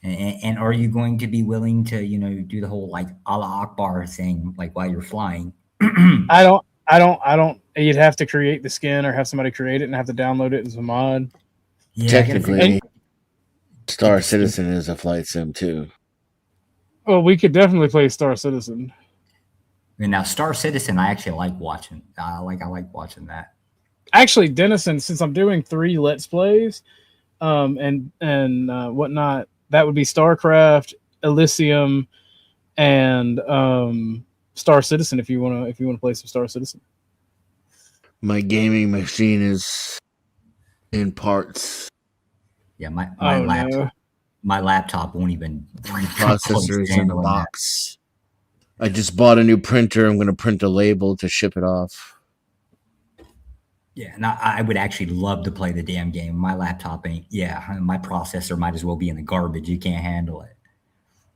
And are you going to be willing to, do the whole like Allah Akbar thing, like while you're flying? I don't. You'd have to create the skin or have somebody create it and have to download it as a mod. Yeah, technically, Star Citizen is a flight sim too. Well, we could definitely play Star Citizen. And now Star Citizen, I actually like watching. I like watching that. Actually, Dennison, since I'm doing 3 Let's Plays, and whatnot, that would be StarCraft, Elysium, and Star Citizen. If you wanna play some Star Citizen. My gaming machine is in parts. Yeah, my laptop won't even. Processor is in the box. I just bought a new printer. I'm going to print a label to ship it off. Yeah, and I would actually love to play the damn game. My laptop ain't. Yeah, my processor might as well be in the garbage. You can't handle it.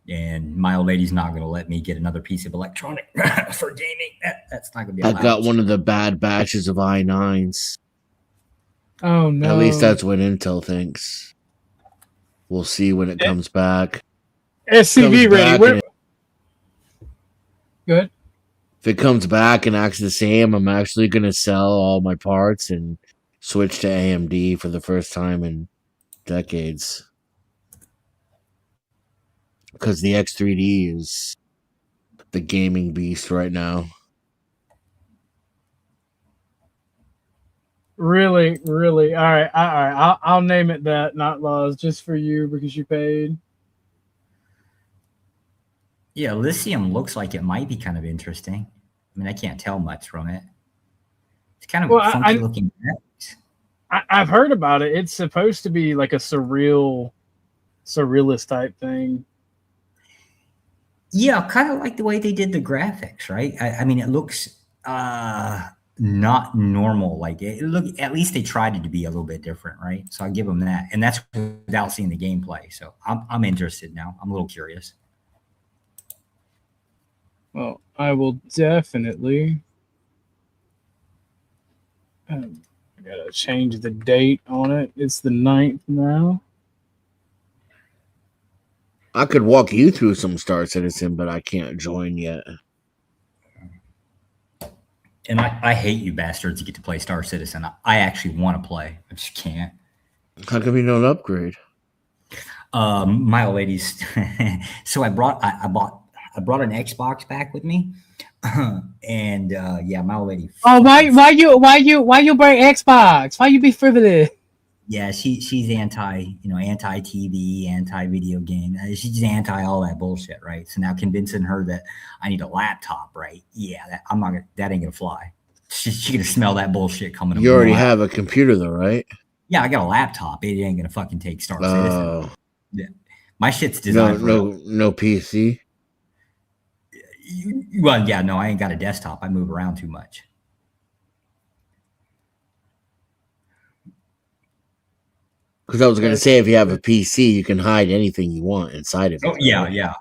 And my old lady's not going to let me get another piece of electronic for gaming. That's not going to be allowed. I got one of the bad batches of i9s. Oh, no. At least that's what Intel thinks. We'll see when it comes back. SCV ready. Good. If it comes back and acts the same, I'm actually going to sell all my parts and switch to AMD for the first time in decades. Because the X3D is the gaming beast right now. Really? All right. I'll name it that, not laws, just for you because you paid. Yeah, lithium looks like it might be kind of interesting. I mean, I can't tell much from it. It's kind of funky looking. I've heard about it. It's supposed to be like a surrealist type thing. Yeah, kind of like the way they did the graphics, right? I mean, it looks not normal. Like at least they tried it to be a little bit different, right? So I give them that, and that's without seeing the gameplay. So I'm interested now. I'm a little curious. Well, I will definitely. I gotta change the date on it. It's the 9th now. I could walk you through some Star Citizen, but I can't join yet. And I hate you bastards to get to play Star Citizen. I actually want to play. I just can't. How come you don't upgrade? My old lady's. So I brought an Xbox back with me, and yeah, my old lady. Oh, why you bring Xbox? Why you be frivolous? Yeah, she's anti TV, anti video game. She's anti all that bullshit, right? So now convincing her that I need a laptop, right? Yeah, that ain't gonna fly. She's gonna smell that bullshit coming. You already have a computer though, right? Yeah, I got a laptop. It ain't gonna fucking take Star Citizen. Yeah, my shit's designed for no PC. Well, yeah, no, I ain't got a desktop. I move around too much. Because I was going to say, if you have a PC, you can hide anything you want inside of it. Oh, yeah, yeah.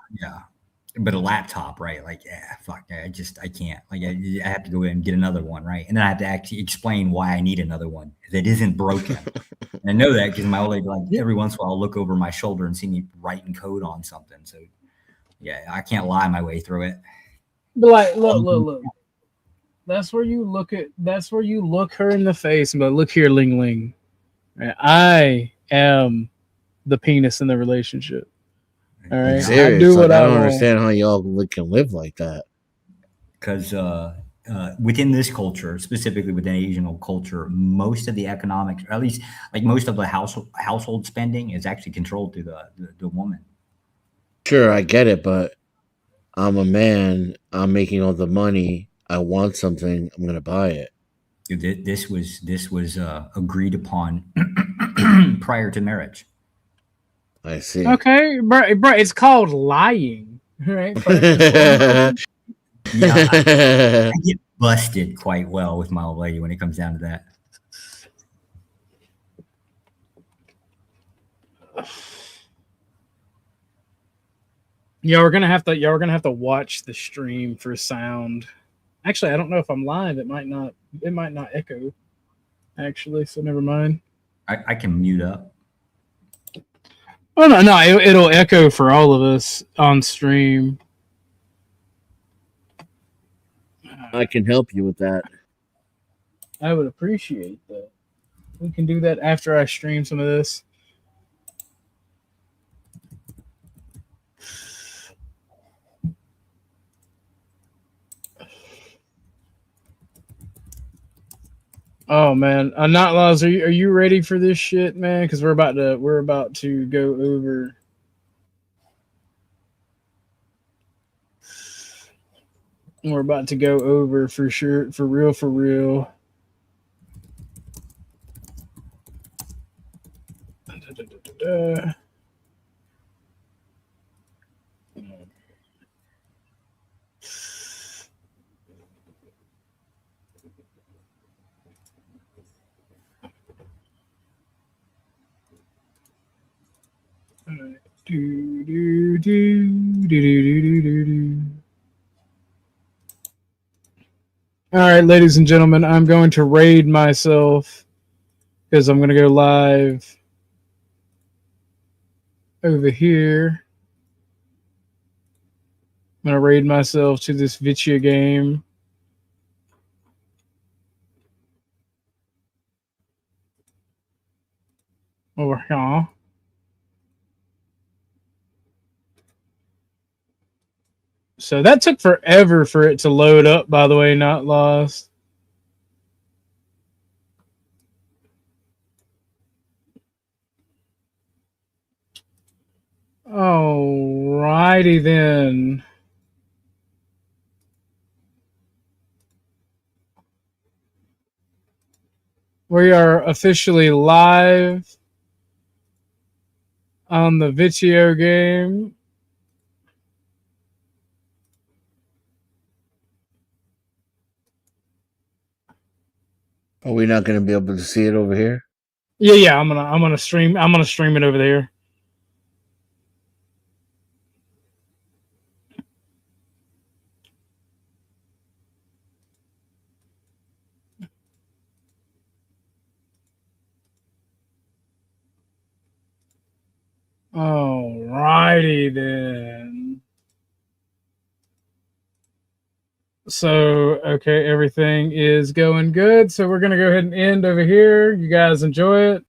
But a laptop, right? Like, yeah, fuck. I can't. Like, I have to go in and get another one, right? And then I have to actually explain why I need another one that isn't broken. And I know that because my old lady, like, every once in a while, I'll look over my shoulder and see me writing code on something. So, yeah, I can't lie my way through it. But like, look. That's where you look her in the face and go, look here, Ling Ling. I am the penis in the relationship. All right. Serious. I do what I don't understand how y'all can live like that. Because within this culture, specifically within Asian culture, most of the economics, or at least like most of the household spending, is actually controlled through the woman. Sure, I get it, but I'm a man. I'm making all the money. I want something. I'm gonna buy it. This was agreed upon prior to marriage. I see. Okay, bro, it's called lying, right? Yeah, I get busted quite well with my old lady when it comes down to that. Yeah, we're gonna have to watch the stream for sound. Actually, I don't know if I'm live. It might not echo. Actually, so never mind. I can mute up. Oh no, it'll echo for all of us on stream. I can help you with that. I would appreciate that. We can do that after I stream some of this. Oh man, not laws. Are you ready for this shit, man? Because we're about to go over. We're about to go over for sure, for real. All right, ladies and gentlemen, I'm going to raid myself because I'm going to go live over here. I'm gonna raid myself to this Vitia game. Over here. So that took forever for it to load up, by the way, not lost. Alrighty then. We are officially live on the Vitio game. Are we not going to be able to see it over here? Yeah. I'm gonna stream it over there. Alrighty then. So, okay, everything is going good. So we're going to go ahead and end over here. You guys enjoy it.